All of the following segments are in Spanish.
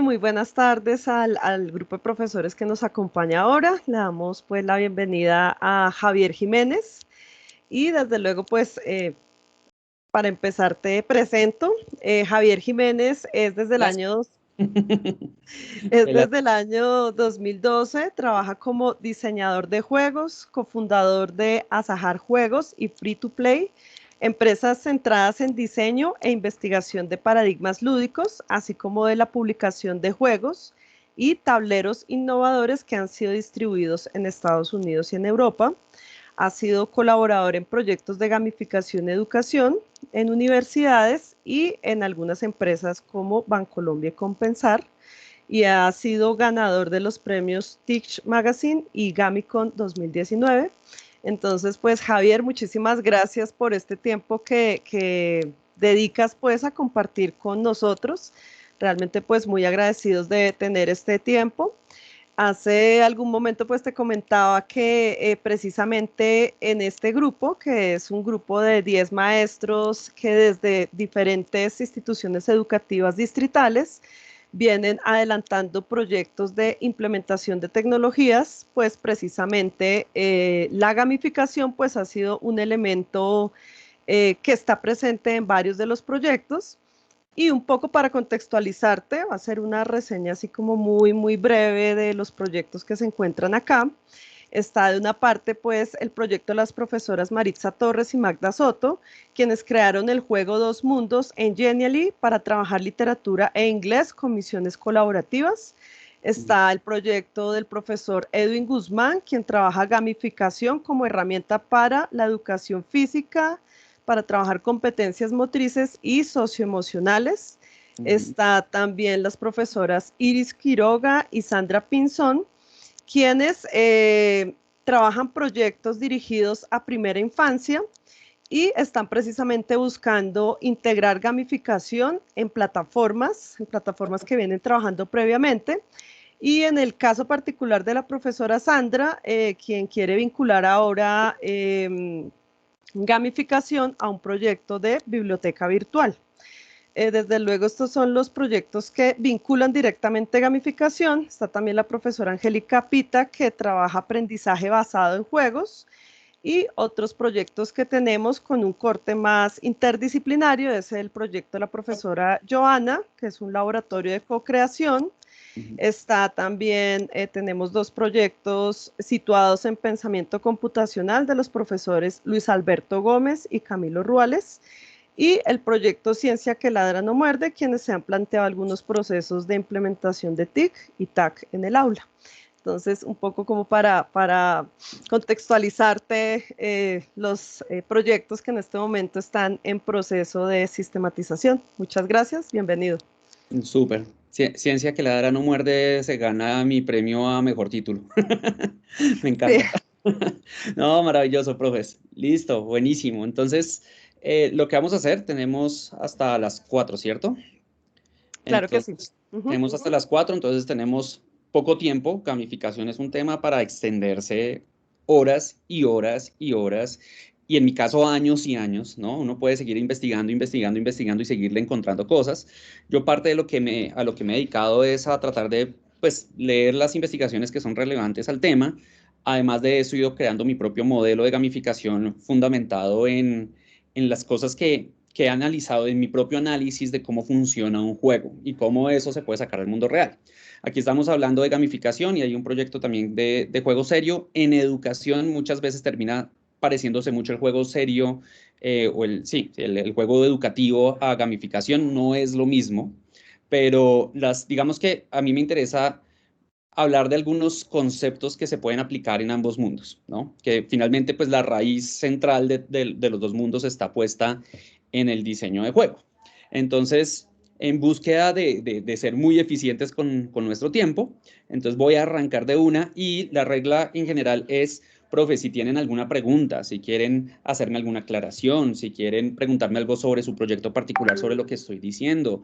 Muy buenas tardes al grupo de profesores que nos acompaña ahora. Le damos pues la bienvenida a Javier Jiménez y desde luego pues para empezar te presento. Javier Jiménez es desde el Gracias. año, es Hola. desde el año 2012, trabaja como diseñador de juegos, cofundador de Asajar Juegos y Free to Play, empresas centradas en diseño e investigación de paradigmas lúdicos, así como de la publicación de juegos y tableros innovadores que han sido distribuidos en Estados Unidos y en Europa. Ha sido colaborador en proyectos de gamificación y educación en universidades y en algunas empresas como Bancolombia y Compensar, y ha sido ganador de los premios Teach Magazine y Gamicon 2019. Entonces, pues Javier, muchísimas gracias por este tiempo que dedicas pues a compartir con nosotros. Realmente pues muy agradecidos de tener este tiempo. Hace algún momento pues te comentaba que precisamente en este grupo, que es un grupo de 10 maestros que desde diferentes instituciones educativas distritales vienen adelantando proyectos de implementación de tecnologías, pues precisamente la gamificación pues ha sido un elemento que está presente en varios de los proyectos. Y un poco para contextualizarte, va a ser una reseña así como muy breve de los proyectos que se encuentran acá. Está de una parte, pues, el proyecto de las profesoras Maritza Torres y Magda Soto, quienes crearon el juego Dos Mundos en Genially para trabajar literatura e inglés con misiones colaborativas. Está el proyecto del profesor Edwin Guzmán, quien trabaja gamificación como herramienta para la educación física, para trabajar competencias motrices y socioemocionales. Ujú. Está también las profesoras Iris Quiroga y Sandra Pinzón, quienes trabajan proyectos dirigidos a primera infancia y están precisamente buscando integrar gamificación en plataformas que vienen trabajando previamente. Y en el caso particular de la profesora Sandra, quien quiere vincular ahora gamificación a un proyecto de biblioteca virtual. Desde luego, estos son los proyectos que vinculan directamente gamificación. Está también la profesora Angélica Pita, que trabaja aprendizaje basado en juegos, y otros proyectos que tenemos con un corte más interdisciplinario es el proyecto de la profesora Joana, que es un laboratorio de co-creación. Ujú. Está también, tenemos dos proyectos situados en pensamiento computacional de los profesores Luis Alberto Gómez y Camilo Ruales, y el proyecto Ciencia que ladra no muerde, quienes se han planteado algunos procesos de implementación de TIC y TAC en el aula. Entonces, un poco como para contextualizarte los proyectos que en este momento están en proceso de sistematización. Muchas gracias, bienvenido. Súper. Ciencia que ladra no muerde se gana mi premio a mejor título. Me Sí, encanta. No, maravilloso, profes. Listo, buenísimo. Entonces, lo que vamos a hacer, tenemos hasta las 4, ¿cierto? claro que sí. Entonces, Ujú. tenemos hasta las 4, entonces tenemos poco tiempo. Gamificación es un tema para extenderse horas y horas y horas, y en mi caso años y años, ¿no? Uno puede seguir investigando, investigando, investigando y seguirle encontrando cosas. Yo parte de a lo que me he dedicado es a tratar de, pues, leer las investigaciones que son relevantes al tema. Además de eso, he ido creando mi propio modelo de gamificación fundamentado en las cosas que he analizado en mi propio análisis de cómo funciona un juego y cómo eso se puede sacar al mundo real. Aquí estamos hablando de gamificación y hay un proyecto también de juego serio. En educación muchas veces termina pareciéndose mucho el juego serio sí, el juego educativo a gamificación no es lo mismo, pero digamos que a mí me interesa hablar de algunos conceptos que se pueden aplicar en ambos mundos, ¿no? Que finalmente, pues la raíz central de los dos mundos está puesta en el diseño de juego. Entonces, en búsqueda de ser muy eficientes con nuestro tiempo, entonces voy a arrancar de una y la regla en general es, profe, si tienen alguna pregunta, si quieren hacerme alguna aclaración, si quieren preguntarme algo sobre su proyecto particular, sobre lo que estoy diciendo,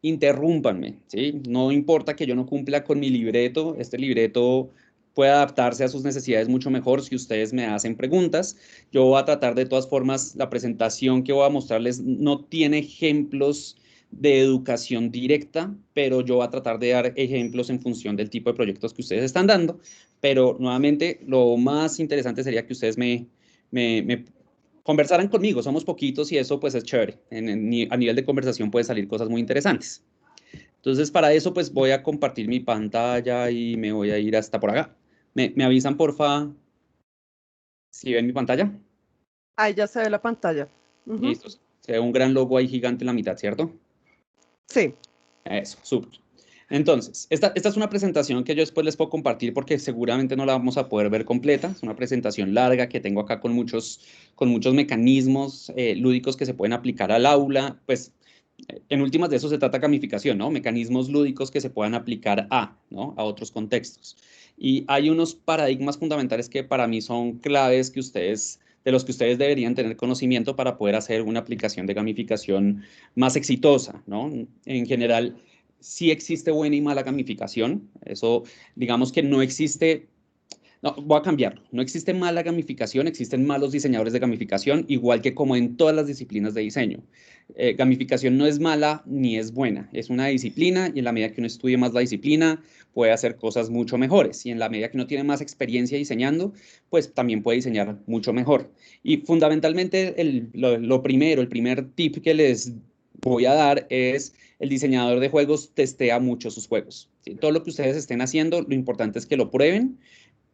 interrúmpanme, ¿sí? No importa que yo no cumpla con mi libreto, este libreto puede adaptarse a sus necesidades mucho mejor si ustedes me hacen preguntas. Yo voy a tratar de todas formas, la presentación que voy a mostrarles no tiene ejemplos de educación directa, pero yo voy a tratar de dar ejemplos en función del tipo de proyectos que ustedes están dando. Pero nuevamente, lo más interesante sería que ustedes me conversaran conmigo. Somos poquitos y eso pues es chévere. A nivel de conversación pueden salir cosas muy interesantes. Entonces, para eso pues voy a compartir mi pantalla y me voy a ir hasta por acá. ¿Me avisan, porfa, si ven mi pantalla? Ahí ya se ve la pantalla. Ujú. Listo. Se ve un gran logo ahí gigante en la mitad, ¿cierto? Sí. Eso, súper. Entonces, esta es una presentación que yo después les puedo compartir porque seguramente no la vamos a poder ver completa. Es una presentación larga que tengo acá con muchos mecanismos lúdicos que se pueden aplicar al aula. Pues, en últimas de eso se trata gamificación, ¿no? Mecanismos lúdicos que se puedan aplicar ¿no? A otros contextos. Y hay unos paradigmas fundamentales que para mí son claves de los que ustedes deberían tener conocimiento para poder hacer una aplicación de gamificación más exitosa, ¿no? En general, sí existe buena y mala gamificación. Eso, digamos que no existe. No, voy a cambiarlo. No existe mala gamificación, existen malos diseñadores de gamificación, igual que como en todas las disciplinas de diseño. Gamificación no es mala ni es buena, es una disciplina y en la medida que uno estudie más la disciplina puede hacer cosas mucho mejores y en la medida que uno tiene más experiencia diseñando, pues también puede diseñar mucho mejor. Y fundamentalmente lo primero, el primer tip que les voy a dar es el diseñador de juegos testea mucho sus juegos. ¿Sí? Todo lo que ustedes estén haciendo, lo importante es que lo prueben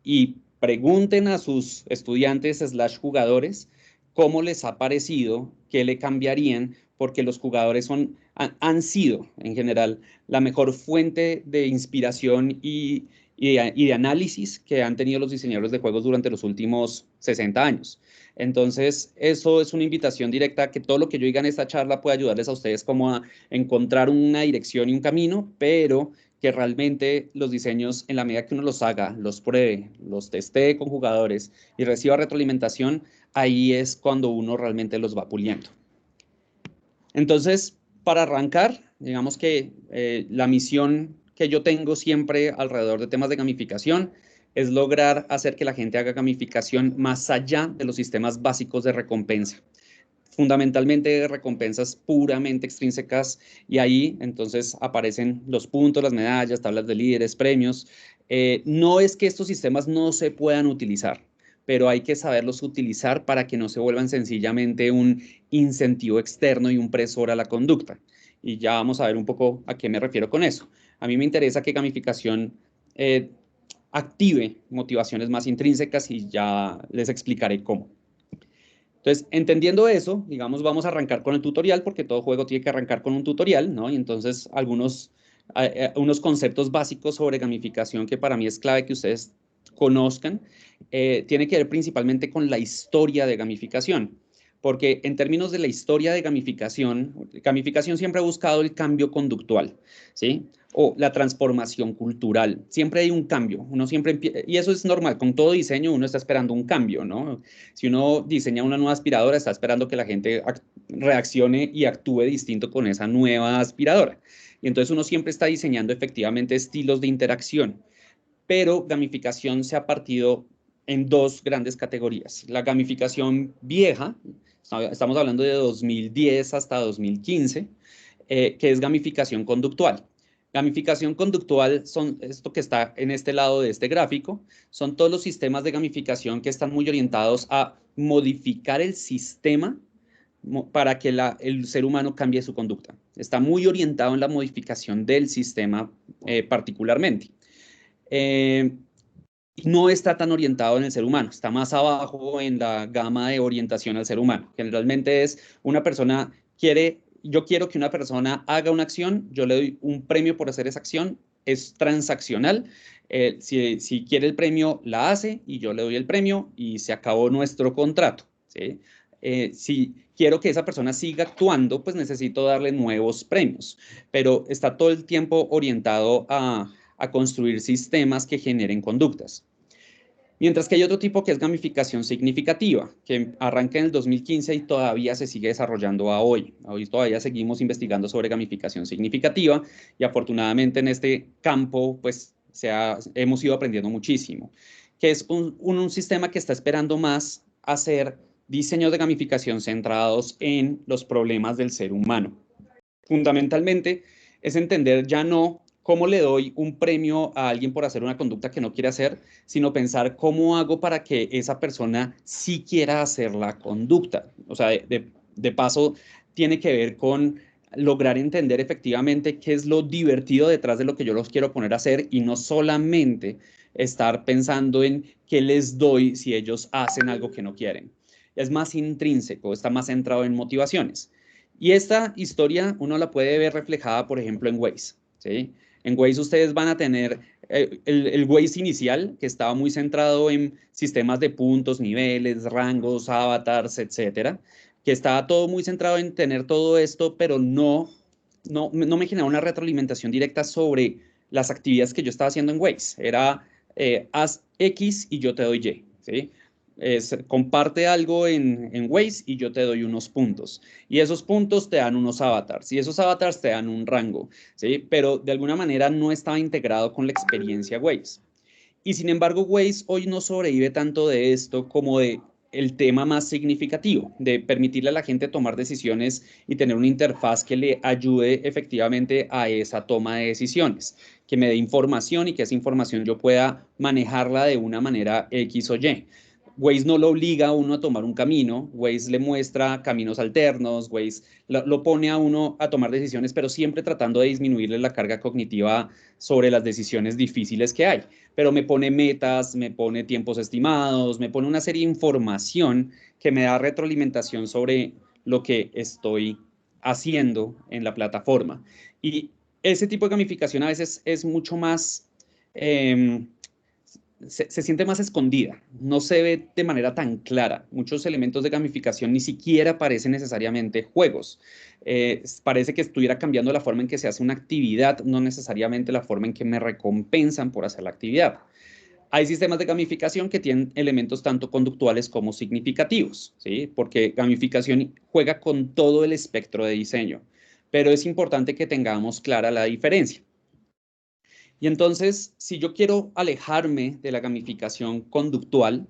y pregunten a sus estudiantes slash jugadores cómo les ha parecido, qué le cambiarían, porque los jugadores han sido, en general, la mejor fuente de inspiración y de análisis que han tenido los diseñadores de juegos durante los últimos 60 años. Entonces, eso es una invitación directa a que todo lo que yo diga en esta charla pueda ayudarles a ustedes como a encontrar una dirección y un camino, pero que realmente los diseños, en la medida que uno los haga, los pruebe, los testee con jugadores y reciba retroalimentación, ahí es cuando uno realmente los va puliendo. Entonces, para arrancar, digamos que la misión que yo tengo siempre alrededor de temas de gamificación es lograr hacer que la gente haga gamificación más allá de los sistemas básicos de recompensa, fundamentalmente recompensas puramente extrínsecas y ahí entonces aparecen los puntos, las medallas, tablas de líderes, premios. No es que estos sistemas no se puedan utilizar, pero hay que saberlos utilizar para que no se vuelvan sencillamente un incentivo externo y un presor a la conducta. Y ya vamos a ver un poco a qué me refiero con eso. A mí me interesa que gamificación active motivaciones más intrínsecas y ya les explicaré cómo. Entonces, entendiendo eso, digamos, vamos a arrancar con el tutorial, porque todo juego tiene que arrancar con un tutorial, ¿no? Y entonces, unos conceptos básicos sobre gamificación que para mí es clave que ustedes conozcan, tiene que ver principalmente con la historia de gamificación. Porque en términos de la historia de gamificación siempre ha buscado el cambio conductual, ¿sí? O la transformación cultural. Siempre hay un cambio. Uno siempre y eso es normal. Con todo diseño uno está esperando un cambio, ¿no? Si uno diseña una nueva aspiradora, está esperando que la gente reaccione y actúe distinto con esa nueva aspiradora. Y entonces uno siempre está diseñando efectivamente estilos de interacción. Pero gamificación se ha partido en dos grandes categorías. La gamificación vieja, estamos hablando de 2010 hasta 2015, que es gamificación conductual. Gamificación conductual son esto que está en este lado de este gráfico, son todos los sistemas de gamificación que están muy orientados a modificar el sistema para que el ser humano cambie su conducta. Está muy orientado en la modificación del sistema particularmente. No está tan orientado en el ser humano, está más abajo en la gama de orientación al ser humano. Generalmente es una persona yo quiero que una persona haga una acción, yo le doy un premio por hacer esa acción, es transaccional. Si quiere el premio, la hace y yo le doy el premio y se acabó nuestro contrato, ¿sí? Si quiero que esa persona siga actuando, pues necesito darle nuevos premios, pero está todo el tiempo orientado a construir sistemas que generen conductas. Mientras que hay otro tipo que es gamificación significativa, que arranca en el 2015 y todavía se sigue desarrollando a hoy. Hoy todavía seguimos investigando sobre gamificación significativa y afortunadamente en este campo pues hemos ido aprendiendo muchísimo, que es un sistema que está esperando más hacer diseños de gamificación centrados en los problemas del ser humano. Fundamentalmente es entender ya no cómo le doy un premio a alguien por hacer una conducta que no quiere hacer, sino pensar cómo hago para que esa persona sí quiera hacer la conducta. O sea, de paso, tiene que ver con lograr entender efectivamente qué es lo divertido detrás de lo que yo los quiero poner a hacer y no solamente estar pensando en qué les doy si ellos hacen algo que no quieren. Es más intrínseco, está más centrado en motivaciones. Y esta historia uno la puede ver reflejada, por ejemplo, en Waze, ¿sí? En Waze ustedes van a tener el Waze inicial, que estaba muy centrado en sistemas de puntos, niveles, rangos, avatars, etcétera, que estaba todo muy centrado en tener todo esto, pero no me generaba una retroalimentación directa sobre las actividades que yo estaba haciendo en Waze. Era haz X y yo te doy Y, ¿sí? Comparte algo en Waze y yo te doy unos puntos. Y esos puntos te dan unos avatars. Y esos avatars te dan un rango, ¿sí? Pero de alguna manera no estaba integrado con la experiencia Waze. Y sin embargo, Waze hoy no sobrevive tanto de esto como de el tema más significativo, de permitirle a la gente tomar decisiones y tener una interfaz que le ayude efectivamente a esa toma de decisiones, que me dé información y que esa información yo pueda manejarla de una manera X o Y. Waze no lo obliga a uno a tomar un camino, Waze le muestra caminos alternos, Waze lo pone a uno a tomar decisiones, pero siempre tratando de disminuirle la carga cognitiva sobre las decisiones difíciles que hay. Pero me pone metas, me pone tiempos estimados, me pone una serie de información que me da retroalimentación sobre lo que estoy haciendo en la plataforma. Y ese tipo de gamificación a veces es mucho más... se siente más escondida, no se ve de manera tan clara. Muchos elementos de gamificación ni siquiera parecen necesariamente juegos. Parece que estuviera cambiando la forma en que se hace una actividad, no necesariamente la forma en que me recompensan por hacer la actividad. Hay sistemas de gamificación que tienen elementos tanto conductuales como significativos, ¿sí? Porque gamificación juega con todo el espectro de diseño, pero es importante que tengamos clara la diferencia. Y entonces, si yo quiero alejarme de la gamificación conductual,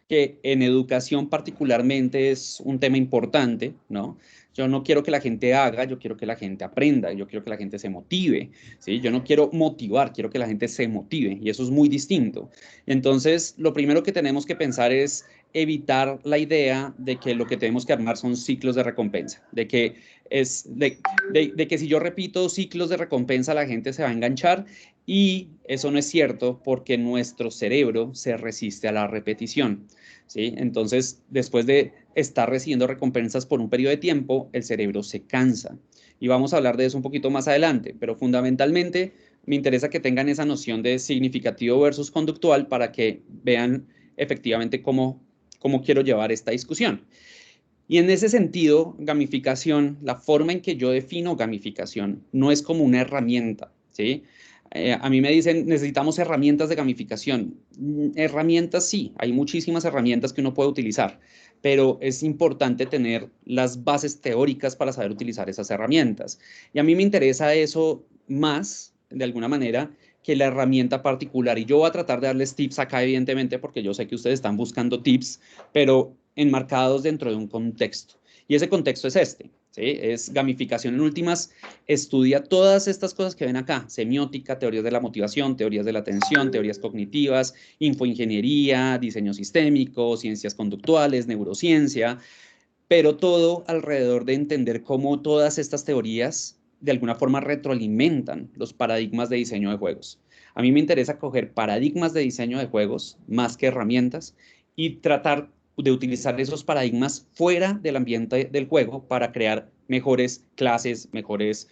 que en educación particularmente es un tema importante, ¿no? Yo no quiero que la gente haga, yo quiero que la gente aprenda, yo quiero que la gente se motive, ¿sí? Yo no quiero motivar, quiero que la gente se motive y eso es muy distinto. Entonces, lo primero que tenemos que pensar es evitar la idea de que lo que tenemos que armar son ciclos de recompensa, de que si yo repito ciclos de recompensa la gente se va a enganchar y eso no es cierto porque nuestro cerebro se resiste a la repetición, ¿sí? Entonces, después de estar recibiendo recompensas por un periodo de tiempo, el cerebro se cansa. Y vamos a hablar de eso un poquito más adelante, pero fundamentalmente me interesa que tengan esa noción de significativo versus conductual para que vean efectivamente cómo quiero llevar esta discusión. Y en ese sentido, gamificación, la forma en que yo defino gamificación no es como una herramienta, ¿sí? A mí me dicen, necesitamos herramientas de gamificación. Herramientas sí, hay muchísimas herramientas que uno puede utilizar, pero es importante tener las bases teóricas para saber utilizar esas herramientas. Y a mí me interesa eso más, de alguna manera, que la herramienta particular. Y yo voy a tratar de darles tips acá, evidentemente, porque yo sé que ustedes están buscando tips, pero enmarcados dentro de un contexto. Y ese contexto es este, ¿sí? Es gamificación en últimas, estudia todas estas cosas que ven acá, semiótica, teorías de la motivación, teorías de la atención, teorías cognitivas, infoingeniería, diseño sistémico, ciencias conductuales, neurociencia, pero todo alrededor de entender cómo todas estas teorías de alguna forma retroalimentan los paradigmas de diseño de juegos. A mí me interesa coger paradigmas de diseño de juegos más que herramientas y tratar de utilizar esos paradigmas fuera del ambiente del juego para crear mejores clases, mejores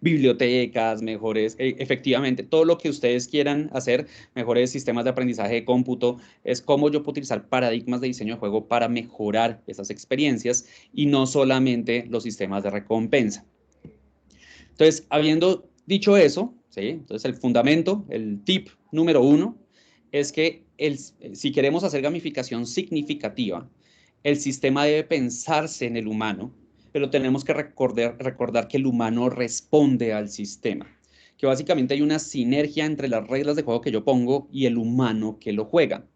bibliotecas, mejores, efectivamente, todo lo que ustedes quieran hacer, mejores sistemas de aprendizaje de cómputo, es cómo yo puedo utilizar paradigmas de diseño de juego para mejorar esas experiencias y no solamente los sistemas de recompensa. Entonces, habiendo dicho eso, ¿sí? Entonces el fundamento, el tip número 1, es que si queremos hacer gamificación significativa, el sistema debe pensarse en el humano, pero tenemos que recordar que el humano responde al sistema, que básicamente hay una sinergia entre las reglas de juego que yo pongo y el humano que lo juega.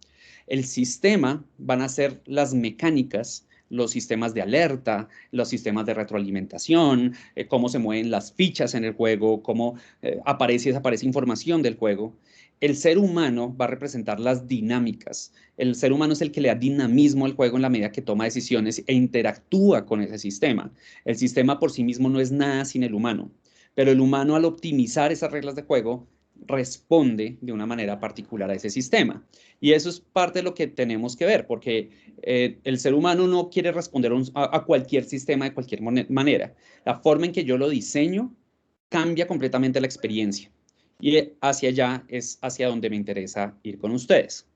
El sistema van a ser las mecánicas, los sistemas de alerta, los sistemas de retroalimentación, cómo se mueven las fichas en el juego, cómo aparece y desaparece información del juego. El ser humano va a representar las dinámicas. El ser humano es el que le da dinamismo al juego en la medida que toma decisiones e interactúa con ese sistema. El sistema por sí mismo no es nada sin el humano, pero el humano al optimizar esas reglas de juego responde de una manera particular a ese sistema. Y eso es parte de lo que tenemos que ver, porque el ser humano no quiere responder a cualquier sistema de cualquier manera. La forma en que yo lo diseño cambia completamente la experiencia. Y hacia allá es hacia donde me interesa ir con ustedes.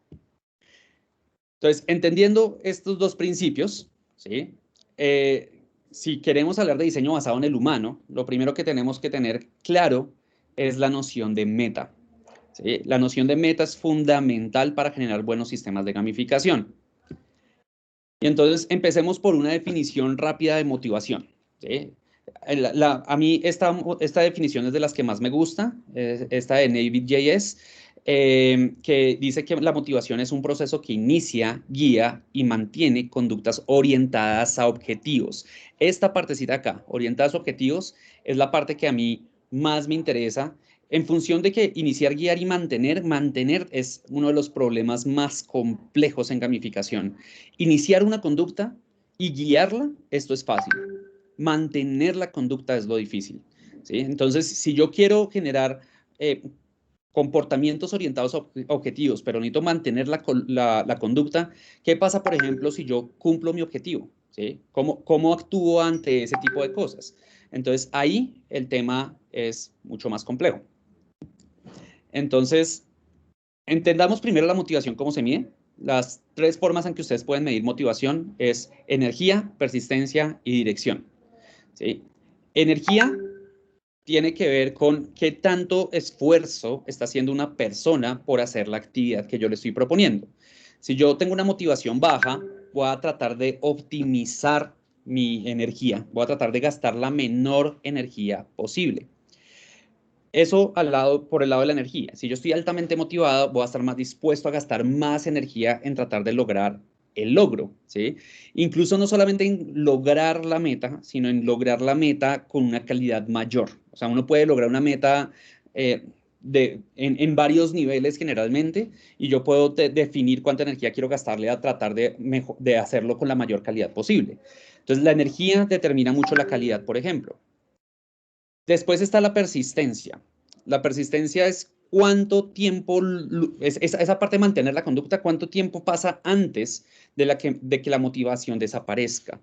Entonces, entendiendo estos dos principios, ¿sí? Si queremos hablar de diseño basado en el humano, lo primero que tenemos que tener claro es la noción de meta. ¿Sí? La noción de meta es fundamental para generar buenos sistemas de gamificación. Y entonces empecemos por una definición rápida de motivación. ¿Sí? A mí esta definición es de las que más me gusta, esta de Navy.js, que dice que la motivación es un proceso que inicia, guía y mantiene conductas orientadas a objetivos. Esta partecita acá, orientadas a objetivos, es la parte que a mí más me interesa, en función de que iniciar, guiar y mantener es uno de los problemas más complejos en gamificación. Iniciar una conducta y guiarla, esto es fácil. Mantener la conducta es lo difícil, ¿sí? Entonces, si yo quiero generar comportamientos orientados a objetivos, pero necesito mantener la conducta, ¿qué pasa, por ejemplo, si yo cumplo mi objetivo? ¿Sí? ¿Cómo actúo ante ese tipo de cosas? Entonces, ahí el tema es mucho más complejo. Entonces, entendamos primero la motivación, cómo se mide. Las tres formas en que ustedes pueden medir motivación es energía, persistencia y dirección. ¿Sí? Energía tiene que ver con qué tanto esfuerzo está haciendo una persona por hacer la actividad que yo le estoy proponiendo. Si yo tengo una motivación baja, voy a tratar de optimizar mi energía, voy a tratar de gastar la menor energía posible. Eso por el lado de la energía. Si yo estoy altamente motivado, voy a estar más dispuesto a gastar más energía en tratar de lograr el logro, ¿sí? Incluso no solamente en lograr la meta, sino en lograr la meta con una calidad mayor. O sea, uno puede lograr una meta en varios niveles generalmente, y yo puedo definir cuánta energía quiero gastarle a tratar de hacerlo con la mayor calidad posible. Entonces, la energía determina mucho la calidad, por ejemplo. Después está la persistencia. La persistencia es cuánto tiempo, esa parte de mantener la conducta, cuánto tiempo pasa antes de que la motivación desaparezca,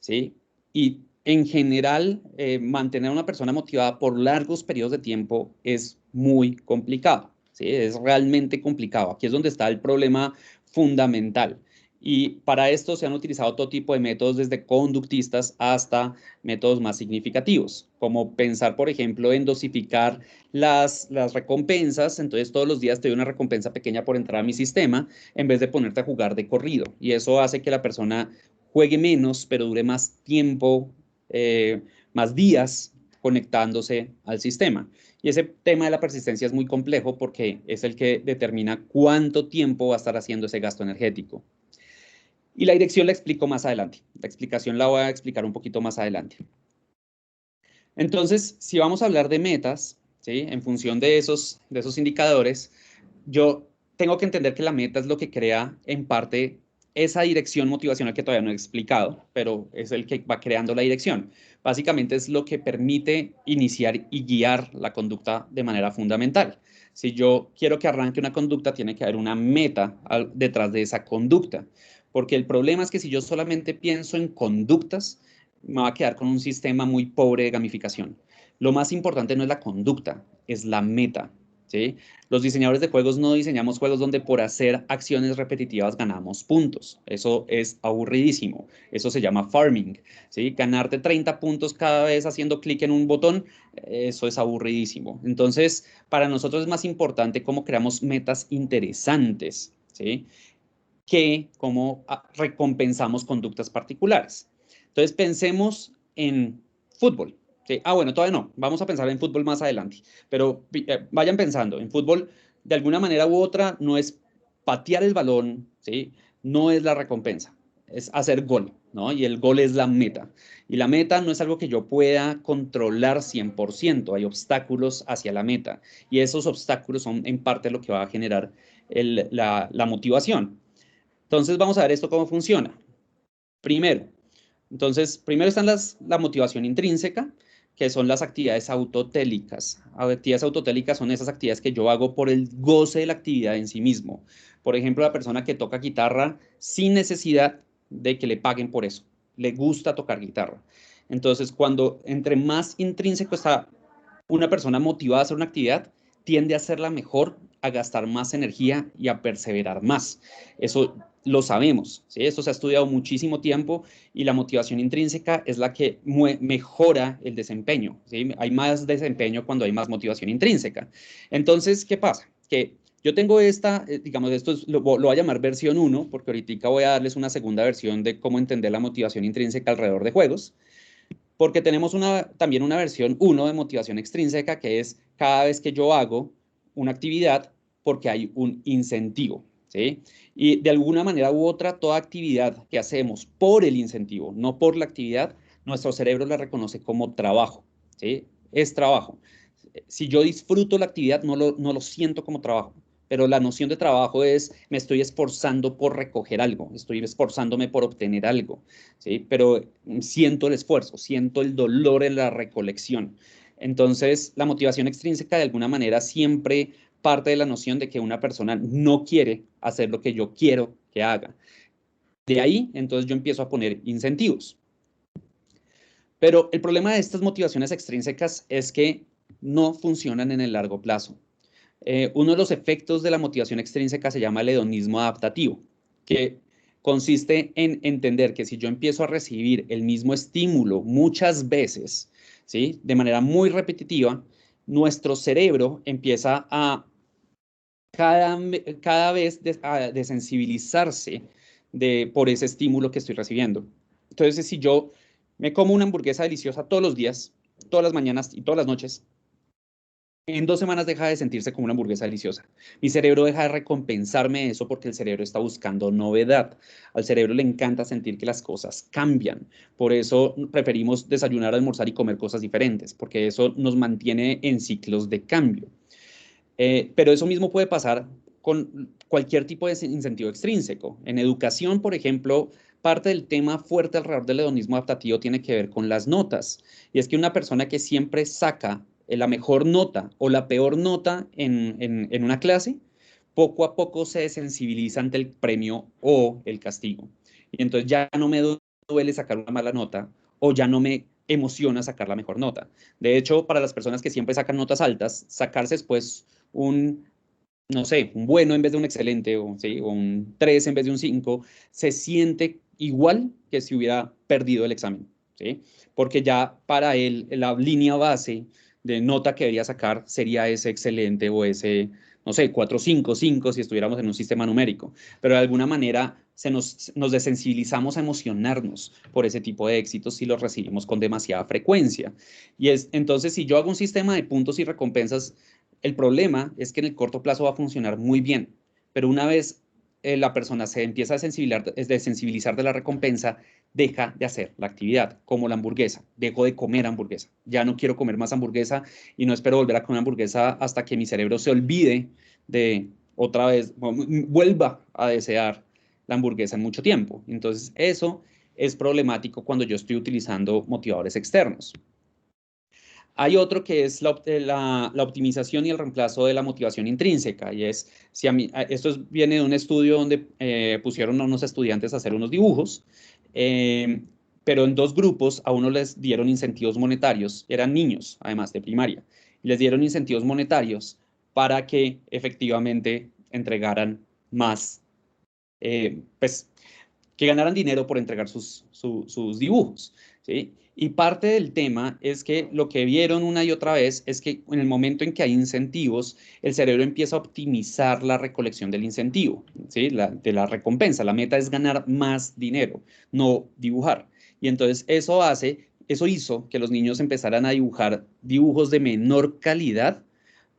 ¿sí? Y en general, mantener a una persona motivada por largos periodos de tiempo es muy complicado, ¿sí? Es realmente complicado. Aquí es donde está el problema fundamental. Y para esto se han utilizado todo tipo de métodos, desde conductistas hasta métodos más significativos, como pensar, por ejemplo, en dosificar las recompensas. Entonces, todos los días te doy una recompensa pequeña por entrar a mi sistema, en vez de ponerte a jugar de corrido. Y eso hace que la persona juegue menos, pero dure más tiempo, más días conectándose al sistema. Y ese tema de la persistencia es muy complejo porque es el que determina cuánto tiempo va a estar haciendo ese gasto energético. Y la dirección la explico más adelante. La explicación la voy a explicar un poquito más adelante. Entonces, si vamos a hablar de metas, ¿sí? En función de esos indicadores, yo tengo que entender que la meta es lo que crea en parte esa dirección motivacional que todavía no he explicado, pero es el que va creando la dirección. Básicamente es lo que permite iniciar y guiar la conducta de manera fundamental. Si yo quiero que arranque una conducta, tiene que haber una meta detrás de esa conducta, porque el problema es que si yo solamente pienso en conductas, me va a quedar con un sistema muy pobre de gamificación. Lo más importante no es la conducta, es la meta, ¿sí? Los diseñadores de juegos no diseñamos juegos donde por hacer acciones repetitivas ganamos puntos. Eso es aburridísimo. Eso se llama farming, ¿sí? Ganarte 30 puntos cada vez haciendo clic en un botón, eso es aburridísimo. Entonces, para nosotros es más importante cómo creamos metas interesantes, ¿sí? Que cómo recompensamos conductas particulares. Entonces, pensemos en fútbol. ¿Sí? Bueno, todavía no. Vamos a pensar en fútbol más adelante. Pero vayan pensando, en fútbol, de alguna manera u otra, no es patear el balón, ¿sí? No es la recompensa. es hacer gol, ¿no? Y el gol es la meta. Y la meta no es algo que yo pueda controlar 100%, hay obstáculos hacia la meta. Y esos obstáculos son en parte lo que va a generar la motivación. Entonces vamos a ver esto cómo funciona. Primero, primero están la motivación intrínseca, que son las actividades autotélicas. Actividades autotélicas son esas actividades que yo hago por el goce de la actividad en sí mismo. Por ejemplo, la persona que toca guitarra sin necesidad de que le paguen por eso. Le gusta tocar guitarra. Entonces, cuando entre más intrínseco está una persona motivada a hacer una actividad, tiende a hacerla mejor, a gastar más energía y a perseverar más. Eso lo sabemos, ¿sí? Esto se ha estudiado muchísimo tiempo y la motivación intrínseca es la que mejora el desempeño, ¿sí? Hay más desempeño cuando hay más motivación intrínseca. Entonces, ¿qué pasa? Que yo tengo esta, digamos, lo voy a llamar versión 1, porque ahorita voy a darles una segunda versión de cómo entender la motivación intrínseca alrededor de juegos, porque tenemos también una versión 1 de motivación extrínseca, que es cada vez que yo hago una actividad porque hay un incentivo, ¿sí? Y de alguna manera u otra, toda actividad que hacemos por el incentivo, no por la actividad, nuestro cerebro la reconoce como trabajo, ¿sí? Es trabajo. Si yo disfruto la actividad, no lo siento como trabajo. Pero la noción de trabajo es, me estoy esforzando por recoger algo, estoy esforzándome por obtener algo, ¿sí? Pero siento el esfuerzo, siento el dolor en la recolección. Entonces, la motivación extrínseca de alguna manera siempre parte de la noción de que una persona no quiere hacer lo que yo quiero que haga. De ahí, entonces yo empiezo a poner incentivos. Pero el problema de estas motivaciones extrínsecas es que no funcionan en el largo plazo. Uno de los efectos de la motivación extrínseca se llama el hedonismo adaptativo, que consiste en entender que si yo empiezo a recibir el mismo estímulo muchas veces, ¿sí? De manera muy repetitiva, nuestro cerebro empieza a cada vez a desensibilizarse por ese estímulo que estoy recibiendo. Entonces, si yo me como una hamburguesa deliciosa todos los días, todas las mañanas y todas las noches, en 2 semanas deja de sentirse como una hamburguesa deliciosa. Mi cerebro deja de recompensarme eso porque el cerebro está buscando novedad. Al cerebro le encanta sentir que las cosas cambian. Por eso preferimos desayunar, almorzar y comer cosas diferentes, porque eso nos mantiene en ciclos de cambio. Pero eso mismo puede pasar con cualquier tipo de incentivo extrínseco. En educación, por ejemplo, parte del tema fuerte alrededor del hedonismo adaptativo tiene que ver con las notas. Y es que una persona que siempre saca la mejor nota o la peor nota en una clase, poco a poco se desensibiliza ante el premio o el castigo. Y entonces ya no me duele sacar una mala nota o ya no me emociona sacar la mejor nota. De hecho, para las personas que siempre sacan notas altas, sacarse después no sé, un bueno en vez de un excelente, ¿sí? O un 3 en vez de un 5, se siente igual que si hubiera perdido el examen, ¿sí? Porque ya para él la línea base de nota que debería sacar sería ese excelente o ese, no sé, 4, 5, 5 si estuviéramos en un sistema numérico. Pero de alguna manera nos desensibilizamos a emocionarnos por ese tipo de éxitos si los recibimos con demasiada frecuencia. Entonces, si yo hago un sistema de puntos y recompensas, el problema es que en el corto plazo va a funcionar muy bien, pero una vez la persona se empieza a desensibilizar de la recompensa, deja de hacer la actividad, como la hamburguesa. Dejo de comer hamburguesa. Ya no quiero comer más hamburguesa y no espero volver a comer hamburguesa hasta que mi cerebro se olvide de otra vez, vuelva a desear la hamburguesa en mucho tiempo. Entonces, eso es problemático cuando yo estoy utilizando motivadores externos. Hay otro que es la optimización y el reemplazo de la motivación intrínseca, y es, si a mí, esto viene de un estudio donde pusieron a unos estudiantes a hacer unos dibujos, pero en 2 grupos a uno les dieron incentivos monetarios, eran niños, además de primaria, y les dieron incentivos monetarios para que efectivamente entregaran más, pues, que ganaran dinero por entregar sus dibujos, ¿sí? Y parte del tema es que lo que vieron una y otra vez es que en el momento en que hay incentivos, el cerebro empieza a optimizar la recolección del incentivo, ¿sí? De la recompensa. La meta es ganar más dinero, no dibujar. Y entonces eso hizo que los niños empezaran a dibujar dibujos de menor calidad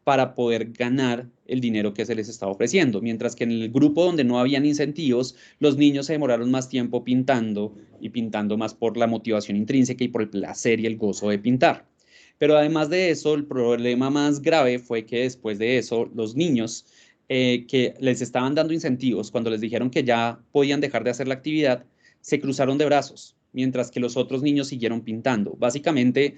para poder ganar el dinero que se les estaba ofreciendo. Mientras que en el grupo donde no habían incentivos, los niños se demoraron más tiempo pintando y pintando más por la motivación intrínseca y por el placer y el gozo de pintar. Pero además de eso, el problema más grave fue que después de eso, los niños que les estaban dando incentivos, cuando les dijeron que ya podían dejar de hacer la actividad, se cruzaron de brazos, mientras que los otros niños siguieron pintando. Básicamente,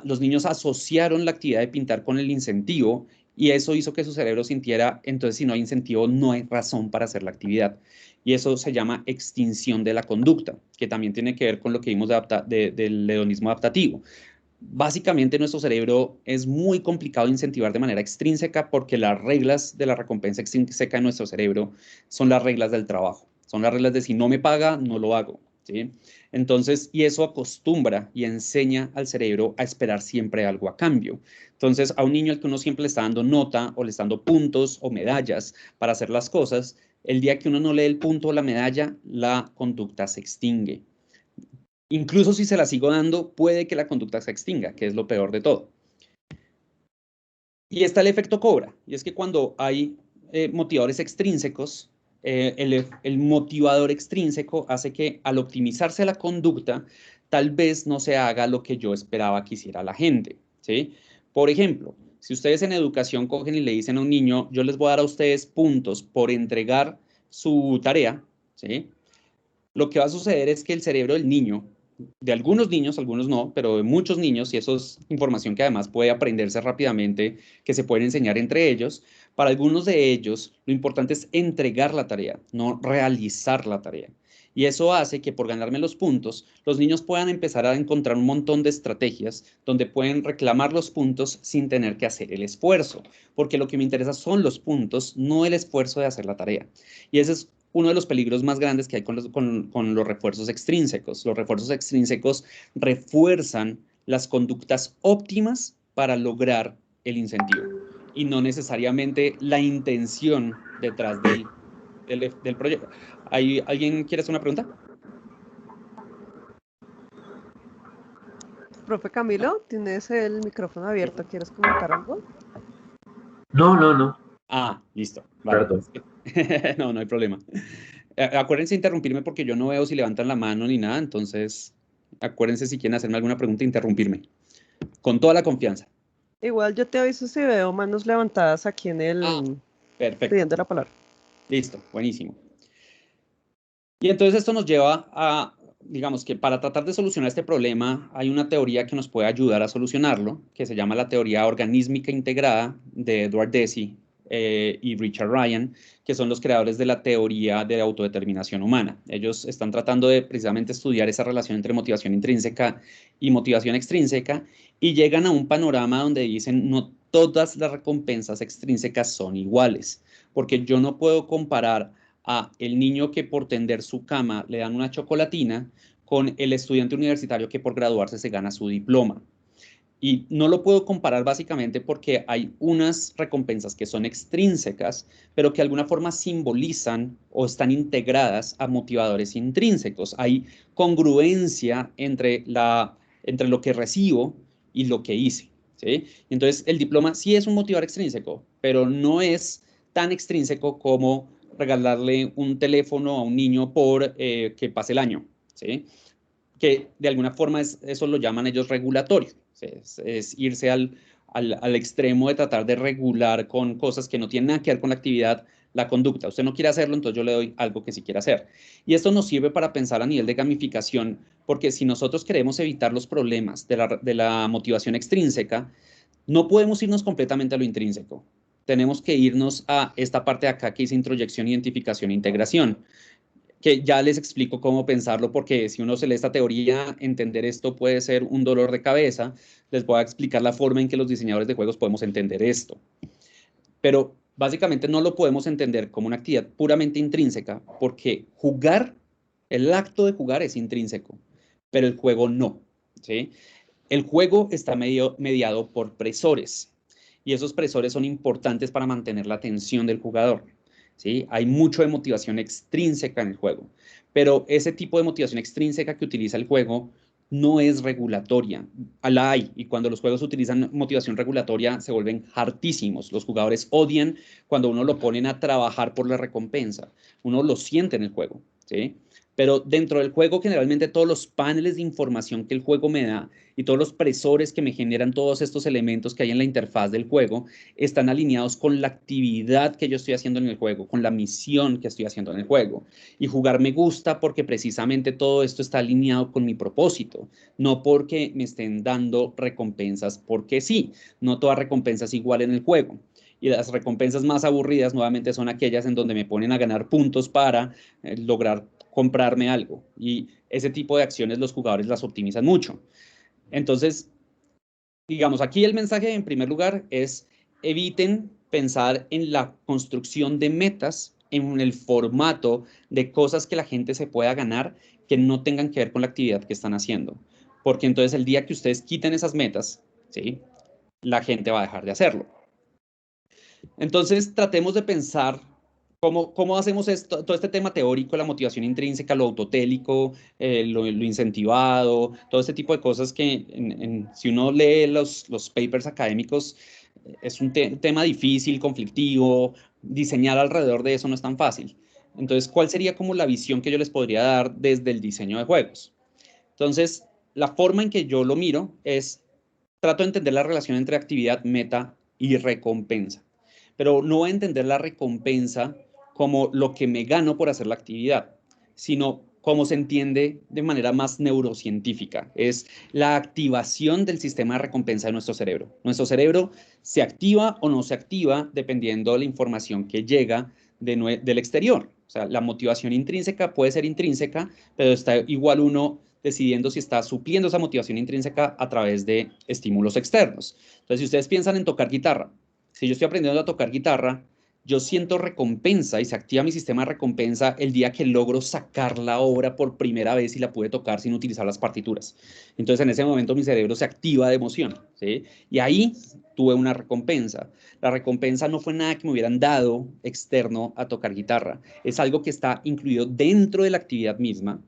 los niños asociaron la actividad de pintar con el incentivo y eso hizo que su cerebro sintiera, entonces si no hay incentivo, no hay razón para hacer la actividad. Y eso se llama extinción de la conducta, que también tiene que ver con lo que vimos del hedonismo adaptativo. Básicamente nuestro cerebro es muy complicado de incentivar de manera extrínseca porque las reglas de la recompensa extrínseca en nuestro cerebro son las reglas del trabajo, son las reglas de si no me paga, no lo hago, ¿sí? Entonces, y eso acostumbra y enseña al cerebro a esperar siempre algo a cambio. Entonces, a un niño al que uno siempre le está dando nota o le está dando puntos o medallas para hacer las cosas, el día que uno no lee el punto o la medalla, la conducta se extingue. Incluso si se la sigo dando, puede que la conducta se extinga, que es lo peor de todo. Y está el efecto cobra, y es que cuando hay motivadores extrínsecos, el motivador extrínseco hace que al optimizarse la conducta, tal vez no se haga lo que yo esperaba que hiciera la gente, ¿sí? Por ejemplo, si ustedes en educación cogen y le dicen a un niño, yo les voy a dar a ustedes puntos por entregar su tarea, ¿sí? Lo que va a suceder es que el cerebro del niño, de algunos niños, algunos no, pero de muchos niños, y eso es información que además puede aprenderse rápidamente, que se pueden enseñar entre ellos, para algunos de ellos lo importante es entregar la tarea, no realizar la tarea. Y eso hace que por ganarme los puntos, los niños puedan empezar a encontrar un montón de estrategias donde pueden reclamar los puntos sin tener que hacer el esfuerzo, porque lo que me interesa son los puntos, no el esfuerzo de hacer la tarea. Y ese es uno de los peligros más grandes que hay con los refuerzos extrínsecos. Los refuerzos extrínsecos refuerzan las conductas óptimas para lograr el incentivo y no necesariamente la intención detrás del proyecto. ¿Alguien quiere hacer una pregunta? Profe Camilo, tienes el micrófono abierto, ¿quieres comentar algo? No, no, no. Ah, listo. Vale. Perdón. No, no hay problema. Acuérdense de interrumpirme porque yo no veo si levantan la mano ni nada, entonces acuérdense si quieren hacerme alguna pregunta, interrumpirme. Con toda la confianza. Igual yo te aviso si veo manos levantadas aquí en el... Perfecto. pidiendo la palabra. Listo, buenísimo. Y entonces esto nos lleva a, digamos que para tratar de solucionar este problema, hay una teoría que nos puede ayudar a solucionarlo, que se llama la teoría organísmica integrada de Edward Deci y Richard Ryan, que son los creadores de la teoría de autodeterminación humana. Ellos están tratando de precisamente estudiar esa relación entre motivación intrínseca y motivación extrínseca y llegan a un panorama donde dicen no todas las recompensas extrínsecas son iguales, porque yo no puedo comparar a el niño que por tender su cama le dan una chocolatina con el estudiante universitario que por graduarse se gana su diploma. Y no lo puedo comparar básicamente porque hay unas recompensas que son extrínsecas, pero que de alguna forma simbolizan o están integradas a motivadores intrínsecos. Hay congruencia entre lo que recibo y lo que hice, ¿sí? Entonces, el diploma sí es un motivador extrínseco, pero no es tan extrínseco como regalarle un teléfono a un niño por que pase el año, ¿sí? Que de alguna forma eso lo llaman ellos regulatorio, es irse al extremo de tratar de regular con cosas que no tienen nada que ver con la actividad, la conducta. Usted no quiere hacerlo, entonces yo le doy algo que sí quiere hacer. Y esto nos sirve para pensar a nivel de gamificación, porque si nosotros queremos evitar los problemas de la motivación extrínseca, no podemos irnos completamente a lo intrínseco. Tenemos que irnos a esta parte de acá que dice introyección, identificación e integración, que ya les explico cómo pensarlo, porque si uno se lee esta teoría, entender esto puede ser un dolor de cabeza. Les voy a explicar la forma en que los diseñadores de juegos podemos entender esto. Pero básicamente no lo podemos entender como una actividad puramente intrínseca, porque jugar, el acto de jugar es intrínseco, pero el juego no, ¿sí? El juego está mediado por presores, y esos presores son importantes para mantener la atención del jugador, ¿sí? Hay mucho de motivación extrínseca en el juego, pero ese tipo de motivación extrínseca que utiliza el juego no es regulatoria. La hay, y cuando los juegos utilizan motivación regulatoria se vuelven hartísimos. Los jugadores odian cuando uno lo ponen a trabajar por la recompensa. Uno lo siente en el juego, ¿sí? Pero dentro del juego, generalmente todos los paneles de información que el juego me da y todos los presores que me generan todos estos elementos que hay en la interfaz del juego están alineados con la actividad que yo estoy haciendo en el juego, con la misión que estoy haciendo en el juego. Y jugar me gusta porque precisamente todo esto está alineado con mi propósito, no porque me estén dando recompensas, porque sí, no toda recompensa es igual en el juego. Y las recompensas más aburridas nuevamente son aquellas en donde me ponen a ganar puntos para lograr comprarme algo. Y ese tipo de acciones los jugadores las optimizan mucho. Entonces, digamos, aquí el mensaje en primer lugar es eviten pensar en la construcción de metas en el formato de cosas que la gente se pueda ganar que no tengan que ver con la actividad que están haciendo. Porque entonces el día que ustedes quiten esas metas, ¿sí? La gente va a dejar de hacerlo. Entonces tratemos de pensar cómo hacemos esto, todo este tema teórico, la motivación intrínseca, lo autotélico, lo incentivado, todo este tipo de cosas que si uno lee los papers académicos, es un tema difícil, conflictivo, diseñar alrededor de eso no es tan fácil. Entonces, ¿cuál sería como la visión que yo les podría dar desde el diseño de juegos? Entonces, la forma en que yo lo miro es, trato de entender la relación entre actividad, meta y recompensa, pero no voy a entender la recompensa como lo que me gano por hacer la actividad, sino como se entiende de manera más neurocientífica. Es la activación del sistema de recompensa de nuestro cerebro. Nuestro cerebro se activa o no se activa dependiendo de la información que llega del exterior. O sea, la motivación intrínseca puede ser intrínseca, pero está igual uno decidiendo si está supliendo esa motivación intrínseca a través de estímulos externos. Entonces, si ustedes piensan en tocar guitarra, si yo estoy aprendiendo a tocar guitarra, yo siento recompensa y se activa mi sistema de recompensa el día que logro sacar la obra por primera vez y la pude tocar sin utilizar las partituras. Entonces en ese momento mi cerebro se activa de emoción, ¿sí? Y ahí tuve una recompensa. La recompensa no fue nada que me hubieran dado externo a tocar guitarra. Es algo que está incluido dentro de la actividad misma,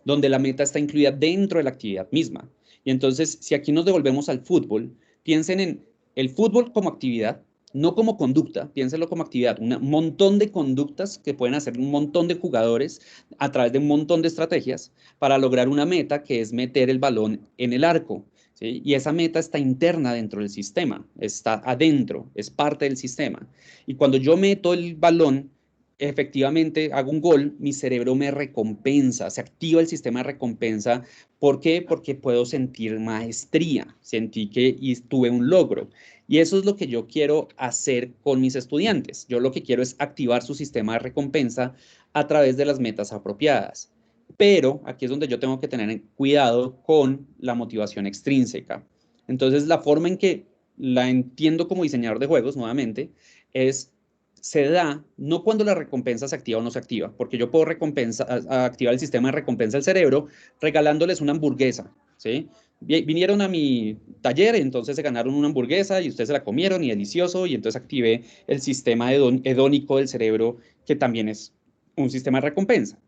donde la meta está incluida dentro de la actividad misma. Y entonces, si aquí nos devolvemos al fútbol, piensen en el fútbol como actividad, no como conducta, piénsenlo como actividad, un montón de conductas que pueden hacer un montón de jugadores a través de un montón de estrategias para lograr una meta que es meter el balón en el arco, ¿sí? Y esa meta está interna dentro del sistema, está adentro, es parte del sistema. Y cuando yo meto el balón, efectivamente hago un gol, mi cerebro me recompensa, se activa el sistema de recompensa. ¿Por qué? Porque puedo sentir maestría, sentí que y tuve un logro. Y eso es lo que yo quiero hacer con mis estudiantes. Yo lo que quiero es activar su sistema de recompensa a través de las metas apropiadas. Pero aquí es donde yo tengo que tener cuidado con la motivación extrínseca. Entonces, la forma en que la entiendo como diseñador de juegos, nuevamente, es se da no cuando la recompensa se activa o no se activa, porque yo puedo activar el sistema de recompensa del cerebro regalándoles una hamburguesa, ¿sí? Vinieron a mi taller, entonces se ganaron una hamburguesa y ustedes se la comieron y delicioso, y entonces activé el sistema hedónico del cerebro, que también es un sistema de recompensa.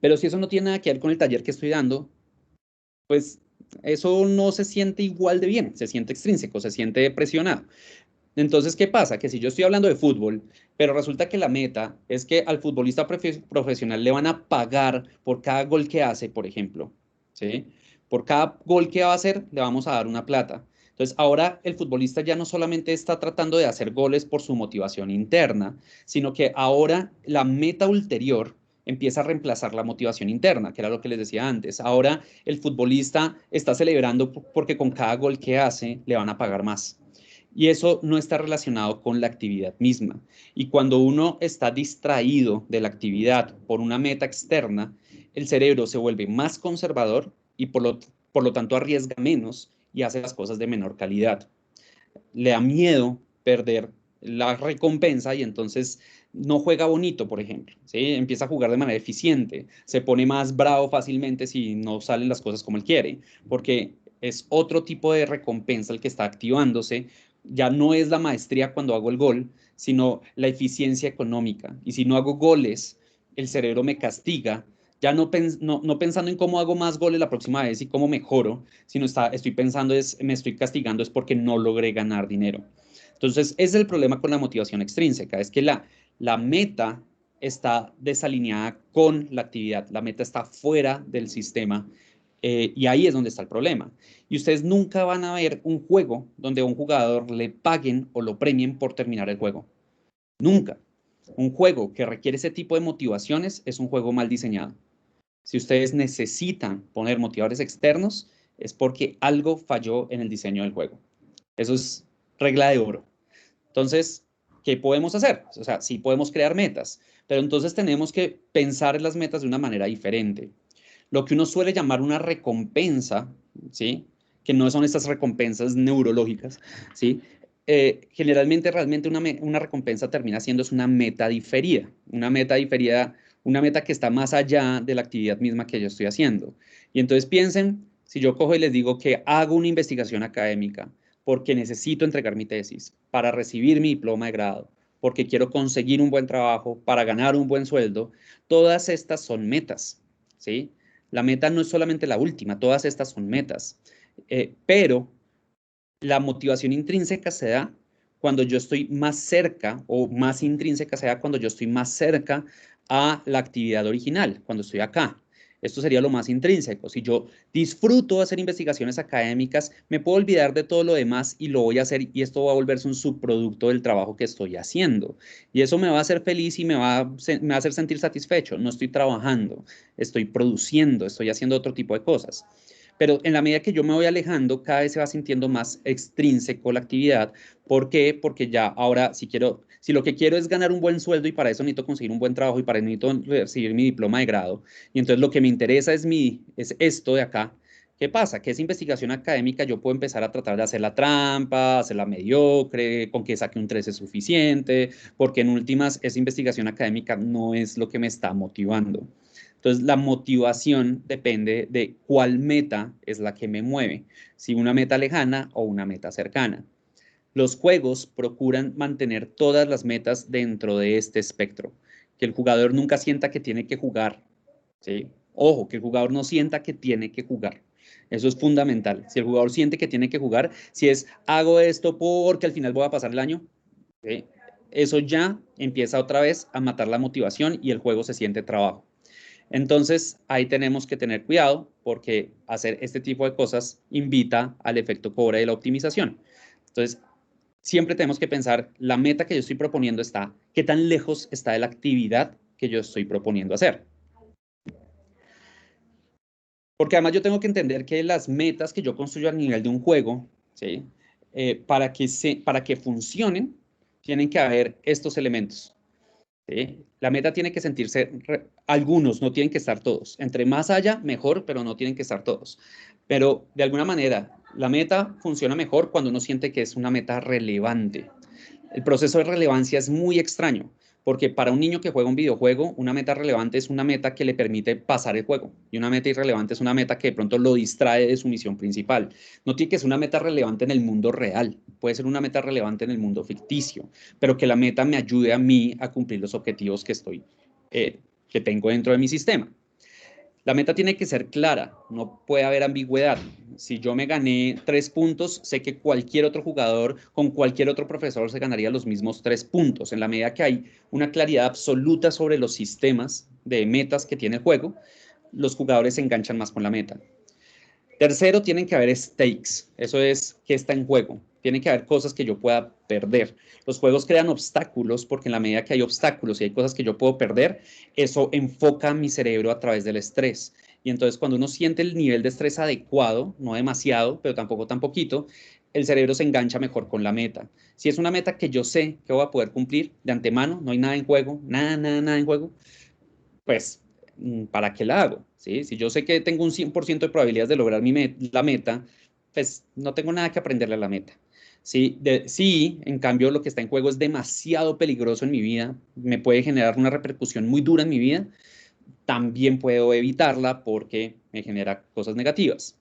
Pero si eso no tiene nada que ver con el taller que estoy dando, pues eso no se siente igual de bien, se siente extrínseco, se siente presionado. Entonces, ¿qué pasa? Que si yo estoy hablando de fútbol, pero resulta que la meta es que al futbolista profesional le van a pagar por cada gol que hace, por ejemplo, ¿sí? Por cada gol que va a hacer, le vamos a dar una plata. Entonces, ahora el futbolista ya no solamente está tratando de hacer goles por su motivación interna, sino que ahora la meta ulterior empieza a reemplazar la motivación interna, que era lo que les decía antes. Ahora el futbolista está celebrando porque con cada gol que hace le van a pagar más. Y eso no está relacionado con la actividad misma. Y cuando uno está distraído de la actividad por una meta externa, el cerebro se vuelve más conservador y por lo tanto arriesga menos y hace las cosas de menor calidad. Le da miedo perder la recompensa y entonces no juega bonito, por ejemplo, ¿sí? Empieza a jugar de manera eficiente, se pone más bravo fácilmente si no salen las cosas como él quiere, porque es otro tipo de recompensa el que está activándose. Ya no es la maestría cuando hago el gol, sino la eficiencia económica. Y si no hago goles, el cerebro me castiga Ya no pensando en cómo hago más goles la próxima vez y cómo mejoro, sino estoy pensando me estoy castigando es porque no logré ganar dinero. Entonces, ese es el problema con la motivación extrínseca, es que la meta está desalineada con la actividad, la meta está fuera del sistema y ahí es donde está el problema. Y ustedes nunca van a ver un juego donde a un jugador le paguen o lo premien por terminar el juego. Nunca. Un juego que requiere ese tipo de motivaciones es un juego mal diseñado. Si ustedes necesitan poner motivadores externos, es porque algo falló en el diseño del juego. Eso es regla de oro. Entonces, ¿qué podemos hacer? O sea, sí podemos crear metas, pero entonces tenemos que pensar en las metas de una manera diferente. Lo que uno suele llamar una recompensa, ¿sí? Que no son estas recompensas neurológicas, ¿sí? Generalmente realmente una recompensa termina siendo es una meta diferida, una meta que está más allá de la actividad misma que yo estoy haciendo. Y entonces piensen, si yo cojo y les digo que hago una investigación académica porque necesito entregar mi tesis para recibir mi diploma de grado, porque quiero conseguir un buen trabajo, para ganar un buen sueldo, todas estas son metas, ¿sí? La meta no es solamente la última, todas estas son metas, pero la motivación intrínseca se da cuando yo estoy más cerca o más intrínseca se da cuando yo estoy más cerca a la actividad original, cuando estoy acá. Esto sería lo más intrínseco. Si yo disfruto hacer investigaciones académicas, me puedo olvidar de todo lo demás y lo voy a hacer y esto va a volverse un subproducto del trabajo que estoy haciendo. Y eso me va a hacer feliz y me va a hacer sentir satisfecho. No estoy trabajando, estoy produciendo, estoy haciendo otro tipo de cosas. Pero en la medida que yo me voy alejando, cada vez se va sintiendo más extrínseco la actividad. ¿Por qué? Porque ya ahora, si lo que quiero es ganar un buen sueldo y para eso necesito conseguir un buen trabajo y para eso necesito recibir mi diploma de grado, y entonces lo que me interesa es esto de acá. ¿Qué pasa? Que esa investigación académica yo puedo empezar a tratar de hacer la trampa, hacerla mediocre, con que saque un 13 es suficiente, porque en últimas esa investigación académica no es lo que me está motivando. Entonces, la motivación depende de cuál meta es la que me mueve, si una meta lejana o una meta cercana. Los juegos procuran mantener todas las metas dentro de este espectro, que el jugador nunca sienta que tiene que jugar, ¿sí? Ojo, que el jugador no sienta que tiene que jugar. Eso es fundamental. Si el jugador siente que tiene que jugar, si es hago esto porque al final voy a pasar el año, ¿sí? Eso ya empieza otra vez a matar la motivación y el juego se siente trabajo. Entonces, ahí tenemos que tener cuidado porque hacer este tipo de cosas invita al efecto cobra y la optimización. Entonces, siempre tenemos que pensar, la meta que yo estoy proponiendo está, ¿qué tan lejos está de la actividad que yo estoy proponiendo hacer? Porque además yo tengo que entender que las metas que yo construyo a nivel de un juego, ¿sí? Para que funcionen, tienen que haber estos elementos. ¿Sí? La meta tiene que sentirse, algunos, no tienen que estar todos. Entre más haya, mejor, pero no tienen que estar todos. Pero de alguna manera, la meta funciona mejor cuando uno siente que es una meta relevante. El proceso de relevancia es muy extraño, porque para un niño que juega un videojuego, una meta relevante es una meta que le permite pasar el juego, y una meta irrelevante es una meta que de pronto lo distrae de su misión principal. No tiene que ser una meta relevante en el mundo real, puede ser una meta relevante en el mundo ficticio, pero que la meta me ayude a mí a cumplir los objetivos que tengo dentro de mi sistema. La meta tiene que ser clara, no puede haber ambigüedad. Si yo me gané 3 puntos, sé que cualquier otro jugador con cualquier otro profesor se ganaría los mismos 3 puntos. En la medida que hay una claridad absoluta sobre los sistemas de metas que tiene el juego, los jugadores se enganchan más con la meta. Tercero, tienen que haber stakes. Eso es qué está en juego. Tienen que haber cosas que yo pueda perder. Los juegos crean obstáculos porque en la medida que hay obstáculos y hay cosas que yo puedo perder, eso enfoca mi cerebro a través del estrés. Y entonces cuando uno siente el nivel de estrés adecuado, no demasiado, pero tampoco tan poquito, el cerebro se engancha mejor con la meta. Si es una meta que yo sé que voy a poder cumplir de antemano, no hay nada en juego, nada en juego, pues, ¿para qué la hago? ¿Sí? Si yo sé que tengo un 100% de probabilidades de lograr la meta, pues no tengo nada que aprenderle a la meta. Sí, en cambio, lo que está en juego es demasiado peligroso en mi vida, me puede generar una repercusión muy dura en mi vida, también puedo evitarla porque me genera cosas negativas.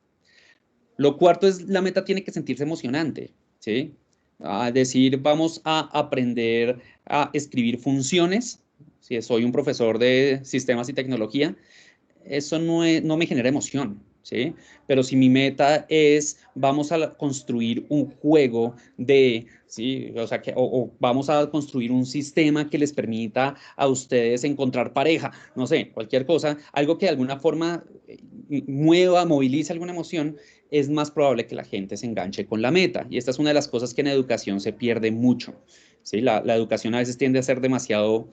Lo cuarto es, la meta tiene que sentirse emocionante, ¿sí? A decir, vamos a aprender a escribir funciones, si soy un profesor de sistemas y tecnología, eso no me genera emoción, ¿sí? Pero si mi meta es, vamos a construir un juego de, ¿sí? O sea, o vamos a construir un sistema que les permita a ustedes encontrar pareja, no sé, cualquier cosa, algo que de alguna forma mueva, movilice alguna emoción, es más probable que la gente se enganche con la meta. Y esta es una de las cosas que en educación se pierde mucho, ¿sí? La educación a veces tiende a ser demasiado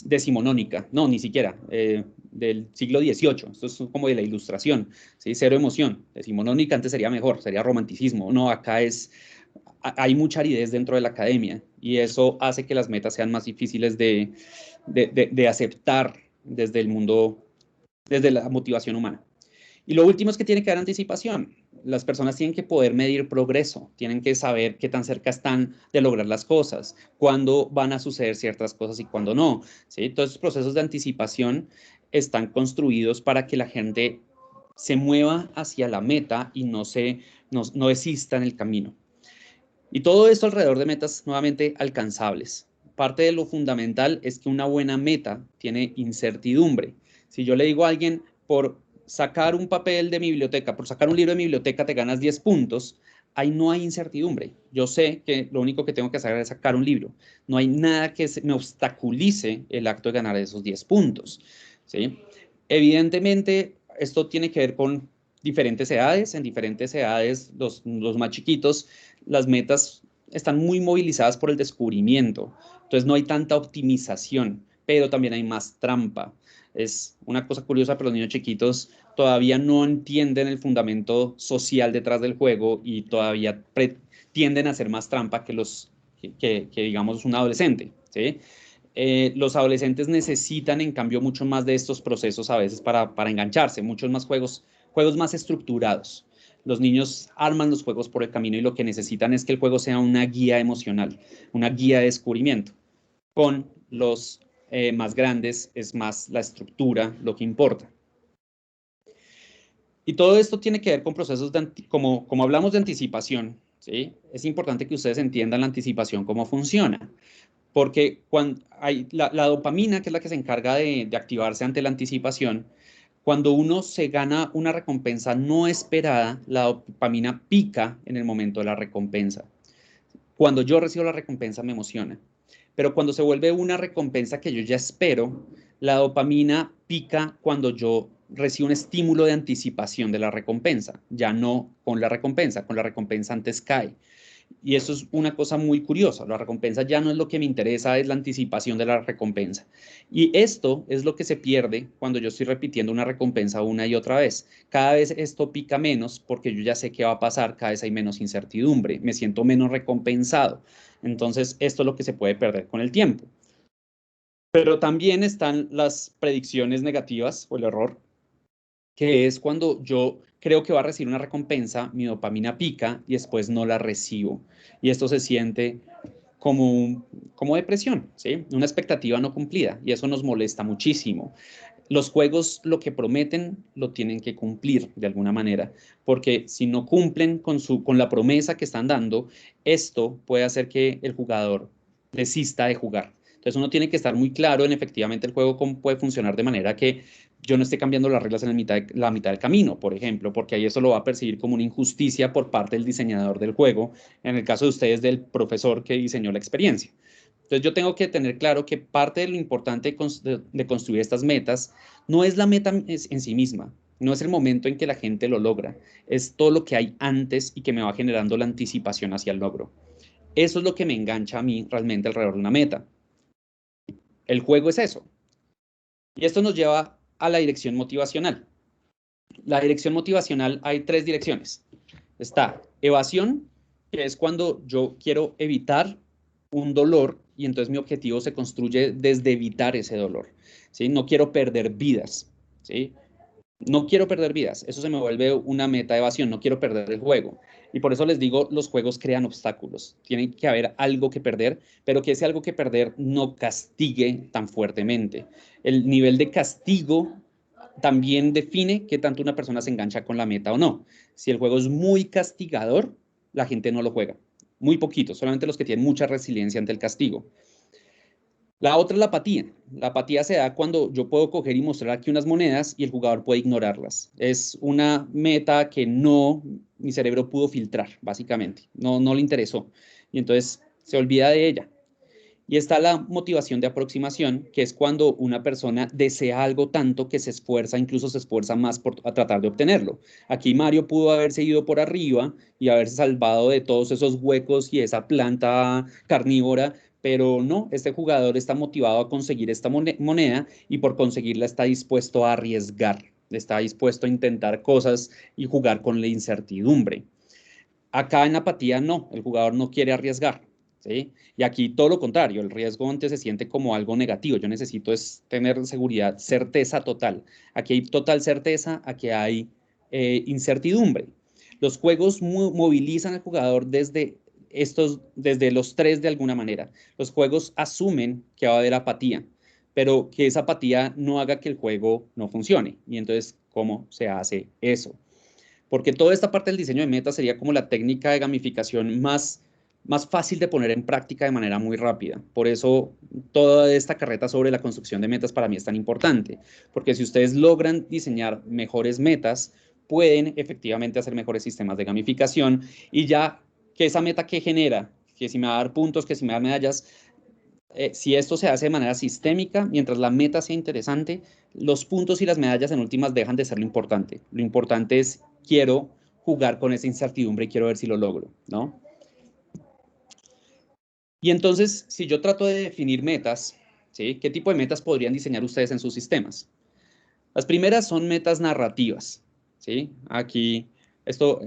decimonónica, no, ni siquiera, del siglo XVIII, esto es como de la ilustración, ¿sí? Cero emoción, decimonónica antes sería mejor, sería romanticismo, no, acá hay mucha aridez dentro de la academia y eso hace que las metas sean más difíciles de aceptar desde el mundo, desde la motivación humana. Y lo último es que tiene que haber anticipación. Las personas tienen que poder medir progreso, tienen que saber qué tan cerca están de lograr las cosas, cuándo van a suceder ciertas cosas y cuándo no, ¿sí? Todos esos procesos de anticipación están construidos para que la gente se mueva hacia la meta y no desista en el camino. Y todo esto alrededor de metas nuevamente alcanzables. Parte de lo fundamental es que una buena meta tiene incertidumbre. Si yo le digo a alguien, por sacar un papel de mi biblioteca, por sacar un libro de mi biblioteca te ganas 10 puntos, ahí no hay incertidumbre. Yo sé que lo único que tengo que hacer es sacar un libro. No hay nada que me obstaculice el acto de ganar esos 10 puntos, ¿sí? Evidentemente, esto tiene que ver con diferentes edades. En diferentes edades, los más chiquitos, las metas están muy movilizadas por el descubrimiento. Entonces no hay tanta optimización, pero también hay más trampa. Es una cosa curiosa, pero los niños chiquitos todavía no entienden el fundamento social detrás del juego y todavía tienden a hacer más trampa que digamos, un adolescente, ¿sí? Los adolescentes necesitan, en cambio, mucho más de estos procesos a veces para engancharse, muchos más juegos más estructurados. Los niños arman los juegos por el camino y lo que necesitan es que el juego sea una guía emocional, una guía de descubrimiento. Con los más grandes es más la estructura lo que importa. Y todo esto tiene que ver con procesos como hablamos de anticipación, ¿sí? Es importante que ustedes entiendan la anticipación, cómo funciona. Porque cuando hay la dopamina, que es la que se encarga de activarse ante la anticipación, cuando uno se gana una recompensa no esperada, la dopamina pica en el momento de la recompensa. Cuando yo recibo la recompensa me emociona, pero cuando se vuelve una recompensa que yo ya espero, la dopamina pica cuando yo recibo un estímulo de anticipación de la recompensa, ya no con la recompensa antes cae. Y eso es una cosa muy curiosa. La recompensa ya no es lo que me interesa, es la anticipación de la recompensa. Y esto es lo que se pierde cuando yo estoy repitiendo una recompensa una y otra vez. Cada vez esto pica menos porque yo ya sé qué va a pasar, cada vez hay menos incertidumbre, me siento menos recompensado. Entonces, esto es lo que se puede perder con el tiempo. Pero también están las predicciones negativas o el error, que es cuando yo creo que va a recibir una recompensa, mi dopamina pica y después no la recibo. Y esto se siente como depresión, ¿sí? Una expectativa no cumplida y eso nos molesta muchísimo. Los juegos lo que prometen lo tienen que cumplir de alguna manera, porque si no cumplen con la promesa que están dando, esto puede hacer que el jugador desista de jugar. Entonces uno tiene que estar muy claro en efectivamente el juego cómo puede funcionar de manera que yo no esté cambiando las reglas en la mitad del camino, por ejemplo, porque ahí eso lo va a percibir como una injusticia por parte del diseñador del juego, en el caso de ustedes del profesor que diseñó la experiencia. Entonces yo tengo que tener claro que parte de lo importante de construir estas metas no es la meta en sí misma, no es el momento en que la gente lo logra, es todo lo que hay antes y que me va generando la anticipación hacia el logro. Eso es lo que me engancha a mí realmente alrededor de una meta. El juego es eso. Y esto nos lleva a la dirección motivacional. La dirección motivacional hay 3 direcciones. Está evasión, que es cuando yo quiero evitar un dolor y entonces mi objetivo se construye desde evitar ese dolor, ¿sí? No quiero perder vidas, ¿sí? No quiero perder vidas, eso se me vuelve una meta de evasión, no quiero perder el juego. Y por eso les digo, los juegos crean obstáculos, tiene que haber algo que perder, pero que ese algo que perder no castigue tan fuertemente. El nivel de castigo también define qué tanto una persona se engancha con la meta o no. Si el juego es muy castigador, la gente no lo juega. Muy poquito, solamente los que tienen mucha resiliencia ante el castigo. La otra es la apatía. La apatía se da cuando yo puedo coger y mostrar aquí unas monedas y el jugador puede ignorarlas. Es una meta que mi cerebro pudo filtrar, básicamente. No le interesó. Y entonces se olvida de ella. Y está la motivación de aproximación, que es cuando una persona desea algo tanto que se esfuerza, incluso se esfuerza más a tratar de obtenerlo. Aquí Mario pudo haberse ido por arriba y haberse salvado de todos esos huecos y esa planta carnívora, pero no, este jugador está motivado a conseguir esta moneda y por conseguirla está dispuesto a arriesgar, está dispuesto a intentar cosas y jugar con la incertidumbre. Acá en apatía no, el jugador no quiere arriesgar, ¿sí? Y aquí todo lo contrario, el riesgo antes se siente como algo negativo. Yo necesito es tener seguridad, certeza total. Aquí hay total certeza, aquí hay incertidumbre. Los juegos movilizan al jugador desde los tres de alguna manera. Los juegos asumen que va a haber apatía, pero que esa apatía no haga que el juego no funcione. Y entonces, ¿cómo se hace eso? Porque toda esta parte del diseño de metas sería como la técnica de gamificación más fácil de poner en práctica de manera muy rápida. Por eso toda esta carreta sobre la construcción de metas para mí es tan importante, porque si ustedes logran diseñar mejores metas, pueden efectivamente hacer mejores sistemas de gamificación y ya que esa meta que genera, que si me va a dar puntos, que si me da medallas, si esto se hace de manera sistémica, mientras la meta sea interesante, los puntos y las medallas en últimas dejan de ser lo importante. Lo importante es, quiero jugar con esa incertidumbre y quiero ver si lo logro, ¿no? Y entonces, si yo trato de definir metas, ¿sí? ¿Qué tipo de metas podrían diseñar ustedes en sus sistemas? Las primeras son metas narrativas, ¿sí? Aquí, esto,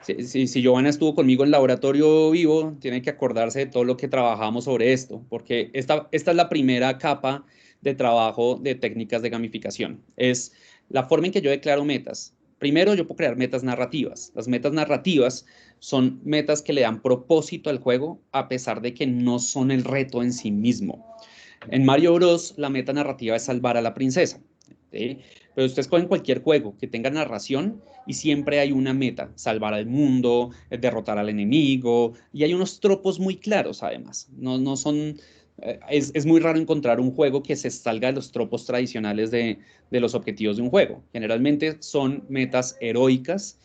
si Giovanna estuvo conmigo en laboratorio vivo, tiene que acordarse de todo lo que trabajamos sobre esto, porque esta es la primera capa de trabajo de técnicas de gamificación. Es la forma en que yo declaro metas. Primero, yo puedo crear metas narrativas. Las metas narrativas son metas que le dan propósito al juego, a pesar de que no son el reto en sí mismo. En Mario Bros, la meta narrativa es salvar a la princesa, ¿sí? Pero ustedes cogen cualquier juego que tenga narración y siempre hay una meta, salvar al mundo, derrotar al enemigo, y hay unos tropos muy claros además. No son, es muy raro encontrar un juego que se salga de los tropos tradicionales de los objetivos de un juego. Generalmente son metas heroicas,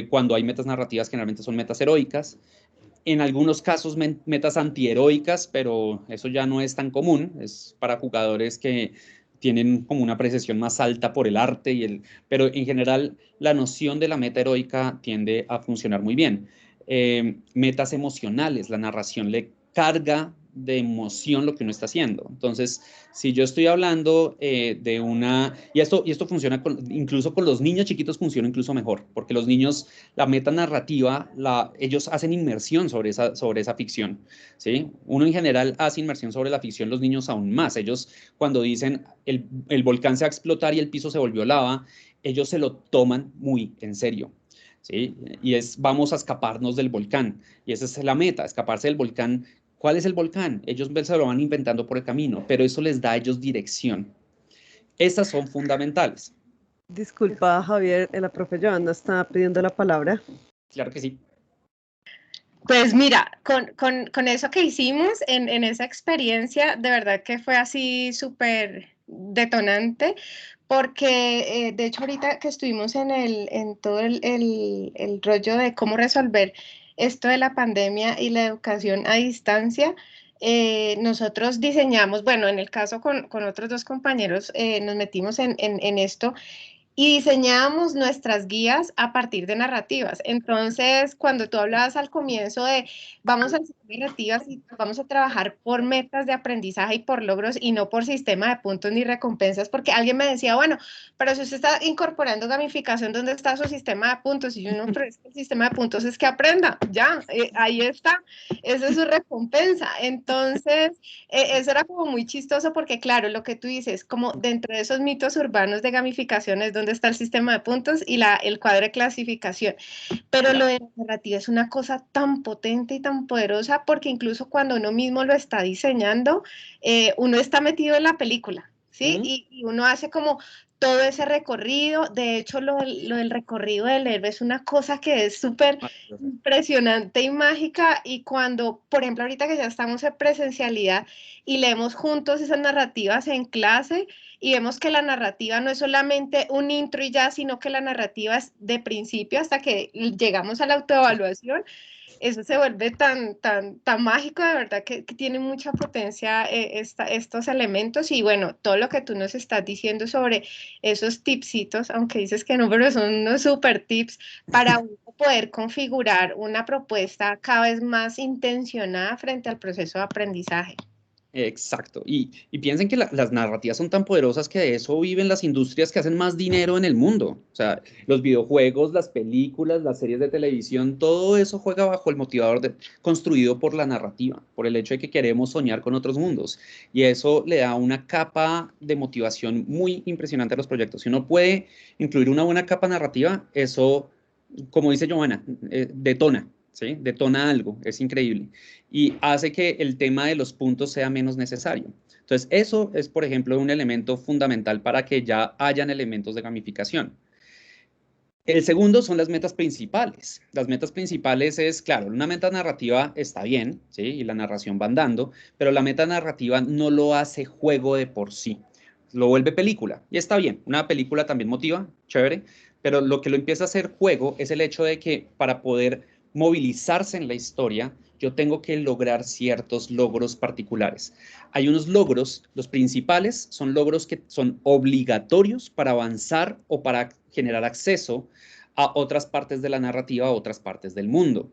cuando hay metas narrativas generalmente son metas heroicas, en algunos casos metas antiheroicas, pero eso ya no es tan común, es para jugadores que tienen como una apreciación más alta por el arte, pero en general la noción de la meta heroica tiende a funcionar muy bien. Metas emocionales, la narración le carga de emoción lo que uno está haciendo. Entonces, si yo estoy hablando de una, y esto funciona incluso con los niños chiquitos, funciona incluso mejor, porque los niños, la meta narrativa, ellos hacen inmersión sobre esa ficción, ¿sí? Uno en general hace inmersión sobre la ficción, los niños aún más. Ellos cuando dicen el volcán se va a explotar y el piso se volvió lava, ellos se lo toman muy en serio. ¿Sí? Y vamos a escaparnos del volcán. Y esa es la meta, escaparse del volcán. ¿Cuál es el volcán? Ellos se lo van inventando por el camino, pero eso les da a ellos dirección. Estas son fundamentales. Disculpa, Javier, la profe Joana está pidiendo la palabra. Claro que sí. Pues mira, con eso que hicimos en esa experiencia, de verdad que fue así súper detonante, porque de hecho ahorita que estuvimos en todo el rollo de cómo resolver esto de la pandemia y la educación a distancia, nosotros diseñamos, bueno, en el caso con otros dos compañeros, nos metimos en esto y diseñábamos nuestras guías a partir de narrativas. Entonces, cuando tú hablabas al comienzo de vamos a hacer narrativas y vamos a trabajar por metas de aprendizaje y por logros y no por sistema de puntos ni recompensas, porque alguien me decía, bueno, pero si usted está incorporando gamificación, ¿dónde está su sistema de puntos? Y yo no, pero es que el sistema de puntos es que aprenda, ya, ahí está, esa es su recompensa. Entonces, eso era como muy chistoso porque, claro, lo que tú dices, como dentro de esos mitos urbanos de gamificación es donde está el sistema de puntos y el cuadro de clasificación. Pero lo de la narrativa es una cosa tan potente y tan poderosa porque incluso cuando uno mismo lo está diseñando, uno está metido en la película. ¿sí? Y uno hace como todo ese recorrido. De hecho, lo del recorrido del héroe es una cosa que es súper impresionante y mágica. Y cuando, por ejemplo, ahorita que ya estamos en presencialidad y leemos juntos esas narrativas en clase y vemos que la narrativa no es solamente un intro y ya, sino que la narrativa es de principio hasta que llegamos a la autoevaluación, eso se vuelve tan mágico, de verdad, que tiene mucha potencia estos elementos. Y bueno, todo lo que tú nos estás diciendo sobre esos tipsitos, aunque dices que no, pero son unos super tips para uno poder configurar una propuesta cada vez más intencionada frente al proceso de aprendizaje. Exacto. Y piensen que las narrativas son tan poderosas que de eso viven las industrias que hacen más dinero en el mundo. O sea, los videojuegos, las películas, las series de televisión, todo eso juega bajo el motivador construido por la narrativa, por el hecho de que queremos soñar con otros mundos. Y eso le da una capa de motivación muy impresionante a los proyectos. Si uno puede incluir una buena capa narrativa, eso, como dice Johanna, detona. ¿Sí? Detona algo, es increíble. Y hace que el tema de los puntos sea menos necesario. Entonces, eso es, por ejemplo, un elemento fundamental para que ya hayan elementos de gamificación. El segundo son las metas principales. Las metas principales es, claro, una meta narrativa está bien, ¿sí? Y la narración va andando, pero la meta narrativa no lo hace juego de por sí. Lo vuelve película. Y está bien, una película también motiva, chévere, pero lo que lo empieza a hacer juego es el hecho de que para poder movilizarse en la historia, yo tengo que lograr ciertos logros particulares. Hay unos logros, los principales son logros que son obligatorios para avanzar o para generar acceso a otras partes de la narrativa, a otras partes del mundo.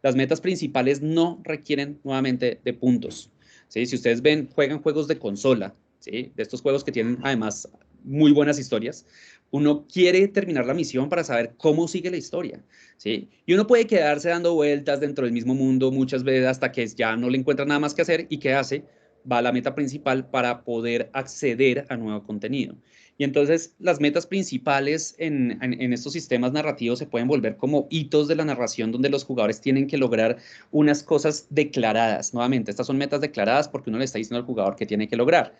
Las metas principales no requieren nuevamente de puntos. ¿Sí? Si ustedes ven, juegan juegos de consola, ¿sí? De estos juegos que tienen además muy buenas historias, uno quiere terminar la misión para saber cómo sigue la historia, ¿sí? Y uno puede quedarse dando vueltas dentro del mismo mundo muchas veces hasta que ya no le encuentra nada más que hacer y ¿qué hace? Va a la meta principal para poder acceder a nuevo contenido. Y entonces las metas principales en estos sistemas narrativos se pueden volver como hitos de la narración donde los jugadores tienen que lograr unas cosas declaradas. Nuevamente, estas son metas declaradas porque uno le está diciendo al jugador qué tiene que lograr.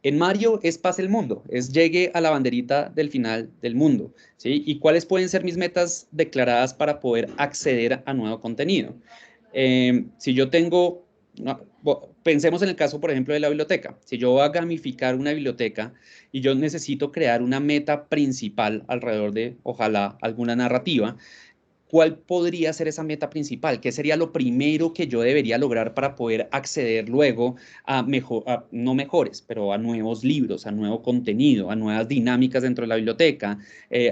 En Mario es pase el mundo, es llegue a la banderita del final del mundo, ¿sí? ¿Y cuáles pueden ser mis metas declaradas para poder acceder a nuevo contenido? Si yo tengo, no, pensemos en el caso, por ejemplo, de la biblioteca. Si yo voy a gamificar una biblioteca y yo necesito crear una meta principal alrededor de, ojalá, alguna narrativa, ¿cuál podría ser esa meta principal? ¿Qué sería lo primero que yo debería lograr para poder acceder luego a, no mejores, pero a nuevos libros, a nuevo contenido, a nuevas dinámicas dentro de la biblioteca,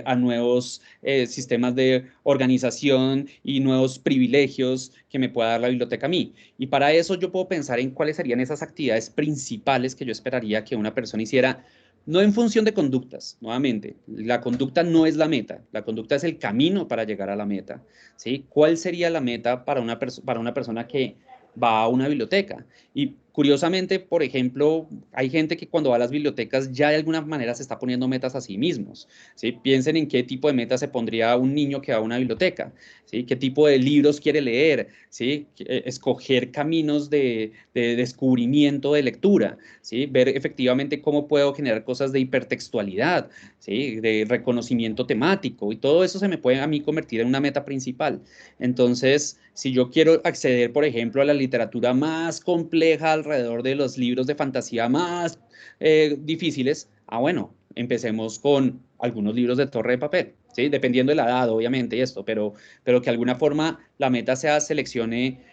a nuevos sistemas de organización y nuevos privilegios que me pueda dar la biblioteca a mí? Y para eso yo puedo pensar en cuáles serían esas actividades principales que yo esperaría que una persona hiciera, no en función de conductas, nuevamente, la conducta no es la meta, la conducta es el camino para llegar a la meta, ¿sí? ¿Cuál sería la meta para una persona que va a una biblioteca? Y curiosamente, por ejemplo, hay gente que cuando va a las bibliotecas ya de alguna manera se está poniendo metas a sí mismos, ¿sí? Piensen en qué tipo de metas se pondría un niño que va a una biblioteca, ¿sí? ¿Qué tipo de libros quiere leer? ¿Sí? Escoger caminos de descubrimiento de lectura, ¿sí? Ver efectivamente cómo puedo generar cosas de hipertextualidad, ¿sí? De reconocimiento temático, y todo eso se me puede a mí convertir en una meta principal. Entonces, si yo quiero acceder, por ejemplo, a la literatura más compleja alrededor de los libros de fantasía más difíciles, bueno, empecemos con algunos libros de Torre de Papel, ¿sí? Dependiendo de la edad, obviamente, y esto, pero que de alguna forma la meta sea seleccione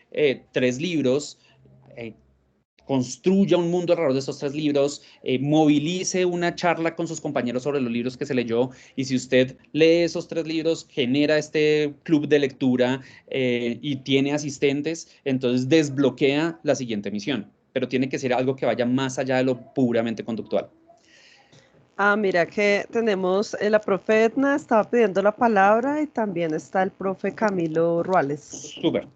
3 libros, construya un mundo alrededor de esos 3 libros, movilice una charla con sus compañeros sobre los libros que se leyó, y si usted lee esos 3 libros, genera este club de lectura y tiene asistentes, entonces desbloquea la siguiente misión, pero tiene que ser algo que vaya más allá de lo puramente conductual. Mira que tenemos, la profe Edna estaba pidiendo la palabra y también está el profe Camilo Ruales. Súper.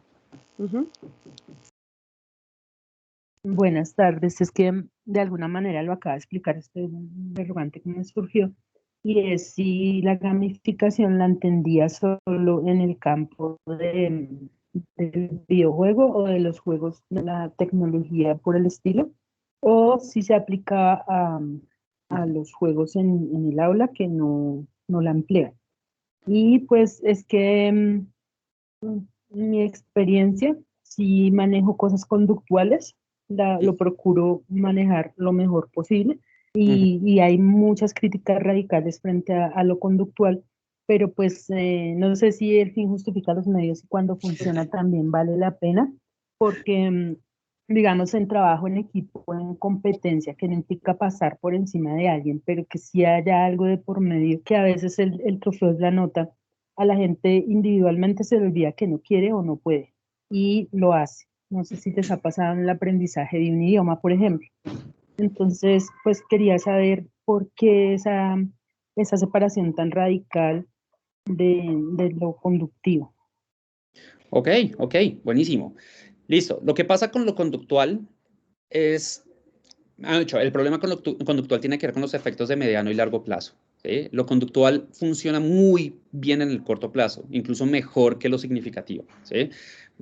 Buenas tardes, es que de alguna manera lo acaba de explicar este interrogante que me surgió, y es si la gamificación la entendía solo en el campo del videojuego o de los juegos de la tecnología por el estilo, o si se aplica a los juegos en el aula que no la emplean. Y pues es que mi experiencia, si manejo cosas conductuales, lo procuro manejar lo mejor posible y hay muchas críticas radicales frente a lo conductual, pero pues no sé si el fin justifica los medios y cuando funciona también vale la pena, porque digamos en trabajo en equipo, en competencia, que no implica pasar por encima de alguien, pero que sí haya algo de por medio, que a veces el trofeo es la nota, a la gente individualmente se le olvida que no quiere o no puede y lo hace. No sé si les ha pasado en el aprendizaje de un idioma, por ejemplo. Entonces, pues quería saber por qué esa separación tan radical de lo conductivo. Ok, ok, buenísimo. Listo. Lo que pasa con lo conductual es, de hecho, el problema con lo conductual tiene que ver con los efectos de mediano y largo plazo. ¿Sí? Lo conductual funciona muy bien en el corto plazo, incluso mejor que lo significativo, ¿sí?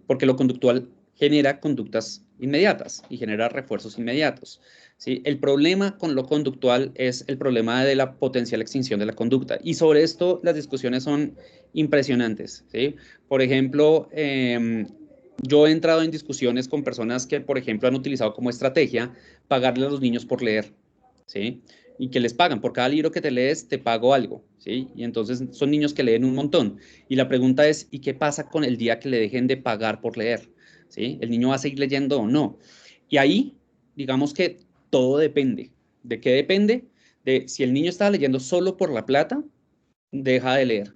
Porque lo conductual genera conductas inmediatas y genera refuerzos inmediatos, ¿sí? El problema con lo conductual es el problema de la potencial extinción de la conducta. Y sobre esto las discusiones son impresionantes, ¿sí? Por ejemplo, yo he entrado en discusiones con personas que, por ejemplo, han utilizado como estrategia pagarle a los niños por leer, ¿sí? Y que les pagan, por cada libro que te lees, te pago algo, ¿sí? Y entonces son niños que leen un montón. Y la pregunta es, ¿y qué pasa con el día que le dejen de pagar por leer? ¿Sí? ¿El niño va a seguir leyendo o no? Y ahí, digamos que todo depende. ¿De qué depende? De si el niño estaba leyendo solo por la plata, deja de leer.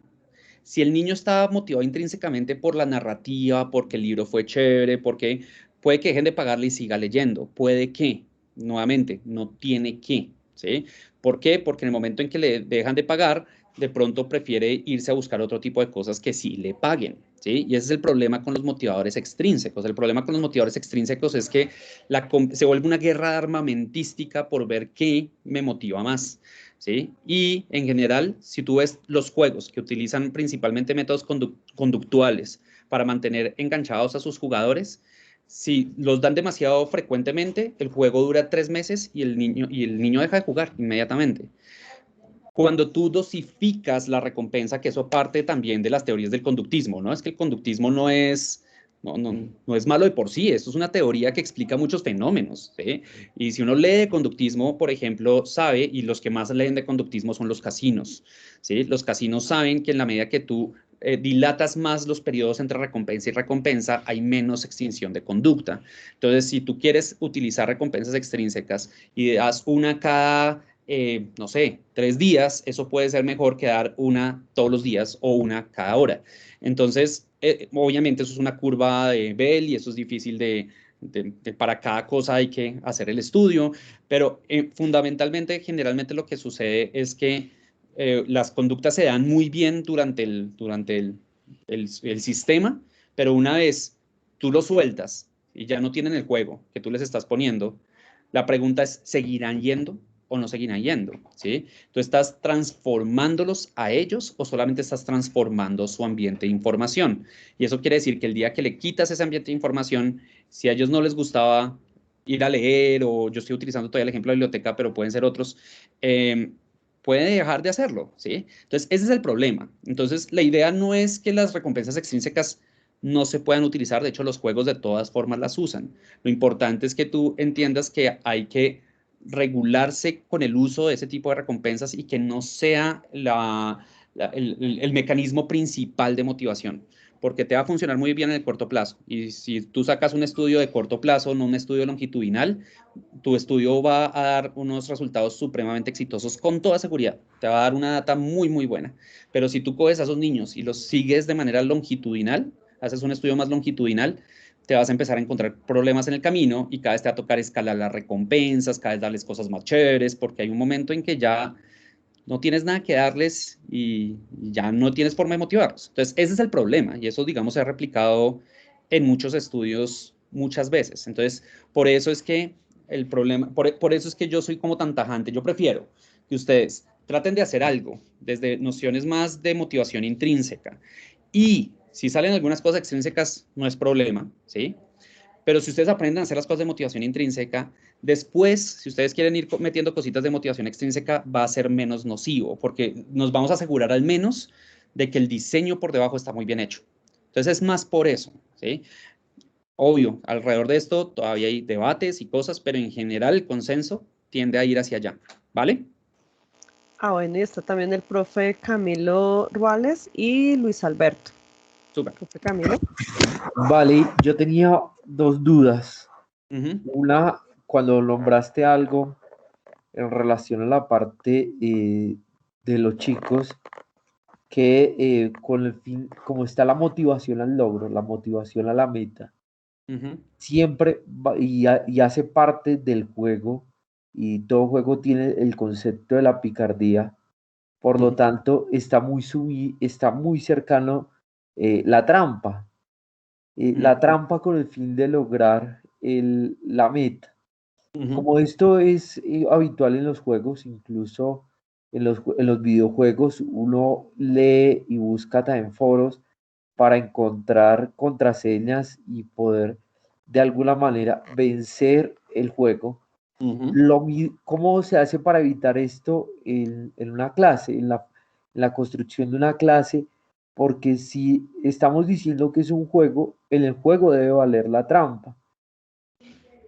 Si el niño está motivado intrínsecamente por la narrativa, porque el libro fue chévere, porque puede que dejen de pagarle y siga leyendo, puede que, nuevamente, no tiene que, ¿sí? ¿Por qué? Porque en el momento en que le dejan de pagar, de pronto prefiere irse a buscar otro tipo de cosas que sí le paguen, ¿sí? Y ese es el problema con los motivadores extrínsecos. El problema con los motivadores extrínsecos es que se vuelve una guerra armamentística por ver qué me motiva más. ¿Sí? Y en general, si tú ves los juegos que utilizan principalmente métodos conductuales para mantener enganchados a sus jugadores, si los dan demasiado frecuentemente, el juego dura 3 meses y el niño deja de jugar inmediatamente. Cuando tú dosificas la recompensa, que eso parte también de las teorías del conductismo, ¿no? Es que el conductismo no es malo de por sí, esto es una teoría que explica muchos fenómenos, ¿sí? Y si uno lee de conductismo, por ejemplo, sabe, y los que más leen de conductismo son los casinos, ¿sí? Los casinos saben que en la medida que tú dilatas más los periodos entre recompensa y recompensa, hay menos extinción de conducta. Entonces, si tú quieres utilizar recompensas extrínsecas y das una cada no sé, 3 días, eso puede ser mejor que dar una todos los días o una cada hora. Entonces, obviamente eso es una curva de Bell y eso es difícil para cada cosa hay que hacer el estudio, pero fundamentalmente, generalmente lo que sucede es que las conductas se dan muy bien durante el sistema, pero una vez tú lo sueltas y ya no tienen el juego que tú les estás poniendo, la pregunta es, ¿seguirán yendo o no seguirán yendo? ¿Sí? ¿Tú estás transformándolos a ellos o solamente estás transformando su ambiente de información? Y eso quiere decir que el día que le quitas ese ambiente de información, si a ellos no les gustaba ir a leer, o yo estoy utilizando todavía el ejemplo de la biblioteca, pero pueden ser otros, puede dejar de hacerlo, ¿sí? Entonces, ese es el problema. Entonces, la idea no es que las recompensas extrínsecas no se puedan utilizar, de hecho, los juegos de todas formas las usan. Lo importante es que tú entiendas que hay que regularse con el uso de ese tipo de recompensas y que no sea el mecanismo principal de motivación, porque te va a funcionar muy bien en el corto plazo. Y si tú sacas un estudio de corto plazo, no un estudio longitudinal, tu estudio va a dar unos resultados supremamente exitosos con toda seguridad. Te va a dar una data muy, muy buena. Pero si tú coges a esos niños y los sigues de manera longitudinal, haces un estudio más longitudinal, te vas a empezar a encontrar problemas en el camino y cada vez te va a tocar escalar las recompensas, cada vez darles cosas más chéveres, porque hay un momento en que ya no tienes nada que darles y ya no tienes forma de motivarlos. Entonces, ese es el problema y eso, digamos, se ha replicado en muchos estudios muchas veces. Entonces, por eso es que el problema, por eso es que yo soy como tan tajante. Yo prefiero que ustedes traten de hacer algo desde nociones más de motivación intrínseca y si salen algunas cosas extrínsecas, no es problema, ¿sí? Pero si ustedes aprenden a hacer las cosas de motivación intrínseca, Después, si ustedes quieren ir metiendo cositas de motivación extrínseca, va a ser menos nocivo, porque nos vamos a asegurar al menos de que el diseño por debajo está muy bien hecho. Entonces, es más por eso, ¿sí? Obvio, alrededor de esto todavía hay debates y cosas, pero en general el consenso tiende a ir hacia allá, ¿vale? Bueno, y está también el profe Camilo Ruales y Luis Alberto. Súper. Profe Camilo. Vale, yo tenía dos dudas. Ujú. Una, cuando nombraste algo en relación a la parte de los chicos, que con el fin, como está la motivación al logro, la motivación a la meta, Ujú. siempre y hace parte del juego, y todo juego tiene el concepto de la picardía. Por lo Ujú. tanto, está muy cercano la trampa. La trampa con el fin de lograr la meta. Ujú. Como esto es habitual en los juegos, incluso en los videojuegos, uno lee y busca también foros para encontrar contraseñas y poder de alguna manera vencer el juego. Ujú. ¿Cómo se hace para evitar esto en una clase, en la construcción de una clase? Porque si estamos diciendo que es un juego, en el juego debe valer la trampa.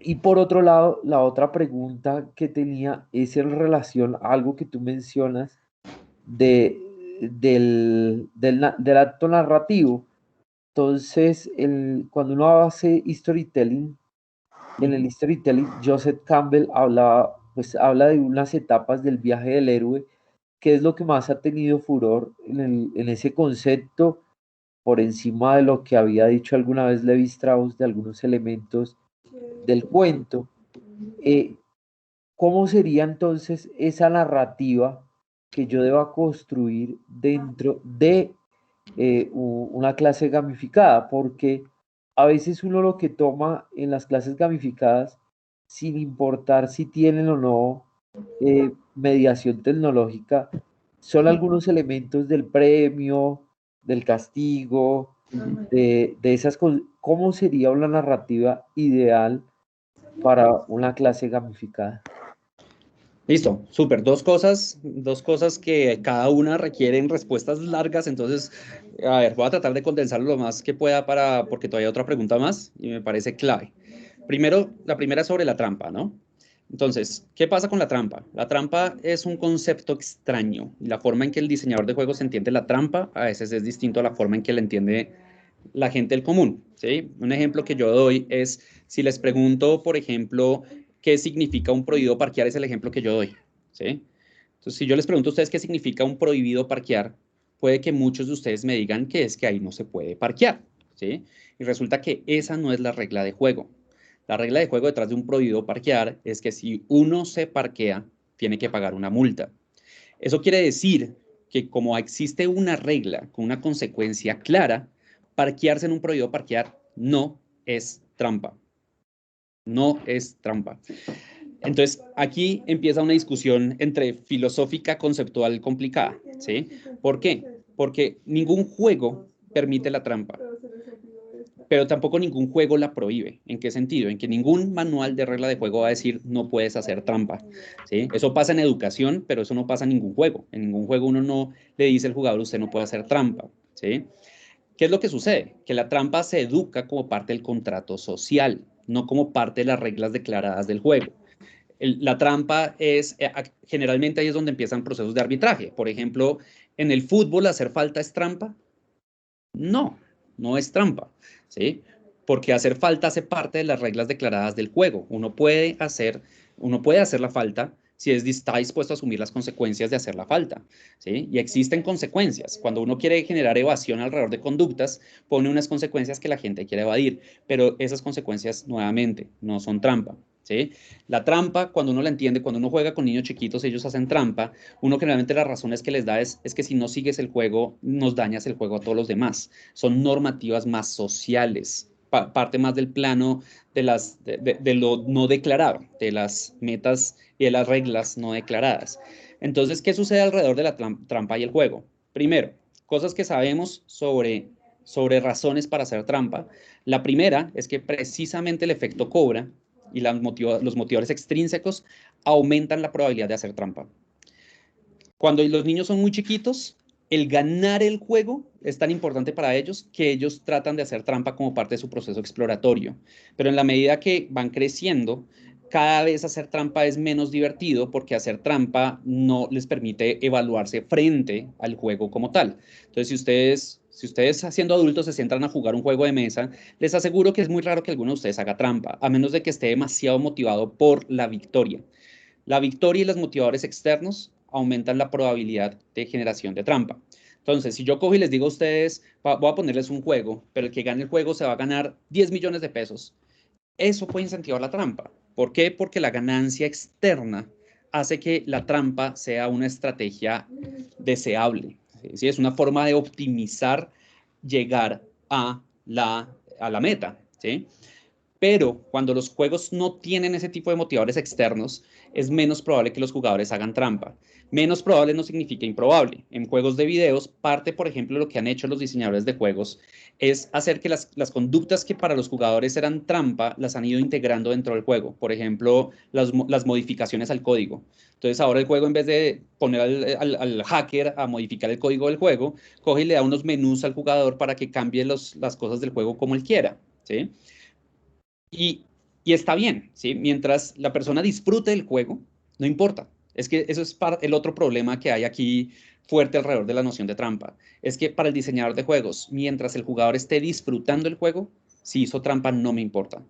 Y por otro lado, la otra pregunta que tenía es en relación a algo que tú mencionas del acto narrativo. Entonces, cuando uno hace storytelling, en el storytelling, Joseph Campbell habla de unas etapas del viaje del héroe, que es lo que más ha tenido furor en ese concepto, por encima de lo que había dicho alguna vez Levi Strauss de algunos elementos del cuento. Eh, ¿Cómo sería entonces esa narrativa que yo deba construir dentro de una clase gamificada? Porque a veces uno lo que toma en las clases gamificadas, sin importar si tienen o no mediación tecnológica, son algunos elementos del premio, del castigo, de esas cosas. ¿Cómo sería una narrativa ideal para una clase gamificada? Listo, súper. Dos cosas que cada una requieren respuestas largas. Entonces, a ver, voy a tratar de condensarlo lo más que pueda porque todavía hay otra pregunta más y me parece clave. Primero, la primera es sobre la trampa, ¿no? Entonces, ¿qué pasa con la trampa? La trampa es un concepto extraño y la forma en que el diseñador de juegos entiende la trampa a veces es distinto a la forma en que la entiende la gente del común, ¿sí? Un ejemplo que yo doy es si les pregunto, por ejemplo, qué significa un prohibido parquear, es el ejemplo que yo doy, ¿sí? Entonces, si yo les pregunto a ustedes qué significa un prohibido parquear, puede que muchos de ustedes me digan que es que ahí no se puede parquear, ¿sí? Y resulta que esa no es la regla de juego. La regla de juego detrás de un prohibido parquear es que si uno se parquea, tiene que pagar una multa. Eso quiere decir que como existe una regla con una consecuencia clara, parquearse en un prohibido parquear no es trampa. No es trampa. Entonces, aquí empieza una discusión entre filosófica, conceptual, complicada, ¿sí? ¿Por qué? Porque ningún juego permite la trampa, pero tampoco ningún juego la prohíbe. ¿En qué sentido? En que ningún manual de regla de juego va a decir no puedes hacer trampa, ¿sí? Eso pasa en educación, pero eso no pasa en ningún juego. En ningún juego uno no le dice al jugador usted no puede hacer trampa, ¿sí? ¿Qué es lo que sucede? Que la trampa se educa como parte del contrato social, no como parte de las reglas declaradas del juego. La trampa es, generalmente ahí es donde empiezan procesos de arbitraje. Por ejemplo, en el fútbol, ¿hacer falta es trampa? No, no es trampa, ¿sí? Porque hacer falta hace parte de las reglas declaradas del juego. Uno puede hacer la falta si está dispuesto a asumir las consecuencias de hacer la falta, ¿sí? Y existen consecuencias. Cuando uno quiere generar evasión alrededor de conductas, pone unas consecuencias que la gente quiere evadir, pero esas consecuencias, nuevamente, no son trampa, ¿sí? La trampa, cuando uno la entiende, cuando uno juega con niños chiquitos, ellos hacen trampa. Uno generalmente las razones que les da es que si no sigues el juego, nos dañas el juego a todos los demás. Son normativas más sociales, parte más del plano de lo no declarado, de las metas y de las reglas no declaradas. Entonces, ¿qué sucede alrededor de la trampa y el juego? Primero, cosas que sabemos sobre razones para hacer trampa. La primera es que precisamente el efecto cobra y los motivadores extrínsecos aumentan la probabilidad de hacer trampa. Cuando los niños son muy chiquitos, el ganar el juego es tan importante para ellos que ellos tratan de hacer trampa como parte de su proceso exploratorio. Pero en la medida que van creciendo, cada vez hacer trampa es menos divertido porque hacer trampa no les permite evaluarse frente al juego como tal. Entonces, si ustedes siendo adultos se sientan a jugar un juego de mesa, les aseguro que es muy raro que alguno de ustedes haga trampa, a menos de que esté demasiado motivado por la victoria. La victoria y los motivadores externos aumentan la probabilidad de generación de trampa. Entonces, si yo cojo y les digo a ustedes, voy a ponerles un juego, pero el que gane el juego se va a ganar 10 millones de pesos. Eso puede incentivar la trampa. ¿Por qué? Porque la ganancia externa hace que la trampa sea una estrategia deseable. ¿Sí? Es una forma de optimizar llegar a la meta. ¿Sí? Pero cuando los juegos no tienen ese tipo de motivadores externos, es menos probable que los jugadores hagan trampa. Menos probable no significa improbable. En juegos de videos, parte, por ejemplo, lo que han hecho los diseñadores de juegos es hacer que las conductas que para los jugadores eran trampa, las han ido integrando dentro del juego. Por ejemplo, las modificaciones al código. Entonces ahora el juego, en vez de poner al hacker a modificar el código del juego, coge y le da unos menús al jugador para que cambie las cosas del juego como él quiera, ¿sí? Y está bien, ¿sí? Mientras la persona disfrute del juego, no importa. Es que eso es el otro problema que hay aquí fuerte alrededor de la noción de trampa. Es que para el diseñador de juegos, mientras el jugador esté disfrutando el juego, si hizo trampa no me importa.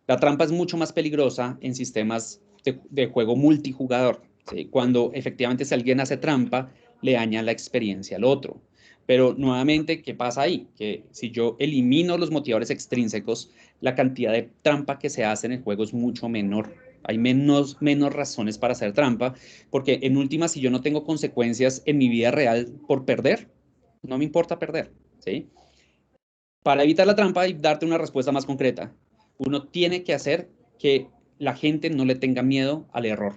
La trampa es mucho más peligrosa en sistemas de juego multijugador, ¿sí? Cuando efectivamente si alguien hace trampa, le daña la experiencia al otro. Pero nuevamente, ¿qué pasa ahí? Que si yo elimino los motivadores extrínsecos, la cantidad de trampa que se hace en el juego es mucho menor. Hay menos razones para hacer trampa, porque en última, si yo no tengo consecuencias en mi vida real por perder, no me importa perder, ¿sí? Para evitar la trampa y darte una respuesta más concreta, uno tiene que hacer que la gente no le tenga miedo al error,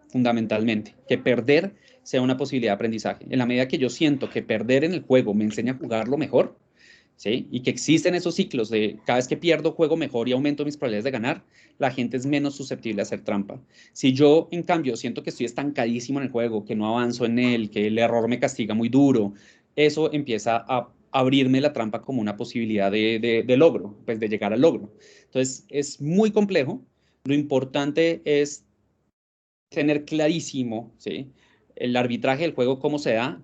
fundamentalmente, que perder sea una posibilidad de aprendizaje. En la medida que yo siento que perder en el juego me enseña a jugarlo mejor, ¿sí? Y que existen esos ciclos de cada vez que pierdo, juego mejor y aumento mis probabilidades de ganar, la gente es menos susceptible a hacer trampa. Si yo, en cambio, siento que estoy estancadísimo en el juego, que no avanzo en él, que el error me castiga muy duro, eso empieza a abrirme la trampa como una posibilidad de logro, pues de llegar al logro. Entonces, es muy complejo. Lo importante es tener clarísimo, ¿sí? El arbitraje del juego, cómo se da,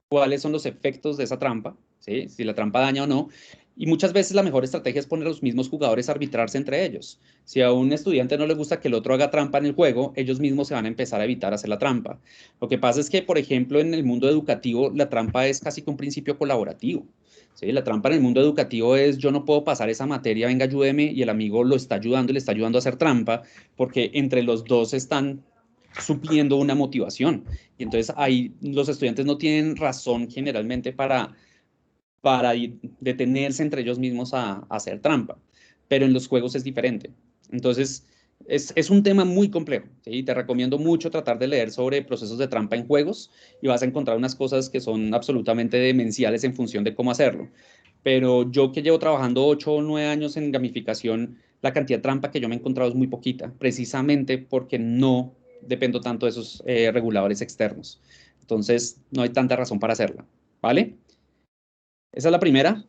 cuáles son los efectos de esa trampa, ¿sí? Si la trampa daña o no. Y muchas veces la mejor estrategia es poner a los mismos jugadores a arbitrarse entre ellos. Si a un estudiante no le gusta que el otro haga trampa en el juego, ellos mismos se van a empezar a evitar hacer la trampa. Lo que pasa es que, por ejemplo, en el mundo educativo, la trampa es casi que un principio colaborativo. ¿Sí? La trampa en el mundo educativo es yo no puedo pasar esa materia, venga, ayúdeme, y el amigo lo está ayudando y le está ayudando a hacer trampa, porque entre los dos están supliendo una motivación. Y entonces ahí los estudiantes no tienen razón generalmente para detenerse entre ellos mismos a hacer trampa. Pero en los juegos es diferente. Entonces es un tema muy complejo, ¿sí? Te recomiendo mucho tratar de leer sobre procesos de trampa en juegos y vas a encontrar unas cosas que son absolutamente demenciales en función de cómo hacerlo. Pero yo que llevo trabajando 8 o 9 años en gamificación, la cantidad de trampa que yo me he encontrado es muy poquita, precisamente porque no dependo tanto de esos reguladores externos. Entonces, no hay tanta razón para hacerla, ¿vale? Esa es la primera.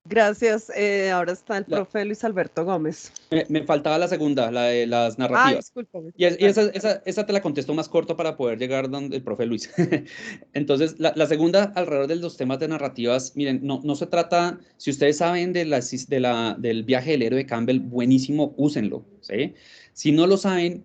Gracias. Ahora está el profe Luis Alberto Gómez. Me faltaba la segunda, la de las narrativas. Discúlpame. Y esa te la contesto más corto para poder llegar donde el profe Luis. Entonces, la segunda, alrededor de los temas de narrativas, miren, no se trata, si ustedes saben del viaje del héroe de Campbell, buenísimo, úsenlo, ¿sí? Si no lo saben,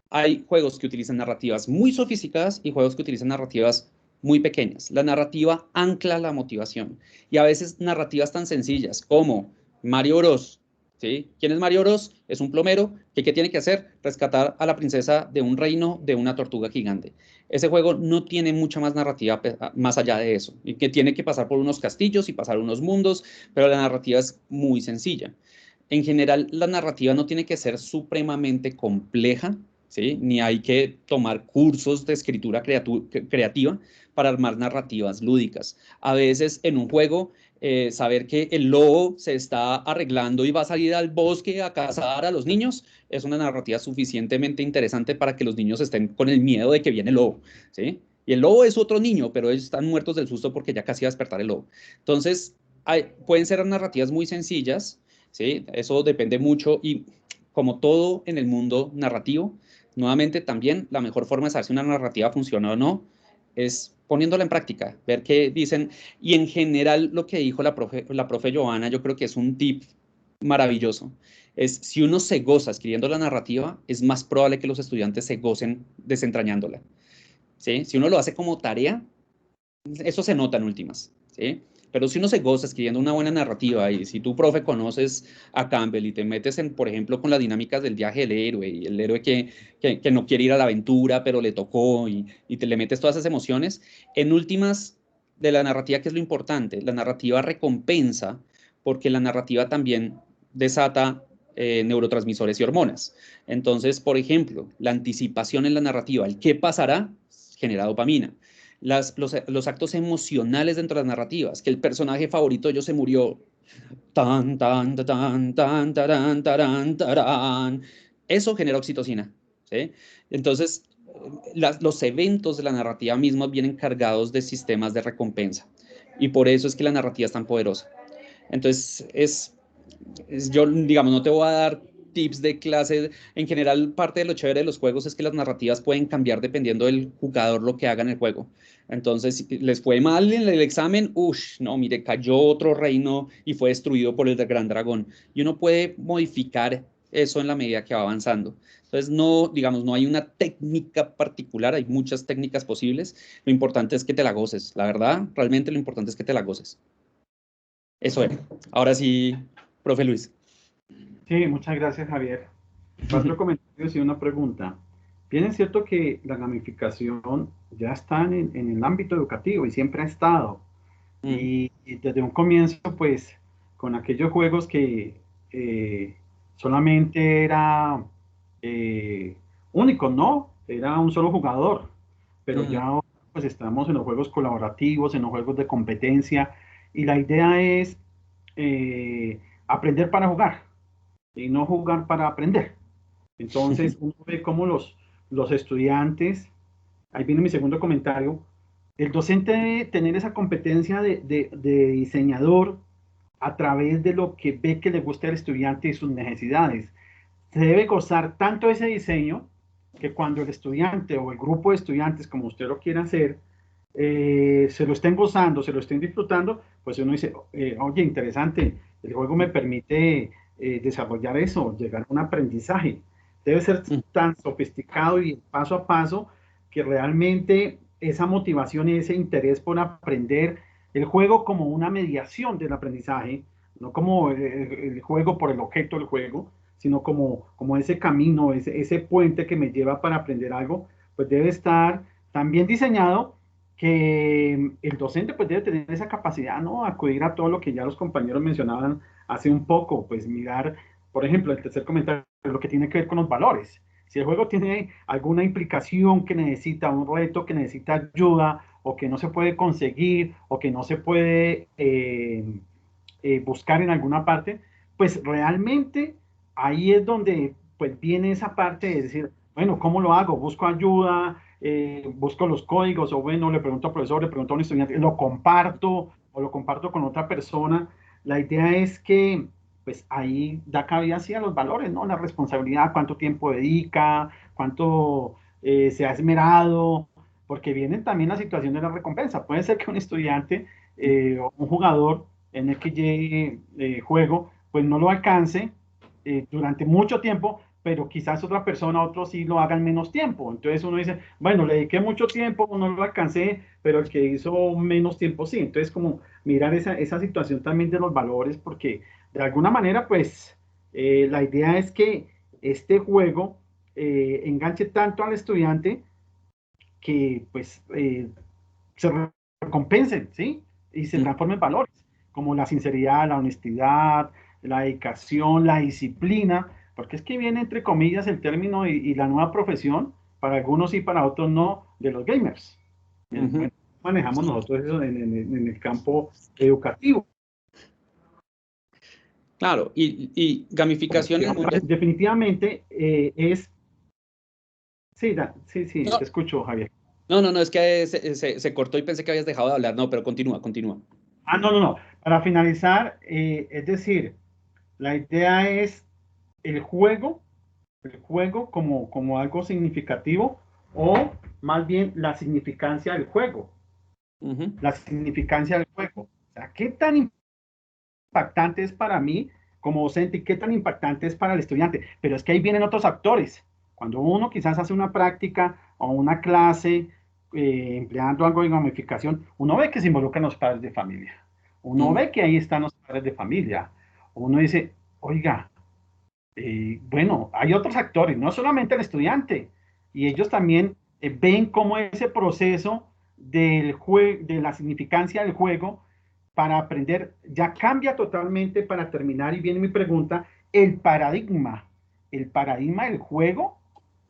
hay juegos que utilizan narrativas muy sofisticadas y juegos que utilizan narrativas muy pequeñas. La narrativa ancla la motivación y a veces narrativas tan sencillas como Mario Bros. ¿Sí? ¿Quién es Mario Bros? Es un plomero que ¿qué tiene que hacer? Rescatar a la princesa de un reino de una tortuga gigante. Ese juego no tiene mucha más narrativa más allá de eso y que tiene que pasar por unos castillos y pasar unos mundos, pero la narrativa es muy sencilla. En general, la narrativa no tiene que ser supremamente compleja, ¿sí? Ni hay que tomar cursos de escritura creativa para armar narrativas lúdicas. A veces en un juego, saber que el lobo se está arreglando y va a salir al bosque a cazar a los niños es una narrativa suficientemente interesante para que los niños estén con el miedo de que viene el lobo, ¿sí? Y el lobo es otro niño, pero ellos están muertos del susto porque ya casi va a despertar el lobo. Entonces, pueden ser narrativas muy sencillas, ¿sí? Eso depende mucho y como todo en el mundo narrativo, nuevamente también la mejor forma de saber si una narrativa funciona o no es poniéndola en práctica, ver qué dicen. Y en general lo que dijo la profe Johanna, yo creo que es un tip maravilloso. Es si uno se goza escribiendo la narrativa, es más probable que los estudiantes se gocen desentrañándola, ¿sí? Si uno lo hace como tarea, eso se nota en últimas, ¿sí? Pero si uno se goza escribiendo una buena narrativa y si tú, profe, conoces a Campbell y te metes en, por ejemplo, con las dinámicas del viaje del héroe y el héroe que no quiere ir a la aventura, pero le tocó y te le metes todas esas emociones, en últimas de la narrativa, ¿qué es lo importante? La narrativa recompensa porque la narrativa también desata neurotransmisores y hormonas. Entonces, por ejemplo, la anticipación en la narrativa, el qué pasará, genera dopamina. Los actos emocionales dentro de las narrativas, que el personaje favorito de ellos se murió, tan, tan, tan, tan, taran, taran, taran. Eso genera oxitocina, ¿sí? Entonces, los eventos de la narrativa misma vienen cargados de sistemas de recompensa. Y por eso es que la narrativa es tan poderosa. Entonces, yo, digamos, no te voy a dar tips de clase. En general, parte de lo chévere de los juegos es que las narrativas pueden cambiar dependiendo del jugador lo que haga en el juego. Entonces, si les fue mal en el examen, no, mire, cayó otro reino y fue destruido por el gran dragón. Y uno puede modificar eso en la medida que va avanzando. Entonces, no, digamos, no hay una técnica particular, hay muchas técnicas posibles. Lo importante es que te la goces. La verdad, realmente lo importante es que te la goces. Eso era. Ahora sí, profe Luis. Sí, muchas gracias, Javier. 4 comentarios y una pregunta. Bien, es cierto que la gamificación ya está en el ámbito educativo y siempre ha estado. Y desde un comienzo, pues, con aquellos juegos que solamente era único, ¿no? Era un solo jugador. Pero ya pues estamos en los juegos colaborativos, en los juegos de competencia. Y la idea es aprender para jugar y no jugar para aprender. Entonces, uno ve cómo los estudiantes, ahí viene mi segundo comentario, el docente debe tener esa competencia de diseñador a través de lo que ve que le gusta al estudiante y sus necesidades. Se debe gozar tanto ese diseño que cuando el estudiante o el grupo de estudiantes, como usted lo quiera hacer, se lo estén gozando, se lo estén disfrutando, pues uno dice, oye, interesante, el juego me permite desarrollar eso, llegar a un aprendizaje. Debe ser tan sofisticado y paso a paso que realmente esa motivación y ese interés por aprender el juego como una mediación del aprendizaje, no como el juego por el objeto del juego, sino como ese camino, ese puente que me lleva para aprender algo, pues debe estar tan bien diseñado que el docente pues debe tener esa capacidad, ¿no? Acudir a todo lo que ya los compañeros mencionaban hace un poco, pues mirar, por ejemplo, el tercer comentario, lo que tiene que ver con los valores. Si el juego tiene alguna implicación que necesita un reto, que necesita ayuda, o que no se puede conseguir, o que no se puede buscar en alguna parte, pues realmente ahí es donde pues viene esa parte de decir, bueno, ¿cómo lo hago? Busco ayuda, busco los códigos, o bueno, le pregunto al profesor, le pregunto a un estudiante, lo comparto o lo comparto con otra persona. La idea es que pues ahí da cabida así a los valores, ¿no? La responsabilidad, cuánto tiempo dedica, cuánto se ha esmerado, porque vienen también la situación de la recompensa. Puede ser que un estudiante o un jugador en el que llegue juego, pues no lo alcance durante mucho tiempo, pero quizás otra persona, otro sí lo haga en menos tiempo. Entonces uno dice, bueno, le dediqué mucho tiempo, no lo alcancé, pero el que hizo menos tiempo sí. Entonces como mirar esa situación también de los valores, porque de alguna manera, pues la idea es que este juego enganche tanto al estudiante que pues se recompensen, ¿sí? Y se transformen en valores, como la sinceridad, la honestidad, la dedicación, la disciplina, porque es que viene entre comillas el término y la nueva profesión, para algunos y para otros no, de los gamers. Bueno, manejamos nosotros eso en el campo educativo. Claro, y gamificación en el mundo... Definitivamente es... Sí, sí, No, te escucho, Javier. no, es que se cortó y pensé que habías dejado de hablar. No, pero continúa. No. Para finalizar, es decir, la idea es el juego como algo significativo o más bien la significancia del juego. La significancia del juego. O sea, ¿qué tan impactante es para mí como docente y qué tan impactante es para el estudiante? Pero es que ahí vienen otros actores. Cuando uno quizás hace una práctica o una clase empleando algo de gamificación, uno ve que se involucran los padres de familia. Uno ve que ahí están los padres de familia. Uno dice, oiga, bueno, hay otros actores, no solamente el estudiante, y ellos también ven cómo ese proceso de la significancia del juego para aprender ya cambia totalmente para terminar, y viene mi pregunta, el paradigma del juego,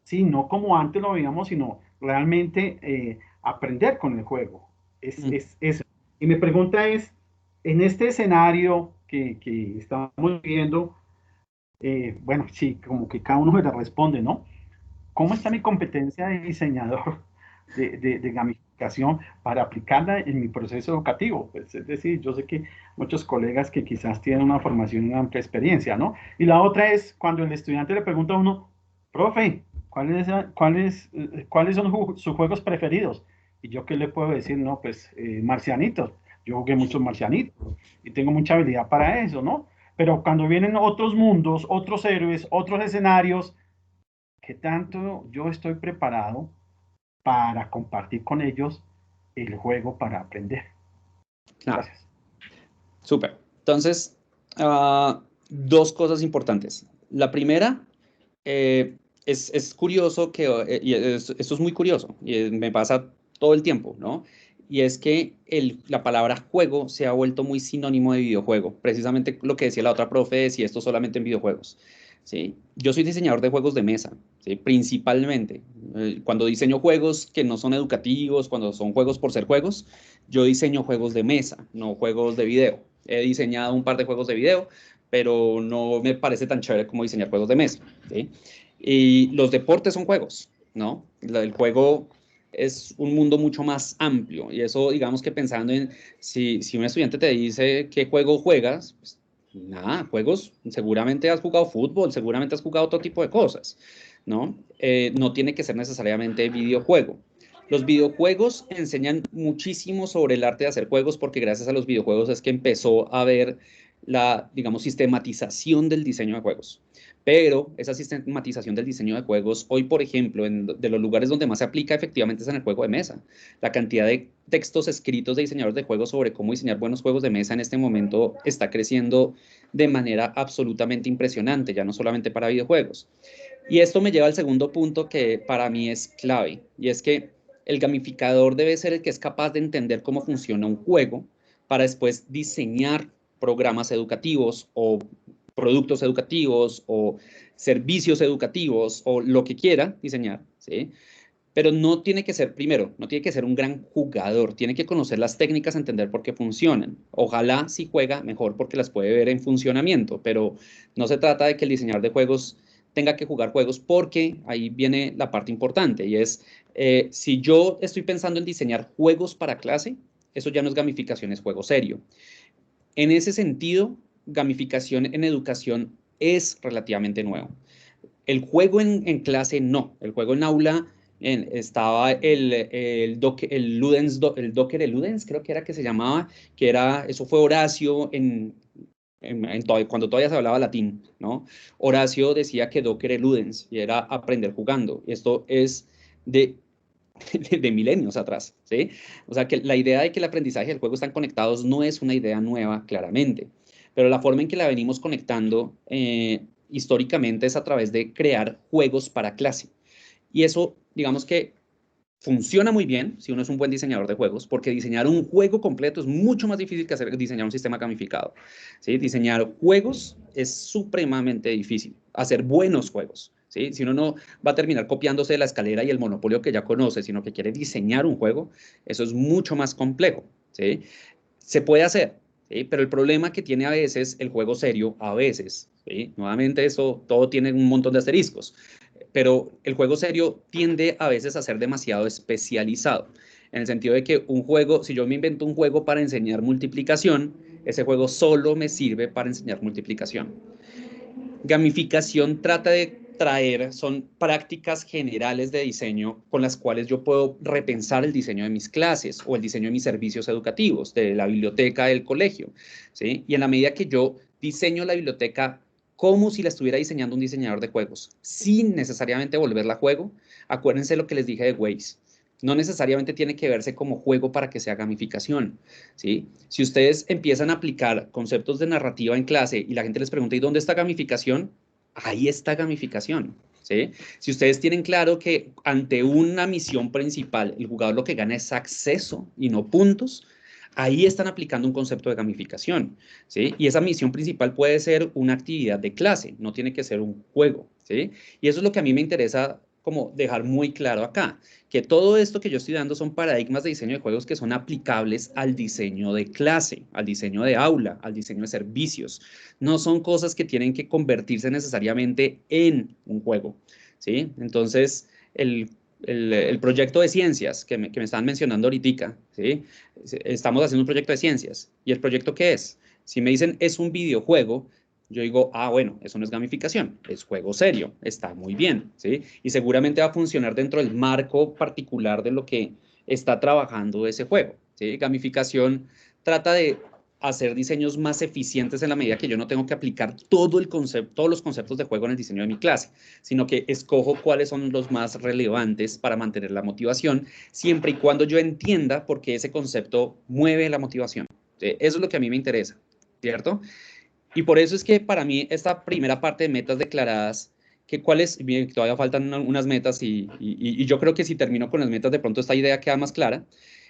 sí, no como antes lo veíamos, sino realmente aprender con el juego. Es eso. Y mi pregunta es, en este escenario que estamos viendo, bueno, sí, como que cada uno me la responde, ¿no? ¿Cómo está mi competencia de diseñador de gamificación para aplicarla en mi proceso educativo? Pues, es decir, yo sé que muchos colegas que quizás tienen una formación y una amplia experiencia, ¿no? Y la otra es cuando el estudiante le pregunta a uno, profe, ¿cuáles son sus juegos preferidos? Y yo qué le puedo decir, no, pues marcianitos. Yo jugué muchos marcianitos y tengo mucha habilidad para eso, ¿no? Pero cuando vienen otros mundos, otros héroes, otros escenarios, ¿qué tanto yo estoy preparado para compartir con ellos el juego para aprender? Gracias. Súper. Entonces, dos cosas importantes. La primera, es curioso que, y esto es muy curioso, y me pasa todo el tiempo, ¿no? Y es que la palabra juego se ha vuelto muy sinónimo de videojuego. Precisamente lo que decía la otra profe, decía esto solamente en videojuegos. ¿Sí? Yo soy diseñador de juegos de mesa, ¿sí? Principalmente. Cuando diseño juegos que no son educativos, cuando son juegos por ser juegos, yo diseño juegos de mesa, no juegos de video. He diseñado un par de juegos de video, pero no me parece tan chévere como diseñar juegos de mesa, ¿sí? Y los deportes son juegos, ¿no? El juego es un mundo mucho más amplio y eso, digamos que pensando en si un estudiante te dice qué juego juegas, pues, nada, juegos, seguramente has jugado fútbol, seguramente has jugado otro tipo de cosas, ¿no? No tiene que ser necesariamente videojuego. Los videojuegos enseñan muchísimo sobre el arte de hacer juegos porque gracias a los videojuegos es que empezó a haber la, digamos, sistematización del diseño de juegos. Pero esa sistematización del diseño de juegos, hoy, por ejemplo, de los lugares donde más se aplica efectivamente es en el juego de mesa. La cantidad de textos escritos de diseñadores de juegos sobre cómo diseñar buenos juegos de mesa en este momento está creciendo de manera absolutamente impresionante, ya no solamente para videojuegos. Y esto me lleva al segundo punto que para mí es clave, y es que el gamificador debe ser el que es capaz de entender cómo funciona un juego para después diseñar programas educativos o productos educativos o servicios educativos o lo que quiera diseñar, ¿sí? Pero no tiene que ser, primero, no tiene que ser un gran jugador, tiene que conocer las técnicas, entender por qué funcionan. Ojalá si juega mejor porque las puede ver en funcionamiento, pero no se trata de que el diseñador de juegos tenga que jugar juegos porque ahí viene la parte importante y es, si yo estoy pensando en diseñar juegos para clase, eso ya no es gamificación, es juego serio. En ese sentido, gamificación en educación es relativamente nuevo. El juego en clase no, el juego en aula estaba el Docker Ludens, creo que era que se llamaba, que era, eso fue Horacio cuando todavía se hablaba latín, ¿no? Horacio decía que Docker Ludens y era aprender jugando. Esto es de milenios atrás, ¿sí? O sea, que la idea de que el aprendizaje y el juego están conectados no es una idea nueva, claramente, pero la forma en que la venimos conectando históricamente es a través de crear juegos para clase. Y eso, digamos que funciona muy bien si uno es un buen diseñador de juegos, porque diseñar un juego completo es mucho más difícil que diseñar un sistema gamificado, ¿sí? Diseñar juegos es supremamente difícil, hacer buenos juegos. ¿Sí? Si uno no va a terminar copiándose de la escalera y el monopolio que ya conoce, sino que quiere diseñar un juego, eso es mucho más complejo, ¿sí? Se puede hacer, ¿sí? Pero el problema que tiene a veces el juego serio, a veces, ¿sí? Nuevamente eso, todo tiene un montón de asteriscos, pero el juego serio tiende a veces a ser demasiado especializado, en el sentido de que un juego, si yo me invento un juego para enseñar multiplicación, ese juego solo me sirve para enseñar multiplicación. Gamificación trata de traer, son prácticas generales de diseño con las cuales yo puedo repensar el diseño de mis clases o el diseño de mis servicios educativos, de la biblioteca del colegio, ¿sí? Y en la medida que yo diseño la biblioteca como si la estuviera diseñando un diseñador de juegos, sin necesariamente volverla juego, acuérdense lo que les dije de Waze. No necesariamente tiene que verse como juego para que sea gamificación, ¿sí? Si ustedes empiezan a aplicar conceptos de narrativa en clase y la gente les pregunta, ¿y dónde está gamificación? Ahí está gamificación, ¿sí? Si ustedes tienen claro que ante una misión principal el jugador lo que gana es acceso y no puntos, ahí están aplicando un concepto de gamificación, ¿sí? Y esa misión principal puede ser una actividad de clase, no tiene que ser un juego, ¿sí? Y eso es lo que a mí me interesa como dejar muy claro acá, que todo esto que yo estoy dando son paradigmas de diseño de juegos que son aplicables al diseño de clase, al diseño de aula, al diseño de servicios. No son cosas que tienen que convertirse necesariamente en un juego, ¿sí? Entonces, el proyecto de ciencias que me estaban mencionando ahorita, ¿sí? Estamos haciendo un proyecto de ciencias. ¿Y el proyecto qué es? Si me dicen es un videojuego, yo digo, ah, bueno, eso no es gamificación, es juego serio, está muy bien, ¿sí? Y seguramente va a funcionar dentro del marco particular de lo que está trabajando ese juego, ¿sí? Gamificación trata de hacer diseños más eficientes en la medida que yo no tengo que aplicar todo el concepto, todos los conceptos de juego en el diseño de mi clase, sino que escojo cuáles son los más relevantes para mantener la motivación, siempre y cuando yo entienda por qué ese concepto mueve la motivación. ¿Sí? Eso es lo que a mí me interesa, ¿cierto? Y por eso es que para mí esta primera parte de metas declaradas, que cuáles, bien, todavía faltan unas metas y yo creo que si termino con las metas de pronto esta idea queda más clara,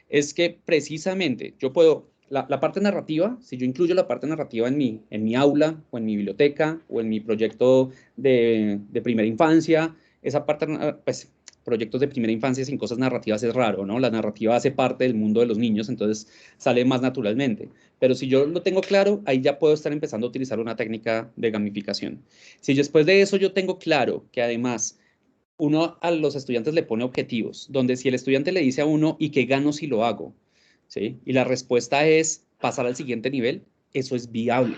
es que precisamente yo puedo, la parte narrativa, si yo incluyo la parte narrativa en mi aula o en mi biblioteca o en mi proyecto de primera infancia, esa parte, pues proyectos de primera infancia sin cosas narrativas es raro, ¿no? La narrativa hace parte del mundo de los niños, entonces sale más naturalmente. Pero si yo lo tengo claro, ahí ya puedo estar empezando a utilizar una técnica de gamificación. Si después de eso yo tengo claro que además uno a los estudiantes le pone objetivos, donde si el estudiante le dice a uno, ¿y qué gano si lo hago? ¿Sí? Y la respuesta es pasar al siguiente nivel, eso es viable.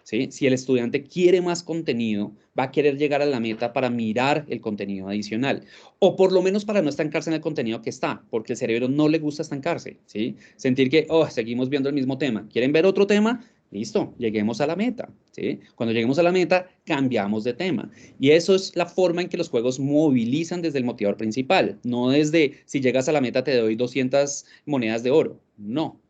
¿Sí? Si el estudiante quiere más contenido, va a querer llegar a la meta para mirar el contenido adicional, o por lo menos para no estancarse en el contenido que está, porque el cerebro no le gusta estancarse, ¿sí? Sentir que, oh, seguimos viendo el mismo tema, ¿quieren ver otro tema? Listo, lleguemos a la meta, ¿sí? Cuando lleguemos a la meta, cambiamos de tema. Y eso es la forma en que los juegos movilizan desde el motivador principal, no desde si llegas a la meta te doy 200 monedas de oro, no.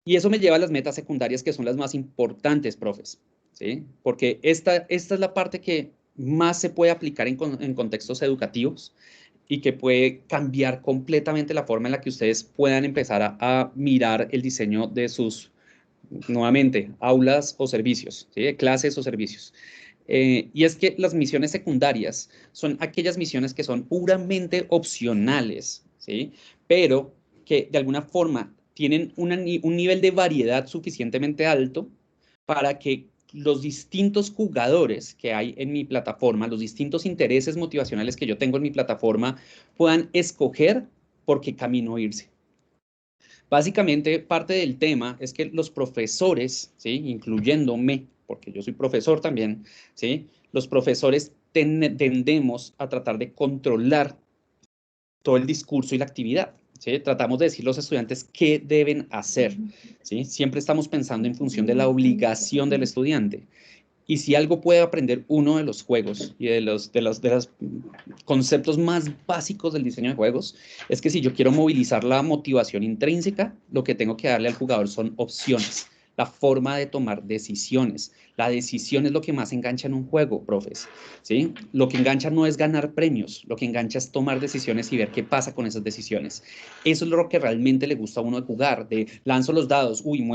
Y eso me lleva a las metas secundarias, que son las más importantes, profes, ¿sí? Porque esta es la parte que más se puede aplicar en contextos educativos y que puede cambiar completamente la forma en la que ustedes puedan empezar a mirar el diseño de sus, nuevamente, aulas o servicios, ¿sí? Clases o servicios. Y es que las misiones secundarias son aquellas misiones que son puramente opcionales, ¿sí? Pero que de alguna forma tienen un nivel de variedad suficientemente alto para que los distintos jugadores que hay en mi plataforma, los distintos intereses motivacionales que yo tengo en mi plataforma, puedan escoger por qué camino irse. Básicamente, parte del tema es que los profesores, ¿sí? Incluyéndome, porque yo soy profesor también, ¿sí? Los profesores tendemos a tratar de controlar todo el discurso y la actividad, ¿sí? Tratamos de decir a los estudiantes qué deben hacer, ¿sí? Siempre estamos pensando en función de la obligación del estudiante. Y si algo puede aprender uno de los juegos y de los conceptos más básicos del diseño de juegos, es que si yo quiero movilizar la motivación intrínseca, lo que tengo que darle al jugador son opciones, la forma de tomar decisiones. La decisión es lo que más engancha en un juego, profes, ¿sí? Lo que engancha no es ganar premios, lo que engancha es tomar decisiones y ver qué pasa con esas decisiones. Eso es lo que realmente le gusta a uno de jugar, de lanzo los dados, uy,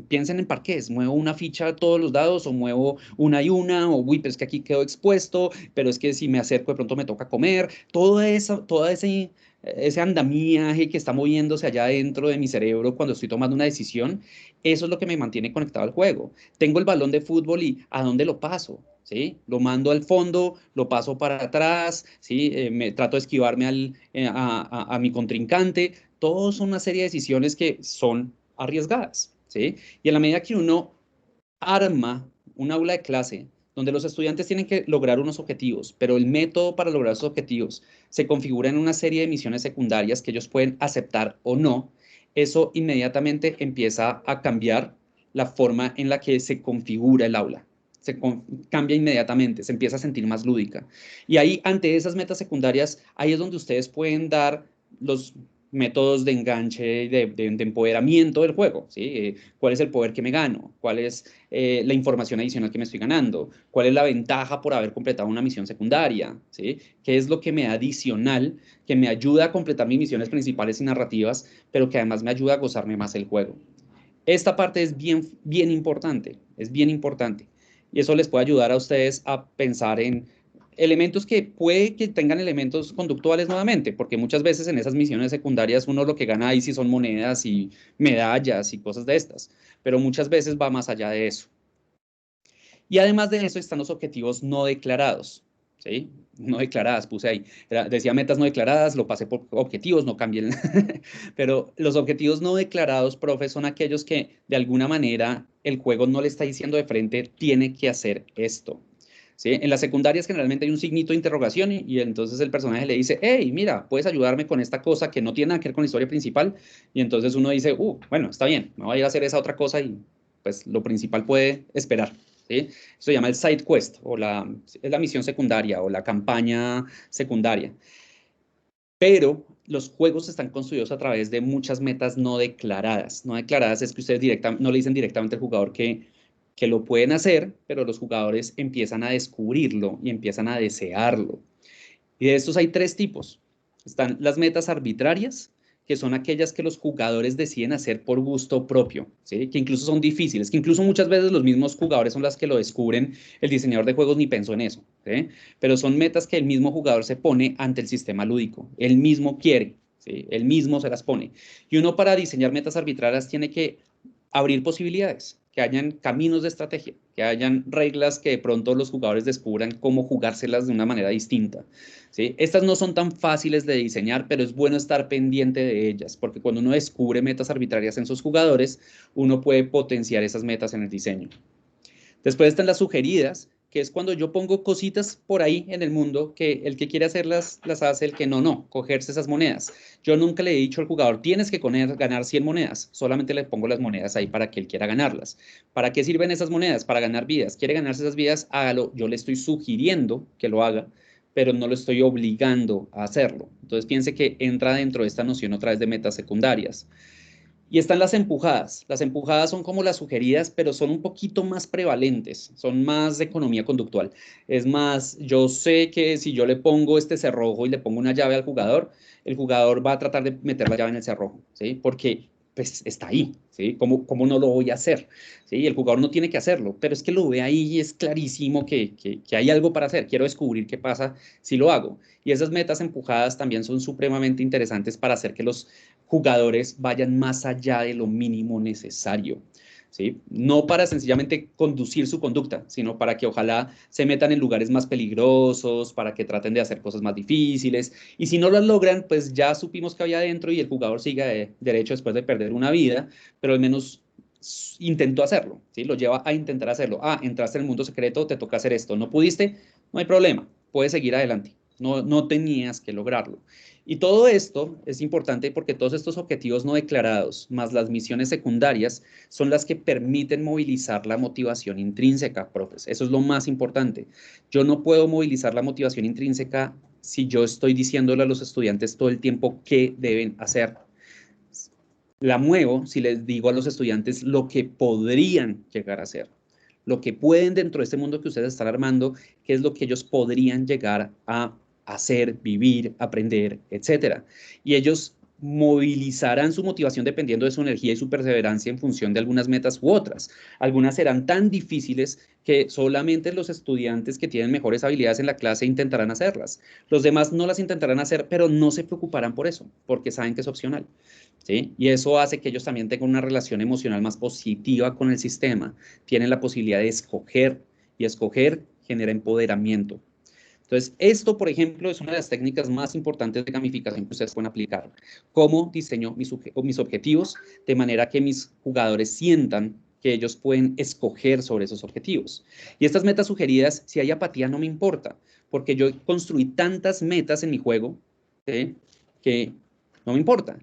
piensen en parqués, muevo una ficha a todos los dados o muevo una y una, o uy, pero es que aquí quedo expuesto, pero es que si me acerco de pronto me toca comer, toda esa ese andamiaje que está moviéndose allá dentro de mi cerebro cuando estoy tomando una decisión, eso es lo que me mantiene conectado al juego. Tengo el balón de fútbol y ¿a dónde lo paso? ¿Sí? Lo mando al fondo, lo paso para atrás, ¿sí? Me trato de esquivarme a mi contrincante. Todos son una serie de decisiones que son arriesgadas, ¿sí? Y en la medida que uno arma un aula de clase donde los estudiantes tienen que lograr unos objetivos, pero el método para lograr esos objetivos se configura en una serie de misiones secundarias que ellos pueden aceptar o no, eso inmediatamente empieza a cambiar la forma en la que se configura el aula. Cambia inmediatamente, se empieza a sentir más lúdica. Y ahí, ante esas metas secundarias, ahí es donde ustedes pueden dar los métodos de enganche, de empoderamiento del juego, ¿sí? ¿Cuál es el poder que me gano? ¿Cuál es la información adicional que me estoy ganando? ¿Cuál es la ventaja por haber completado una misión secundaria? ¿Sí? ¿Qué es lo que me da adicional, que me ayuda a completar mis misiones principales y narrativas, pero que además me ayuda a gozarme más el juego? Esta parte es bien importante, es bien importante. Y eso les puede ayudar a ustedes a pensar en elementos que puede que tengan elementos conductuales nuevamente, porque muchas veces en esas misiones secundarias uno lo que gana ahí sí son monedas y medallas y cosas de estas, pero muchas veces va más allá de eso. Y además de eso están los objetivos no declarados, ¿sí? No declaradas, puse ahí. Decía metas no declaradas, lo pasé por objetivos, no cambien. Pero los objetivos no declarados, profe, son aquellos que de alguna manera el juego no le está diciendo de frente, tiene que hacer esto. ¿Sí? En las secundarias generalmente hay un signito de interrogación y entonces el personaje le dice, hey, mira, puedes ayudarme con esta cosa que no tiene nada que ver con la historia principal. Y entonces uno dice, bueno, está bien, me voy a ir a hacer esa otra cosa y pues lo principal puede esperar. ¿Sí? Eso se llama el side quest o es la misión secundaria o la campaña secundaria. Pero los juegos están construidos a través de muchas metas no declaradas. No declaradas es que ustedes no le dicen directamente al jugador que lo pueden hacer, pero los jugadores empiezan a descubrirlo y empiezan a desearlo. Y de estos hay tres tipos. Están las metas arbitrarias, que son aquellas que los jugadores deciden hacer por gusto propio, ¿sí? Que incluso son difíciles, que incluso muchas veces los mismos jugadores son las que lo descubren, el diseñador de juegos ni pensó en eso, ¿sí? Pero son metas que el mismo jugador se pone ante el sistema lúdico, él mismo quiere, ¿sí? Él mismo se las pone. Y uno para diseñar metas arbitrarias tiene que abrir posibilidades, que hayan caminos de estrategia, que hayan reglas que de pronto los jugadores descubran cómo jugárselas de una manera distinta. ¿Sí? Estas no son tan fáciles de diseñar, pero es bueno estar pendiente de ellas, porque cuando uno descubre metas arbitrarias en sus jugadores, uno puede potenciar esas metas en el diseño. Después están las sugeridas, que es cuando yo pongo cositas por ahí en el mundo que el que quiere hacerlas las hace, el que no, cogerse esas monedas. Yo nunca le he dicho al jugador, tienes que ganar 100 monedas, solamente le pongo las monedas ahí para que él quiera ganarlas. ¿Para qué sirven esas monedas? Para ganar vidas. ¿Quiere ganarse esas vidas? Hágalo. Yo le estoy sugiriendo que lo haga, pero no lo estoy obligando a hacerlo. Entonces piense que entra dentro de esta noción otra vez de metas secundarias. Y están las empujadas. Las empujadas son como las sugeridas, pero son un poquito más prevalentes, son más de economía conductual. Es más, yo sé que si yo le pongo este cerrojo y le pongo una llave al jugador, el jugador va a tratar de meter la llave en el cerrojo, ¿sí? Porque pues está ahí, ¿sí? ¿Cómo no lo voy a hacer? ¿Sí? El jugador no tiene que hacerlo, pero es que lo ve ahí y es clarísimo que hay algo para hacer. Quiero descubrir qué pasa si lo hago. Y esas metas empujadas también son supremamente interesantes para hacer que los jugadores vayan más allá de lo mínimo necesario, ¿sí? No para sencillamente conducir su conducta, sino para que ojalá se metan en lugares más peligrosos, para que traten de hacer cosas más difíciles, y si no lo logran, pues ya supimos que había adentro y el jugador siga derecho después de perder una vida, pero al menos intentó hacerlo, ¿sí? Lo lleva a intentar hacerlo. Entraste en el mundo secreto, te toca hacer esto. No pudiste, no hay problema, puedes seguir adelante. No tenías que lograrlo. Y todo esto es importante porque todos estos objetivos no declarados, más las misiones secundarias, son las que permiten movilizar la motivación intrínseca, profes. Eso es lo más importante. Yo no puedo movilizar la motivación intrínseca si yo estoy diciéndole a los estudiantes todo el tiempo qué deben hacer. La muevo si les digo a los estudiantes lo que podrían llegar a hacer, lo que pueden dentro de este mundo que ustedes están armando, qué es lo que ellos podrían llegar a hacer, vivir, aprender, etcétera. Y ellos movilizarán su motivación dependiendo de su energía y su perseverancia en función de algunas metas u otras. Algunas serán tan difíciles que solamente los estudiantes que tienen mejores habilidades en la clase intentarán hacerlas. Los demás no las intentarán hacer, pero no se preocuparán por eso, porque saben que es opcional, ¿sí? Y eso hace que ellos también tengan una relación emocional más positiva con el sistema. Tienen la posibilidad de escoger, y escoger genera empoderamiento. Entonces, esto, por ejemplo, es una de las técnicas más importantes de gamificación que ustedes pueden aplicar. Cómo diseño mis objetivos de manera que mis jugadores sientan que ellos pueden escoger sobre esos objetivos. Y estas metas sugeridas, si hay apatía, no me importa, porque yo construí tantas metas en mi juego, ¿sí?, que no me importa.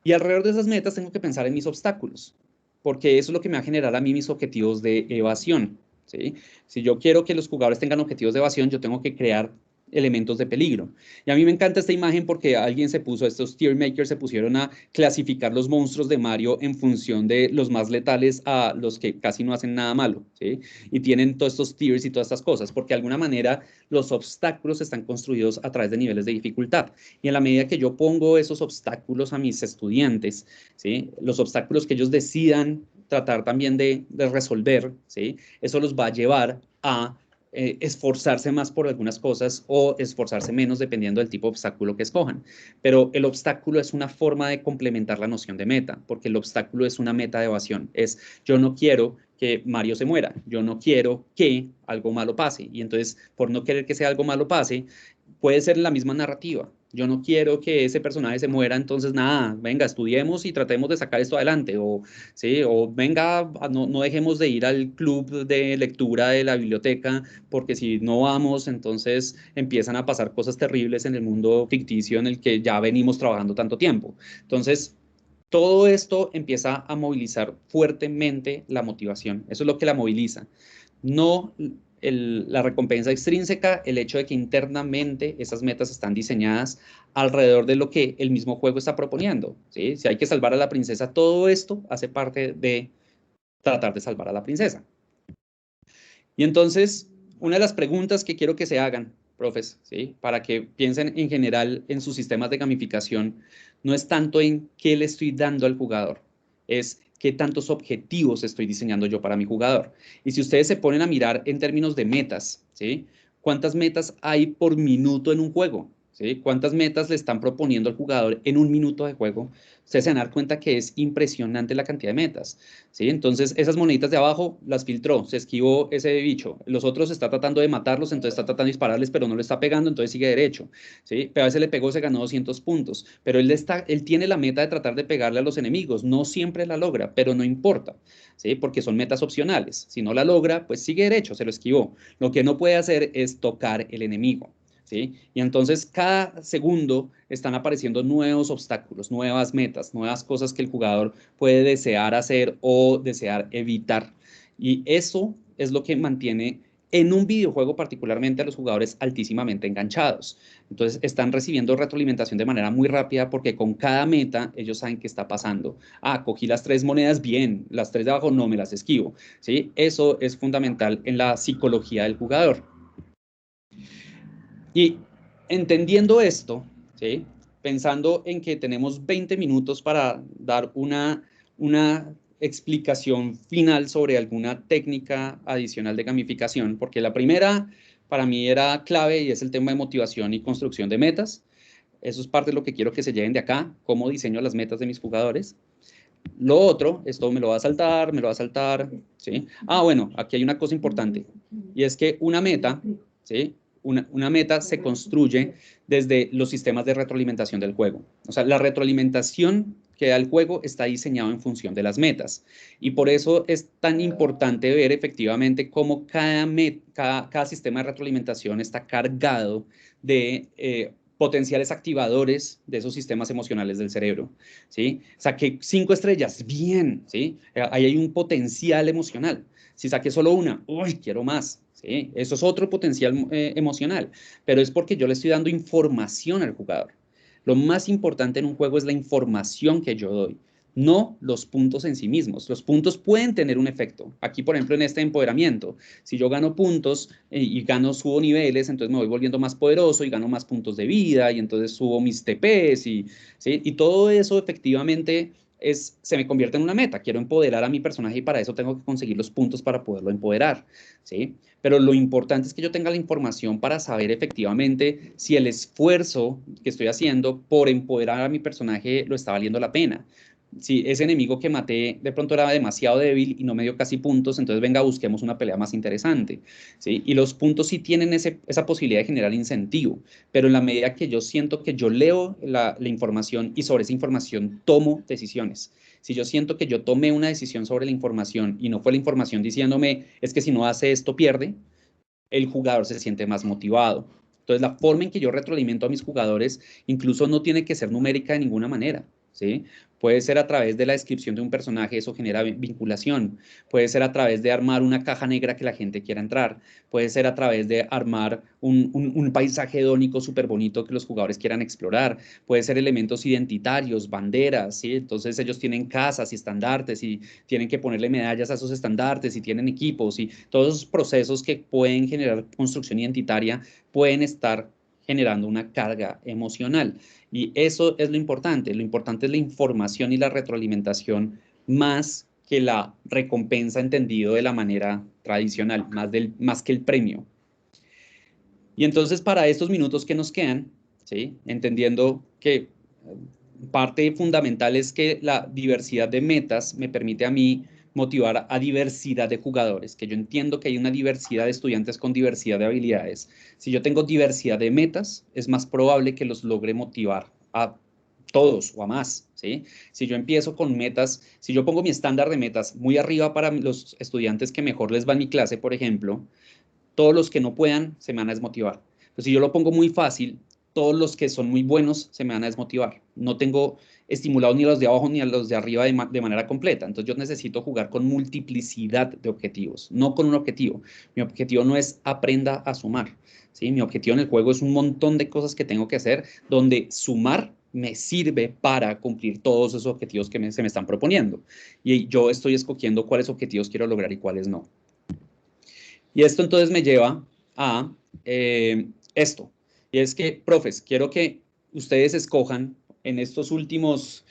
Y alrededor de esas metas tengo que pensar en mis obstáculos, porque eso es lo que me va a generar a mí mis objetivos de evasión, ¿sí? Si yo quiero que los jugadores tengan objetivos de evasión, yo tengo que crear elementos de peligro. Y a mí me encanta esta imagen porque alguien se puso, estos tier makers se pusieron a clasificar los monstruos de Mario en función de los más letales a los que casi no hacen nada malo, ¿sí? Y tienen todos estos tiers y todas estas cosas, porque de alguna manera los obstáculos están construidos a través de niveles de dificultad. Y en la medida que yo pongo esos obstáculos a mis estudiantes, ¿sí?, los obstáculos que ellos decidan tratar también de resolver, ¿sí?, eso los va a llevar a esforzarse más por algunas cosas o esforzarse menos dependiendo del tipo de obstáculo que escojan. Pero el obstáculo es una forma de complementar la noción de meta, porque el obstáculo es una meta de evasión. Es, yo no quiero que Mario se muera, yo no quiero que algo malo pase. Y entonces, por no querer que sea algo malo pase, puede ser la misma narrativa. Yo no quiero que ese personaje se muera, entonces nada, venga, estudiemos y tratemos de sacar esto adelante. O, ¿sí?, o venga, no dejemos de ir al club de lectura de la biblioteca, porque si no vamos, entonces empiezan a pasar cosas terribles en el mundo ficticio en el que ya venimos trabajando tanto tiempo. Entonces, todo esto empieza a movilizar fuertemente la motivación. Eso es lo que la moviliza. No la recompensa extrínseca, el hecho de que internamente esas metas están diseñadas alrededor de lo que el mismo juego está proponiendo, ¿sí? Si hay que salvar a la princesa, todo esto hace parte de tratar de salvar a la princesa. Y entonces, una de las preguntas que quiero que se hagan, profes, ¿sí?, para que piensen en general en sus sistemas de gamificación, no es tanto en qué le estoy dando al jugador, es qué tantos objetivos estoy diseñando yo para mi jugador. Y si ustedes se ponen a mirar en términos de metas, ¿sí?, ¿cuántas metas hay por minuto en un juego? ¿Sí? ¿Cuántas metas le están proponiendo al jugador en un minuto de juego? Ustedes se van a dar cuenta que es impresionante la cantidad de metas, ¿sí? Entonces, esas moneditas de abajo las filtró, se esquivó ese bicho. Los otros está tratando de matarlos, entonces está tratando de dispararles, pero no le está pegando, entonces sigue derecho, ¿sí? Pero a veces le pegó, se ganó 200 puntos. Pero él tiene la meta de tratar de pegarle a los enemigos. No siempre la logra, pero no importa, ¿sí?, porque son metas opcionales. Si no la logra, pues sigue derecho, se lo esquivó. Lo que no puede hacer es tocar el enemigo, ¿sí? Y entonces cada segundo están apareciendo nuevos obstáculos, nuevas metas, nuevas cosas que el jugador puede desear hacer o desear evitar. Y eso es lo que mantiene en un videojuego particularmente a los jugadores altísimamente enganchados. Entonces están recibiendo retroalimentación de manera muy rápida porque con cada meta ellos saben qué está pasando. Ah, cogí las 3 monedas, bien, las 3 de abajo no me las esquivo, ¿sí? Eso es fundamental en la psicología del jugador. Y entendiendo esto, ¿sí?, pensando en que tenemos 20 minutos para dar una explicación final sobre alguna técnica adicional de gamificación, porque la primera para mí era clave y es el tema de motivación y construcción de metas. Eso es parte de lo que quiero que se lleven de acá, cómo diseño las metas de mis jugadores. Lo otro, esto me lo va a saltar, ¿sí? Ah, bueno, aquí hay una cosa importante, y es que una meta, ¿sí?, una meta se construye desde los sistemas de retroalimentación del juego. O sea, la retroalimentación que da el juego está diseñado en función de las metas. Y por eso es tan importante ver efectivamente cómo cada sistema de retroalimentación está cargado de potenciales activadores de esos sistemas emocionales del cerebro, ¿sí? Saqué 5 estrellas, bien, ¿sí? Ahí hay un potencial emocional. Si saqué solo una, uy, quiero más, ¿sí? Eso es otro potencial emocional, pero es porque yo le estoy dando información al jugador. Lo más importante en un juego es la información que yo doy. no los puntos en sí mismos. Los puntos pueden tener un efecto. Aquí, por ejemplo, en este empoderamiento, si yo gano puntos y subo niveles, entonces me voy volviendo más poderoso y gano más puntos de vida y entonces subo mis TPs ¿sí? Y todo eso efectivamente se me convierte en una meta. Quiero empoderar a mi personaje y para eso tengo que conseguir los puntos para poderlo empoderar, ¿sí? Pero lo importante es que yo tenga la información para saber efectivamente si el esfuerzo que estoy haciendo por empoderar a mi personaje lo está valiendo la pena. Si ese enemigo que maté de pronto era demasiado débil y no me dio casi puntos, entonces venga, busquemos una pelea más interesante, ¿sí? Y los puntos sí tienen esa posibilidad de generar incentivo, pero en la medida que yo siento que yo leo la información y sobre esa información tomo decisiones. Si yo siento que yo tomé una decisión sobre la información y no fue la información diciéndome, es que si no hace esto pierde, el jugador se siente más motivado. Entonces, la forma en que yo retroalimento a mis jugadores incluso no tiene que ser numérica de ninguna manera, ¿sí? Puede ser a través de la descripción de un personaje, eso genera vinculación. Puede ser a través de armar una caja negra que la gente quiera entrar. Puede ser a través de armar un paisaje hedónico súper bonito que los jugadores quieran explorar. Puede ser elementos identitarios, banderas, ¿sí? Entonces ellos tienen casas y estandartes y tienen que ponerle medallas a esos estandartes y tienen equipos y todos esos procesos que pueden generar construcción identitaria pueden estar generando una carga emocional. Y eso es lo importante. Lo importante es la información y la retroalimentación más que la recompensa entendido de la manera tradicional, más que el premio. Y entonces para estos minutos que nos quedan, ¿sí? Entendiendo que parte fundamental es que la diversidad de metas me permite a mí motivar a diversidad de jugadores, que yo entiendo que hay una diversidad de estudiantes con diversidad de habilidades. Si yo tengo diversidad de metas, es más probable que los logre motivar a todos o a más, ¿sí? Si yo empiezo con metas, si yo pongo mi estándar de metas muy arriba para los estudiantes que mejor les va en mi clase, por ejemplo, todos los que no puedan se me van a desmotivar. Pero si yo lo pongo muy fácil, todos los que son muy buenos se me van a desmotivar. No tengo estimulados ni a los de abajo ni a los de arriba de manera completa. Entonces yo necesito jugar con multiplicidad de objetivos, no con un objetivo. Mi objetivo no es aprenda a sumar, ¿sí? Mi objetivo en el juego es un montón de cosas que tengo que hacer donde sumar me sirve para cumplir todos esos objetivos que se me están proponiendo. Y yo estoy escogiendo cuáles objetivos quiero lograr y cuáles no. Y esto entonces me lleva a esto. Y es que, profes, quiero que ustedes escojan en estos últimos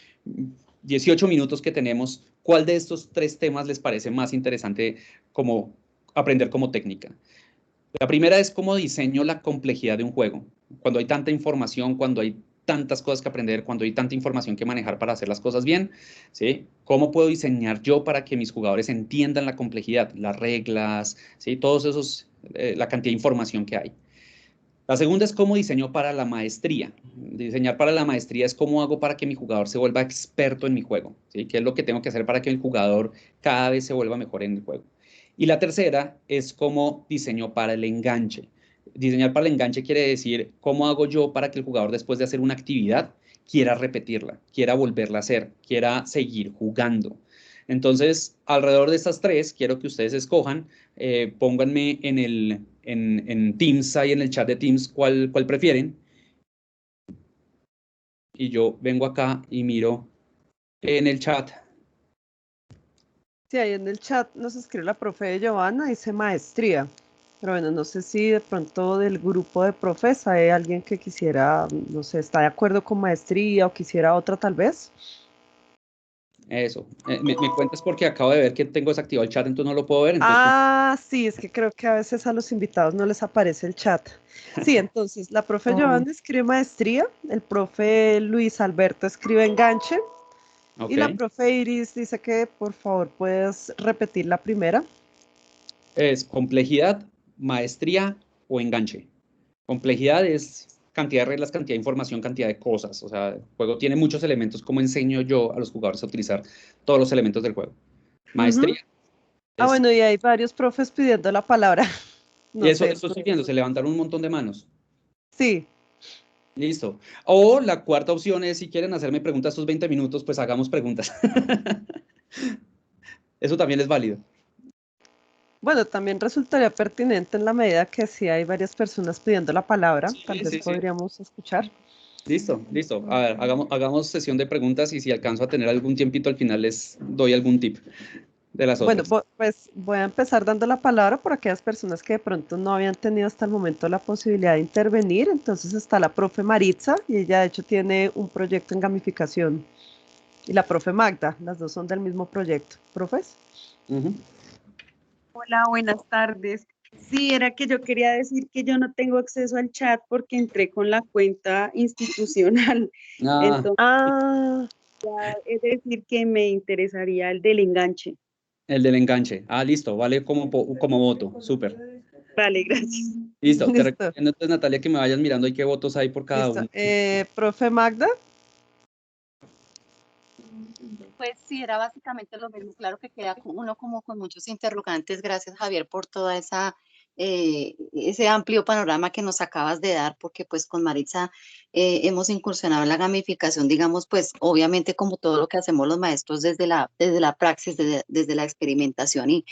18 minutos que tenemos, cuál de estos 3 temas les parece más interesante como aprender como técnica. La primera es cómo diseño la complejidad de un juego. Cuando hay tanta información, cuando hay tantas cosas que aprender, cuando hay tanta información que manejar para hacer las cosas bien, ¿sí? ¿Cómo puedo diseñar yo para que mis jugadores entiendan la complejidad, las reglas, ¿sí? Todos esos, la cantidad de información que hay. La segunda es cómo diseño para la maestría. Diseñar para la maestría es cómo hago para que mi jugador se vuelva experto en mi juego, ¿sí? ¿Qué es lo que tengo que hacer para que el jugador cada vez se vuelva mejor en el juego? Y la tercera es cómo diseño para el enganche. Diseñar para el enganche quiere decir cómo hago yo para que el jugador después de hacer una actividad quiera repetirla, quiera volverla a hacer, quiera seguir jugando. Entonces, alrededor de estas 3, quiero que ustedes escojan, pónganme en Teams, ahí en el chat de Teams, cuál prefieren. Y yo vengo acá y miro en el chat. Sí, ahí en el chat nos escribe la profe Giovanna, dice maestría. Pero bueno, no sé si de pronto del grupo de profes hay alguien que quisiera, no sé, está de acuerdo con maestría o quisiera otra tal vez. Eso. Me cuentas porque acabo de ver que tengo desactivado el chat, entonces no lo puedo ver. Entonces, Sí, es que creo que a veces a los invitados no les aparece el chat. Sí, entonces la profe Giovanna escribe maestría, el profe Luis Alberto escribe enganche y la profe Iris dice que por favor puedes repetir la primera. Es complejidad, maestría o enganche. Complejidad es cantidad de reglas, cantidad de información, cantidad de cosas. O sea, el juego tiene muchos elementos. ¿Cómo enseño yo a los jugadores a utilizar todos los elementos del juego? Maestría. Bueno, y hay varios profes pidiendo la palabra. No y eso sé. estoy viendo, se levantaron un montón de manos. Sí. Listo. O la cuarta opción es, si quieren hacerme preguntas estos 20 minutos, pues hagamos preguntas. Eso también es válido. Bueno, también resultaría pertinente en la medida que sí hay varias personas pidiendo la palabra. Tal vez podríamos escuchar. Listo, listo. A ver, hagamos sesión de preguntas y si alcanzo a tener algún tiempito al final les doy algún tip de las Bueno, otras. pues voy a empezar dando la palabra por aquellas personas que de pronto no habían tenido hasta el momento la posibilidad de intervenir. Entonces está la profe Maritza y ella de hecho tiene un proyecto en gamificación. Y la profe Magda, las dos son del mismo proyecto. ¿Profes? Hola, buenas tardes. Sí, era que yo quería decir que yo no tengo acceso al chat porque entré con la cuenta institucional. Entonces, es decir que me interesaría el del enganche. El del enganche. Listo, vale como voto. Súper. Vale, gracias. Listo. Te Listo. recomiendo entonces, Natalia, que me vayas mirando ahí qué votos hay por cada Listo. uno. Profe Magda. Pues sí, era básicamente lo mismo. Claro que queda uno como con muchos interrogantes. Gracias, Javier, por toda ese amplio panorama que nos acabas de dar, porque pues con Maritza hemos incursionado en la gamificación, digamos, pues obviamente como todo lo que hacemos los maestros desde la praxis, desde la experimentación y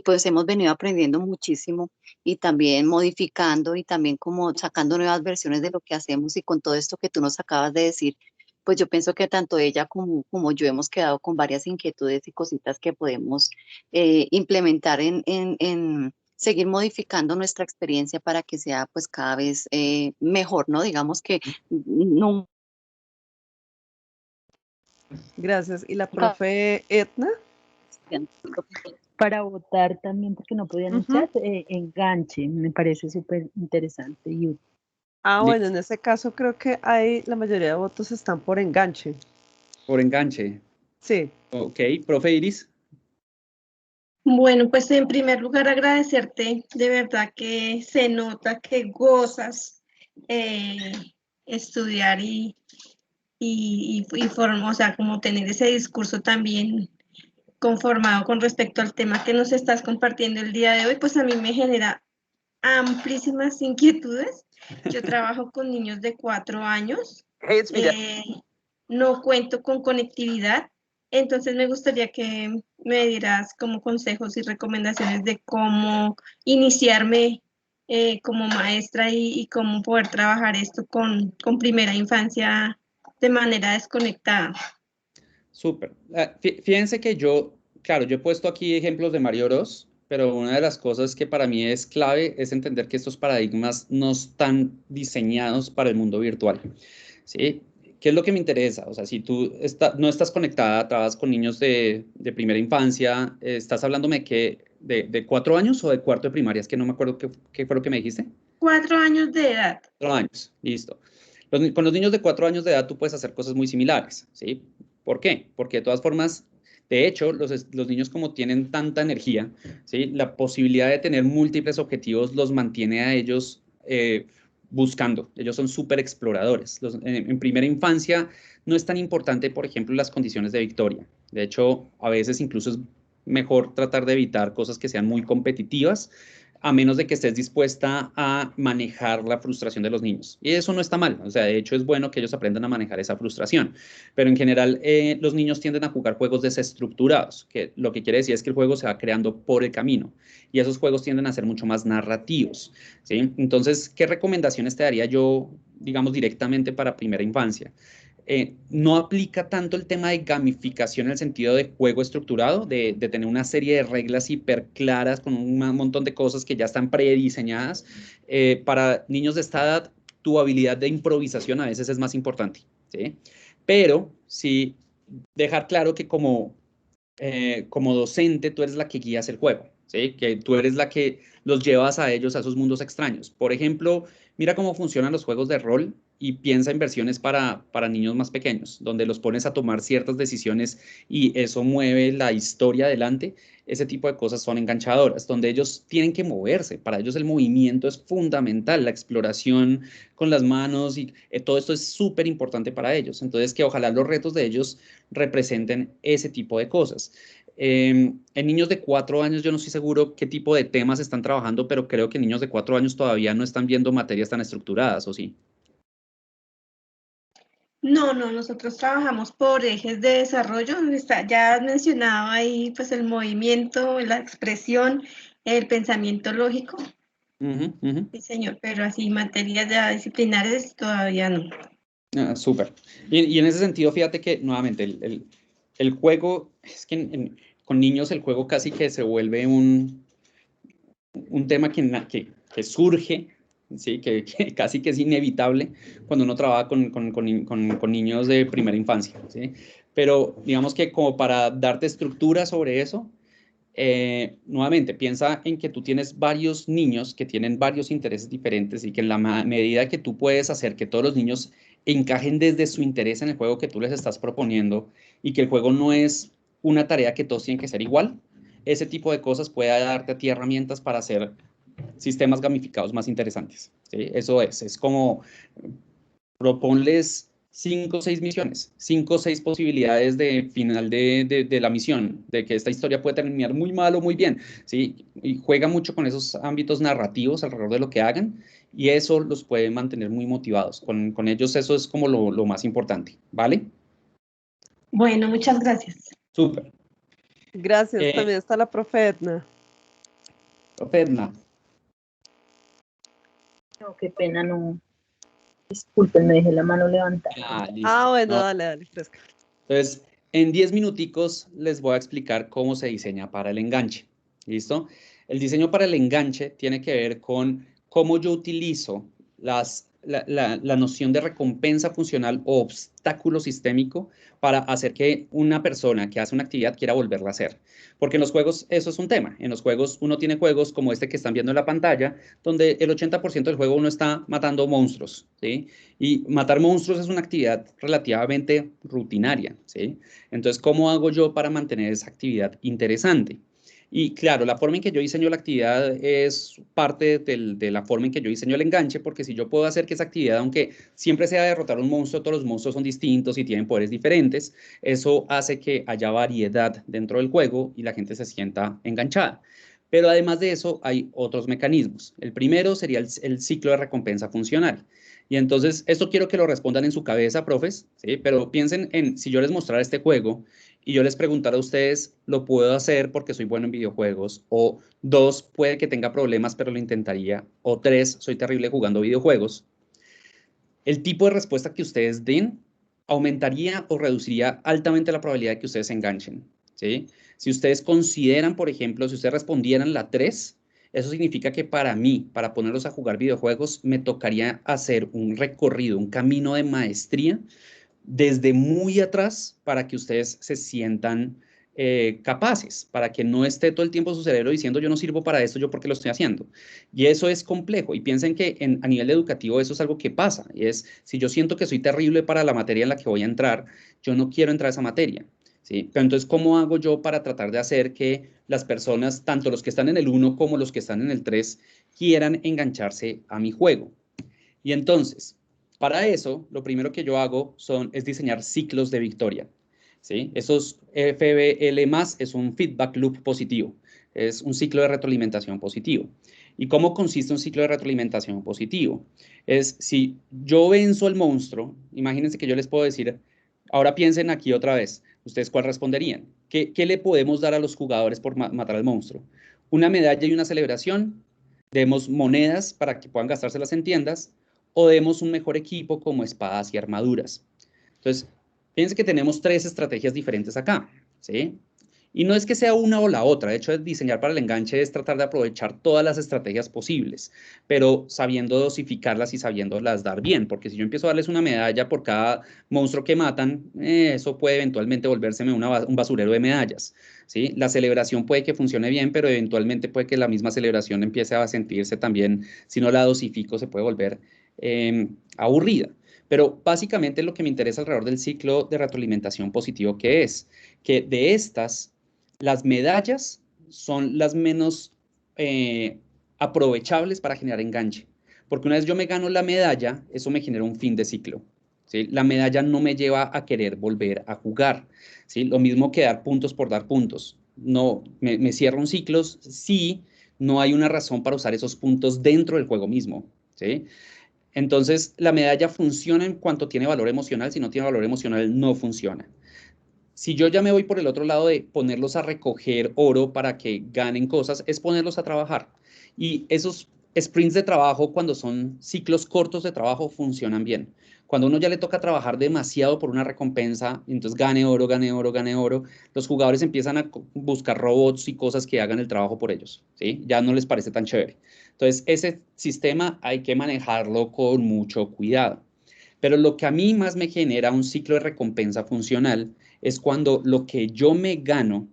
pues hemos venido aprendiendo muchísimo y también modificando y también como sacando nuevas versiones de lo que hacemos y con todo esto que tú nos acabas de decir pues yo pienso que tanto ella como yo hemos quedado con varias inquietudes y cositas que podemos implementar en seguir modificando nuestra experiencia para que sea pues cada vez mejor, ¿no? Digamos que nunca... Gracias. ¿Y la profe Etna? Para votar también, porque no podían en chat, enganche, me parece súper interesante y útil. Bueno, en ese caso creo que la mayoría de votos están por enganche. Por enganche. Sí. Ok, profe Iris. Bueno, pues en primer lugar agradecerte, de verdad que se nota que gozas estudiar y o sea, como tener ese discurso también conformado con respecto al tema que nos estás compartiendo el día de hoy, pues a mí me genera amplísimas inquietudes. Yo trabajo con niños de 4 años, no cuento con conectividad, entonces me gustaría que me dieras como consejos y recomendaciones de cómo iniciarme como maestra y cómo poder trabajar esto con primera infancia de manera desconectada. Súper. Fíjense que claro, yo he puesto aquí ejemplos de Mario Bros, pero una de las cosas que para mí es clave es entender que estos paradigmas no están diseñados para el mundo virtual, ¿sí? ¿Qué es lo que me interesa? O sea, si tú no estás conectada, trabajas con niños de primera infancia, ¿estás hablándome de 4 años o de cuarto de primaria? Es que no me acuerdo qué fue lo que me dijiste. 4 años de edad. 4 años, listo. Con los niños de 4 años de edad tú puedes hacer cosas muy similares, ¿sí? ¿Por qué? Porque de todas formas, de hecho, los niños como tienen tanta energía, ¿sí? La posibilidad de tener múltiples objetivos los mantiene a ellos buscando. Ellos son súper exploradores. En primera infancia no es tan importante, por ejemplo, las condiciones de victoria. De hecho, a veces incluso es mejor tratar de evitar cosas que sean muy competitivas, a menos de que estés dispuesta a manejar la frustración de los niños. Y eso no está mal, o sea, de hecho es bueno que ellos aprendan a manejar esa frustración, pero en general los niños tienden a jugar juegos desestructurados, que lo que quiere decir es que el juego se va creando por el camino, y esos juegos tienden a ser mucho más narrativos, ¿sí? Entonces, ¿qué recomendaciones te daría yo, digamos, directamente para primera infancia? No aplica tanto el tema de gamificación en el sentido de juego estructurado, de tener una serie de reglas hiper claras con un montón de cosas que ya están prediseñadas. Para niños de esta edad, tu habilidad de improvisación a veces es más importante, ¿sí? Pero sí dejar claro que como docente tú eres la que guías el juego, ¿sí? Que tú eres la que los llevas a ellos a esos mundos extraños. Por ejemplo, mira cómo funcionan los juegos de rol y piensa en versiones para niños más pequeños, donde los pones a tomar ciertas decisiones y eso mueve la historia adelante. Ese tipo de cosas son enganchadoras, donde ellos tienen que moverse. Para ellos el movimiento es fundamental, la exploración con las manos y todo esto es súper importante para ellos. Entonces, que ojalá los retos de ellos representen ese tipo de cosas. En niños de 4 años yo no estoy seguro qué tipo de temas están trabajando, pero creo que niños de 4 años todavía no están viendo materias tan estructuradas, ¿o sí? No, nosotros trabajamos por ejes de desarrollo, ya has mencionado ahí pues el movimiento, la expresión, el pensamiento lógico. Sí, señor, pero así materias ya disciplinares todavía no. Súper. Y en ese sentido, fíjate que nuevamente el juego, es que con niños el juego casi que se vuelve un tema que surge, ¿sí? Que casi que es inevitable cuando uno trabaja con niños de primera infancia, ¿sí? Pero digamos que como para darte estructura sobre eso, nuevamente, piensa en que tú tienes varios niños que tienen varios intereses diferentes y que en la medida que tú puedes hacer que todos los niños encajen desde su interés en el juego que tú les estás proponiendo y que el juego no es una tarea que todos tienen que ser igual, ese tipo de cosas puede darte a ti herramientas para hacer sistemas gamificados más interesantes, ¿sí? Eso es como proponles 5 o 6 misiones, 5 o 6 posibilidades de final de la misión, de que esta historia puede terminar muy mal o muy bien, ¿sí? Y juega mucho con esos ámbitos narrativos alrededor de lo que hagan y eso los puede mantener muy motivados. Con ellos eso es como lo más importante, ¿vale? Bueno, muchas gracias. Súper. Gracias, también está la profe Edna. Profe Edna. No, qué pena, no. Disculpen, me dejé la mano levantada. Bueno, no. dale, fresca. Entonces, en 10 minuticos les voy a explicar cómo se diseña para el enganche. ¿Listo? El diseño para el enganche tiene que ver con cómo yo utilizo la noción de recompensa funcional o obstáculo sistémico para hacer que una persona que hace una actividad quiera volverla a hacer. Porque en los juegos eso es un tema. En los juegos uno tiene juegos como este que están viendo en la pantalla, donde el 80% del juego uno está matando monstruos, ¿sí? Y matar monstruos es una actividad relativamente rutinaria, ¿sí? Entonces, ¿cómo hago yo para mantener esa actividad interesante? Y claro, la forma en que yo diseño la actividad es parte de la forma en que yo diseño el enganche, porque si yo puedo hacer que esa actividad, aunque siempre sea derrotar un monstruo, todos los monstruos son distintos y tienen poderes diferentes, eso hace que haya variedad dentro del juego y la gente se sienta enganchada. Pero además de eso, hay otros mecanismos. El primero sería el ciclo de recompensa funcional. Y entonces, esto quiero que lo respondan en su cabeza, profes, ¿sí? Pero piensen en, si yo les mostrara este juego y yo les preguntara a ustedes, ¿lo puedo hacer porque soy bueno en videojuegos? O 2, puede que tenga problemas, pero lo intentaría. O 3, soy terrible jugando videojuegos. El tipo de respuesta que ustedes den aumentaría o reduciría altamente la probabilidad de que ustedes se enganchen, ¿sí? Si ustedes consideran, por ejemplo, si ustedes respondieran la 3, eso significa que para mí, para ponerlos a jugar videojuegos, me tocaría hacer un recorrido, un camino de maestría desde muy atrás para que ustedes se sientan capaces, para que no esté todo el tiempo su cerebro diciendo yo no sirvo para esto, yo porque lo estoy haciendo. Y eso es complejo. Y piensen que a nivel educativo eso es algo que pasa. Y es, si yo siento que soy terrible para la materia en la que voy a entrar, yo no quiero entrar a esa materia. ¿Sí? Pero entonces, ¿cómo hago yo para tratar de hacer que las personas, tanto los que están en el 1 como los que están en el 3, quieran engancharse a mi juego? Y entonces, para eso, lo primero que yo hago es diseñar ciclos de victoria, ¿sí? Esos FBL+, es un feedback loop positivo, es un ciclo de retroalimentación positivo. ¿Y cómo consiste un ciclo de retroalimentación positivo? Es si yo venzo al monstruo, imagínense que yo les puedo decir, ahora piensen aquí otra vez, ¿ustedes cuál responderían? ¿Qué le podemos dar a los jugadores por matar al monstruo? Una medalla y una celebración, demos monedas para que puedan gastárselas en tiendas, o demos un mejor equipo como espadas y armaduras. Entonces, fíjense que tenemos 3 estrategias diferentes acá, ¿sí? Y no es que sea una o la otra, de hecho, diseñar para el enganche es tratar de aprovechar todas las estrategias posibles, pero sabiendo dosificarlas y sabiéndolas dar bien, porque si yo empiezo a darles una medalla por cada monstruo que matan, eso puede eventualmente volvérseme un basurero de medallas, ¿sí? La celebración puede que funcione bien, pero eventualmente puede que la misma celebración empiece a sentirse también, si no la dosifico, se puede volver aburrida. Pero básicamente lo que me interesa alrededor del ciclo de retroalimentación positivo, que es que de estas, las medallas son las menos aprovechables para generar enganche. Porque una vez yo me gano la medalla, eso me genera un fin de ciclo, ¿sí? La medalla no me lleva a querer volver a jugar, ¿sí? Lo mismo que dar puntos por dar puntos. No, me cierro un ciclo si no hay una razón para usar esos puntos dentro del juego mismo, ¿sí? Entonces, la medalla funciona en cuanto tiene valor emocional, si no tiene valor emocional, no funciona. Si yo ya me voy por el otro lado de ponerlos a recoger oro para que ganen cosas, es ponerlos a trabajar. Y esos sprints de trabajo, cuando son ciclos cortos de trabajo, funcionan bien. Cuando uno ya le toca trabajar demasiado por una recompensa, entonces gane oro, gane oro, gane oro, los jugadores empiezan a buscar robots y cosas que hagan el trabajo por ellos, ¿sí? Ya no les parece tan chévere. Entonces, ese sistema hay que manejarlo con mucho cuidado. Pero lo que a mí más me genera un ciclo de recompensa funcional es cuando lo que yo me gano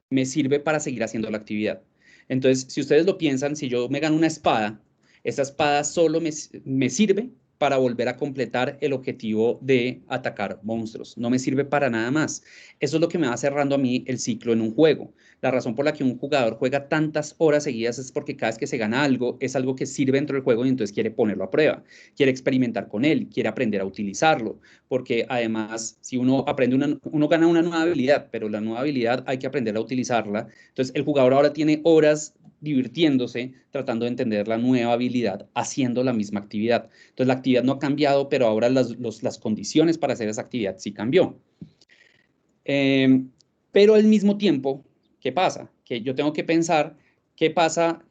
me sirve para seguir haciendo la actividad. Entonces, si ustedes lo piensan, si yo me gano una espada, esa espada solo me sirve para volver a completar el objetivo de atacar monstruos. No me sirve para nada más. Eso es lo que me va cerrando a mí el ciclo en un juego. La razón por la que un jugador juega tantas horas seguidas es porque cada vez que se gana algo, es algo que sirve dentro del juego y entonces quiere ponerlo a prueba, quiere experimentar con él, quiere aprender a utilizarlo, porque además, si uno aprende uno gana una nueva habilidad, pero la nueva habilidad hay que aprender a utilizarla. Entonces, el jugador ahora tiene horas divirtiéndose, tratando de entender la nueva habilidad, haciendo la misma actividad. Entonces, la actividad no ha cambiado, pero ahora las condiciones para hacer esa actividad sí cambió. Pero al mismo tiempo, ¿qué pasa? Que yo tengo que pensar qué pasa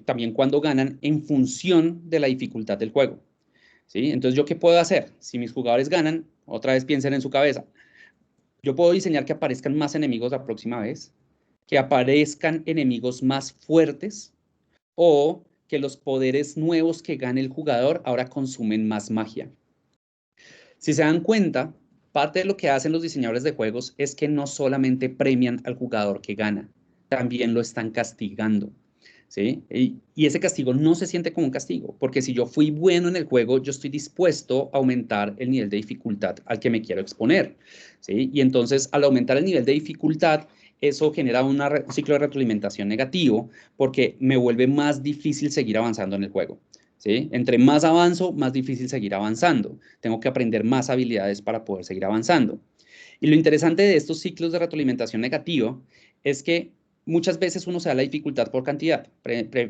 también cuando ganan en función de la dificultad del juego. ¿Sí? Entonces, ¿yo qué puedo hacer? Si mis jugadores ganan, otra vez piensen en su cabeza. Yo puedo diseñar que aparezcan más enemigos la próxima vez, que aparezcan enemigos más fuertes o que los poderes nuevos que gane el jugador ahora consumen más magia. Si se dan cuenta, parte de lo que hacen los diseñadores de juegos es que no solamente premian al jugador que gana, también lo están castigando. ¿Sí? Y ese castigo no se siente como un castigo, porque si yo fui bueno en el juego, yo estoy dispuesto a aumentar el nivel de dificultad al que me quiero exponer, ¿sí? Y entonces, al aumentar el nivel de dificultad, eso genera un ciclo de retroalimentación negativo, porque me vuelve más difícil seguir avanzando en el juego, ¿sí? Entre más avanzo, más difícil seguir avanzando. Tengo que aprender más habilidades para poder seguir avanzando. Y lo interesante de estos ciclos de retroalimentación negativo es que muchas veces uno se da la dificultad por cantidad.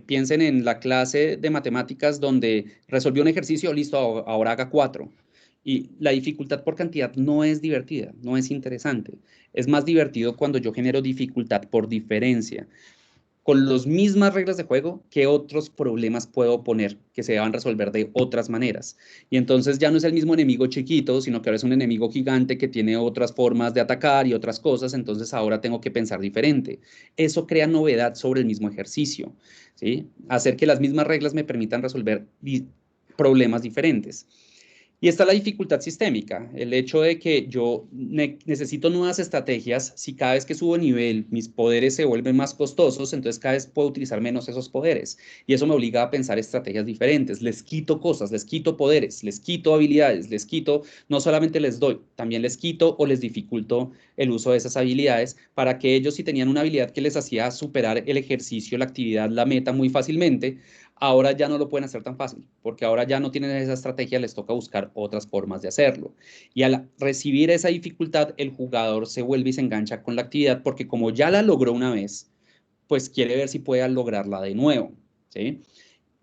Piensen en la clase de matemáticas donde resolvió un ejercicio, listo, ahora haga 4. Y la dificultad por cantidad no es divertida, no es interesante. Es más divertido cuando yo genero dificultad por diferencia, con las mismas reglas de juego, ¿qué otros problemas puedo poner que se deban resolver de otras maneras? Y entonces ya no es el mismo enemigo chiquito, sino que ahora es un enemigo gigante que tiene otras formas de atacar y otras cosas, entonces ahora tengo que pensar diferente. Eso crea novedad sobre el mismo ejercicio, ¿sí? Hacer que las mismas reglas me permitan resolver problemas diferentes. Y está la dificultad sistémica, el hecho de que yo necesito nuevas estrategias. Si cada vez que subo nivel mis poderes se vuelven más costosos, entonces cada vez puedo utilizar menos esos poderes. Y eso me obliga a pensar estrategias diferentes. Les quito cosas, les quito poderes, les quito habilidades, les quito, no solamente les doy, también les quito o les dificulto el uso de esas habilidades para que ellos, si tenían una habilidad que les hacía superar el ejercicio, la actividad, la meta muy fácilmente, ahora ya no lo pueden hacer tan fácil, porque ahora ya no tienen esa estrategia, les toca buscar otras formas de hacerlo. Y al recibir esa dificultad, el jugador se vuelve y se engancha con la actividad, porque como ya la logró una vez, pues quiere ver si puede lograrla de nuevo, ¿sí?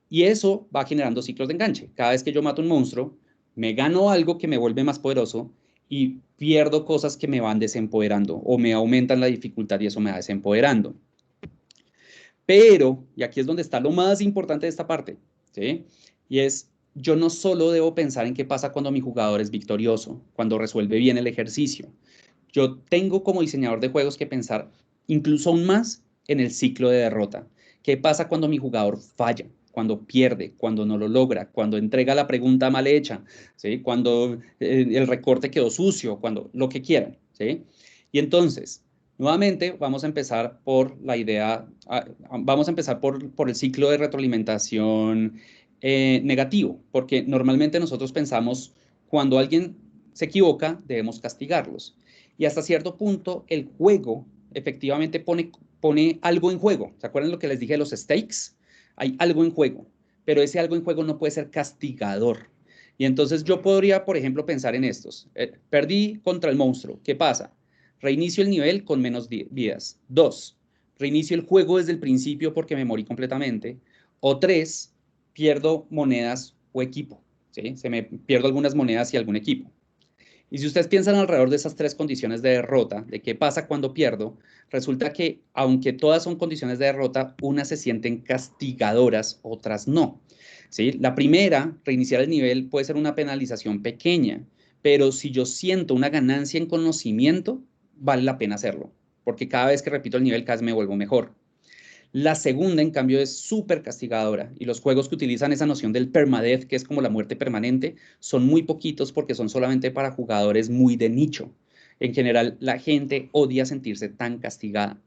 Y eso va generando ciclos de enganche. Cada vez que yo mato un monstruo, me gano algo que me vuelve más poderoso y pierdo cosas que me van desempoderando o me aumentan la dificultad y eso me va desempoderando. Pero, y aquí es donde está lo más importante de esta parte, ¿sí? Y es, yo no solo debo pensar en qué pasa cuando mi jugador es victorioso, cuando resuelve bien el ejercicio. Yo tengo como diseñador de juegos que pensar incluso aún más en el ciclo de derrota. ¿Qué pasa cuando mi jugador falla? Cuando pierde, cuando no lo logra, cuando entrega la pregunta mal hecha, ¿sí? Cuando el recorte quedó sucio, cuando lo que quieran, ¿sí? Y entonces, nuevamente, vamos a empezar por la idea, vamos a empezar por el ciclo de retroalimentación negativo, porque normalmente nosotros pensamos cuando alguien se equivoca, debemos castigarlos. Y hasta cierto punto, el juego efectivamente pone algo en juego. ¿Se acuerdan lo que les dije de los stakes? Hay algo en juego, pero ese algo en juego no puede ser castigador. Y entonces yo podría, por ejemplo, pensar en estos. Perdí contra el monstruo. ¿Qué pasa? Reinicio el nivel con menos vidas. 2, reinicio el juego desde el principio porque me morí completamente. O 3, pierdo monedas o equipo, ¿sí? Pierdo algunas monedas y algún equipo. Y si ustedes piensan alrededor de esas 3 condiciones de derrota, de qué pasa cuando pierdo, resulta que aunque todas son condiciones de derrota, unas se sienten castigadoras, otras no. ¿Sí? La primera, reiniciar el nivel, puede ser una penalización pequeña, pero si yo siento una ganancia en conocimiento, vale la pena hacerlo, porque cada vez que repito el nivel, cada vez me vuelvo mejor. La segunda, en cambio, es súper castigadora, y los juegos que utilizan esa noción del permadeath, que es como la muerte permanente, son muy poquitos porque son solamente para jugadores muy de nicho. En general, la gente odia sentirse tan castigada.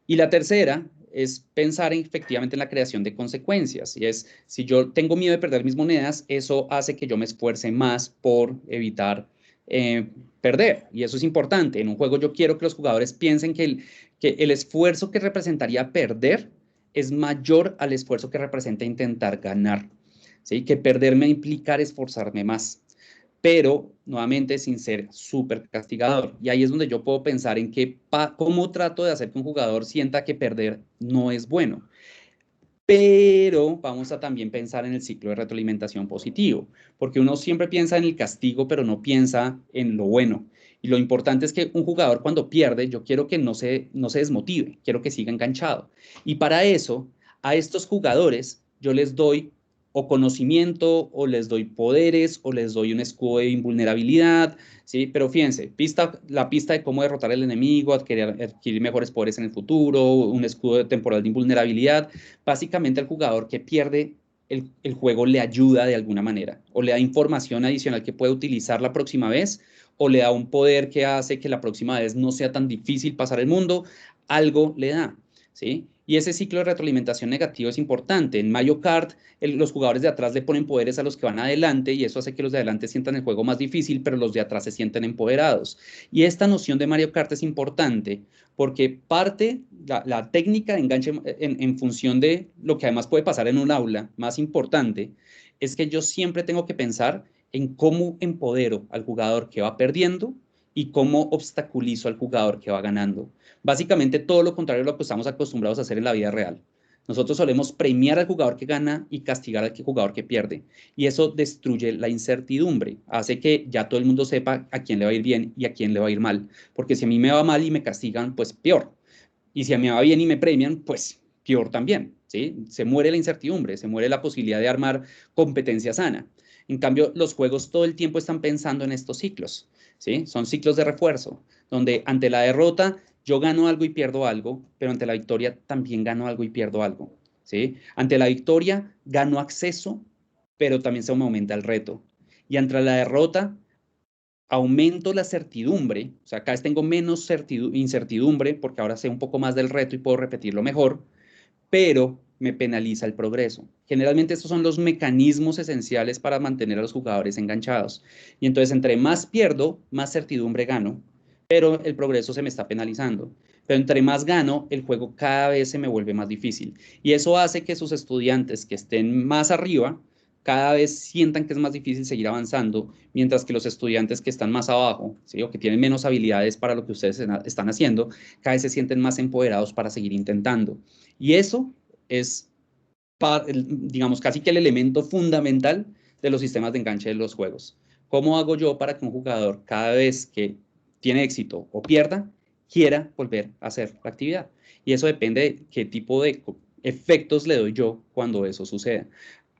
Y la tercera es pensar efectivamente en la creación de consecuencias, y es, si yo tengo miedo de perder mis monedas, eso hace que yo me esfuerce más por evitar perder, y eso es importante. En un juego yo quiero que los jugadores piensen que el esfuerzo que representaría perder es mayor al esfuerzo que representa intentar ganar, ¿sí? Que perder me implicar esforzarme más, pero nuevamente sin ser súper castigador. Y ahí es donde yo puedo pensar en cómo trato de hacer que un jugador sienta que perder no es bueno. Pero vamos a también pensar en el ciclo de retroalimentación positivo, porque uno siempre piensa en el castigo, pero no piensa en lo bueno. Y lo importante es que un jugador cuando pierde, yo quiero que no se desmotive, quiero que siga enganchado. Y para eso, a estos jugadores yo les doy o conocimiento, o les doy poderes, o les doy un escudo de invulnerabilidad, ¿sí? Pero fíjense, la pista de cómo derrotar al enemigo, adquirir mejores poderes en el futuro, un escudo temporal de invulnerabilidad. Básicamente al jugador que pierde el juego le ayuda de alguna manera, o le da información adicional que puede utilizar la próxima vez, o le da un poder que hace que la próxima vez no sea tan difícil pasar el mundo, algo le da, ¿sí? Y ese ciclo de retroalimentación negativo es importante. En Mario Kart, los jugadores de atrás le ponen poderes a los que van adelante, y eso hace que los de adelante sientan el juego más difícil, pero los de atrás se sienten empoderados. Y esta noción de Mario Kart es importante porque parte la técnica de enganche en función de lo que además puede pasar en un aula, más importante, es que yo siempre tengo que pensar en cómo empodero al jugador que va perdiendo y cómo obstaculizo al jugador que va ganando. Básicamente todo lo contrario de lo que estamos acostumbrados a hacer en la vida real. Nosotros solemos premiar al jugador que gana y castigar al jugador que pierde. Y eso destruye la incertidumbre, hace que ya todo el mundo sepa a quién le va a ir bien y a quién le va a ir mal. Porque si a mí me va mal y me castigan, pues peor. Y si a mí me va bien y me premian, pues peor también, ¿sí? Se muere la incertidumbre, se muere la posibilidad de armar competencia sana. En cambio, los juegos todo el tiempo están pensando en estos ciclos, ¿sí? Son ciclos de refuerzo, donde ante la derrota yo gano algo y pierdo algo, pero ante la victoria también gano algo y pierdo algo, ¿sí? Ante la victoria gano acceso, pero también se me aumenta el reto. Y ante la derrota aumento la certidumbre, o sea, cada vez tengo menos incertidumbre porque ahora sé un poco más del reto y puedo repetirlo mejor, pero me penaliza el progreso. Generalmente estos son los mecanismos esenciales para mantener a los jugadores enganchados. Y entonces entre más pierdo, más certidumbre gano, pero el progreso se me está penalizando. Pero entre más gano, el juego cada vez se me vuelve más difícil. Y eso hace que sus estudiantes que estén más arriba, cada vez sientan que es más difícil seguir avanzando, mientras que los estudiantes que están más abajo, ¿sí? O que tienen menos habilidades para lo que ustedes están haciendo, cada vez se sienten más empoderados para seguir intentando. Y eso es, digamos, casi que el elemento fundamental de los sistemas de enganche de los juegos. ¿Cómo hago yo para que un jugador, cada vez que tiene éxito o pierda, quiera volver a hacer la actividad? Y eso depende de qué tipo de efectos le doy yo cuando eso suceda.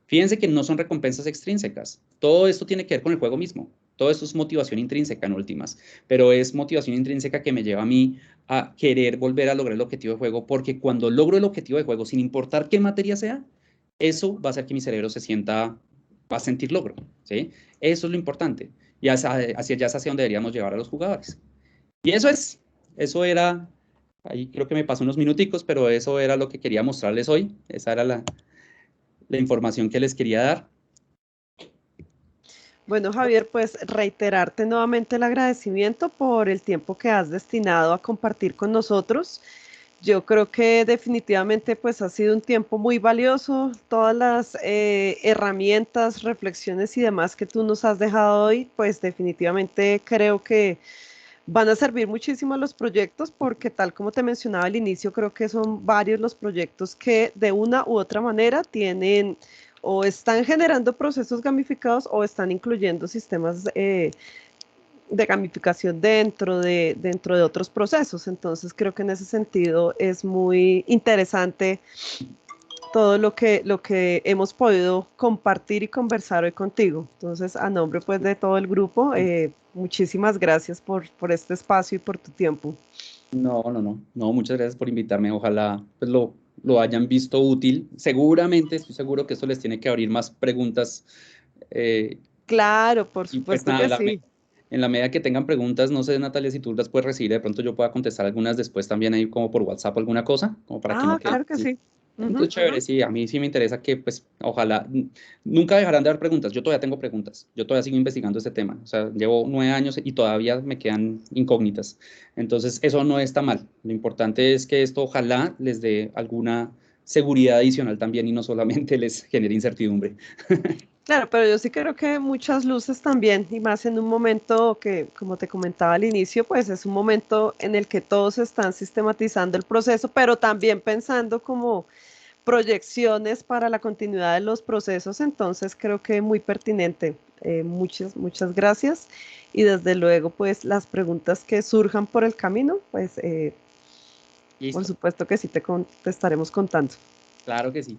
Fíjense que no son recompensas extrínsecas. Todo esto tiene que ver con el juego mismo. Todo esto es motivación intrínseca en últimas, pero es motivación intrínseca que me lleva a mí a querer volver a lograr el objetivo de juego, porque cuando logro el objetivo de juego, sin importar qué materia sea, eso va a hacer que mi cerebro va a sentir logro, ¿sí? Eso es lo importante. Y hacia allá es hacia donde deberíamos llevar a los jugadores. Y eso era, ahí creo que me pasó unos minuticos, pero eso era lo que quería mostrarles hoy. Esa era la información que les quería dar. Bueno, Javier, pues reiterarte nuevamente el agradecimiento por el tiempo que has destinado a compartir con nosotros. Yo creo que definitivamente pues ha sido un tiempo muy valioso. Todas las herramientas, reflexiones y demás que tú nos has dejado hoy, pues definitivamente creo que van a servir muchísimo a los proyectos porque tal como te mencionaba al inicio, creo que son varios los proyectos que de una u otra manera tienen o están generando procesos gamificados o están incluyendo sistemas de gamificación dentro de otros procesos. Entonces creo que en ese sentido es muy interesante todo lo que hemos podido compartir y conversar hoy contigo. Entonces, a nombre pues de todo el grupo, muchísimas gracias por este espacio y por tu tiempo. No, muchas gracias por invitarme. Ojalá pues lo hayan visto útil. Seguramente, estoy seguro que esto les tiene que abrir más preguntas. Claro, por Y pues supuesto nada, que sí. en la medida que tengan preguntas, no sé, Natalia, si tú las puedes recibir, de pronto yo pueda contestar algunas después también ahí como por WhatsApp o alguna cosa, como para que no quede. Claro que sí. Entonces, chévere, sí, a mí sí me interesa que, pues, ojalá, nunca dejarán de dar preguntas. Yo todavía tengo preguntas, yo todavía sigo investigando este tema. O sea, llevo 9 años y todavía me quedan incógnitas. Entonces, eso no está mal. Lo importante es que esto ojalá les dé alguna seguridad adicional también y no solamente les genere incertidumbre. Claro, pero yo sí creo que muchas luces también, y más en un momento que, como te comentaba al inicio, pues es un momento en el que todos están sistematizando el proceso, pero también pensando como proyecciones para la continuidad de los procesos, entonces creo que muy pertinente. Muchas gracias. Y desde luego, pues las preguntas que surjan por el camino, pues por Listo, supuesto que sí te estaremos contando. claro que sí.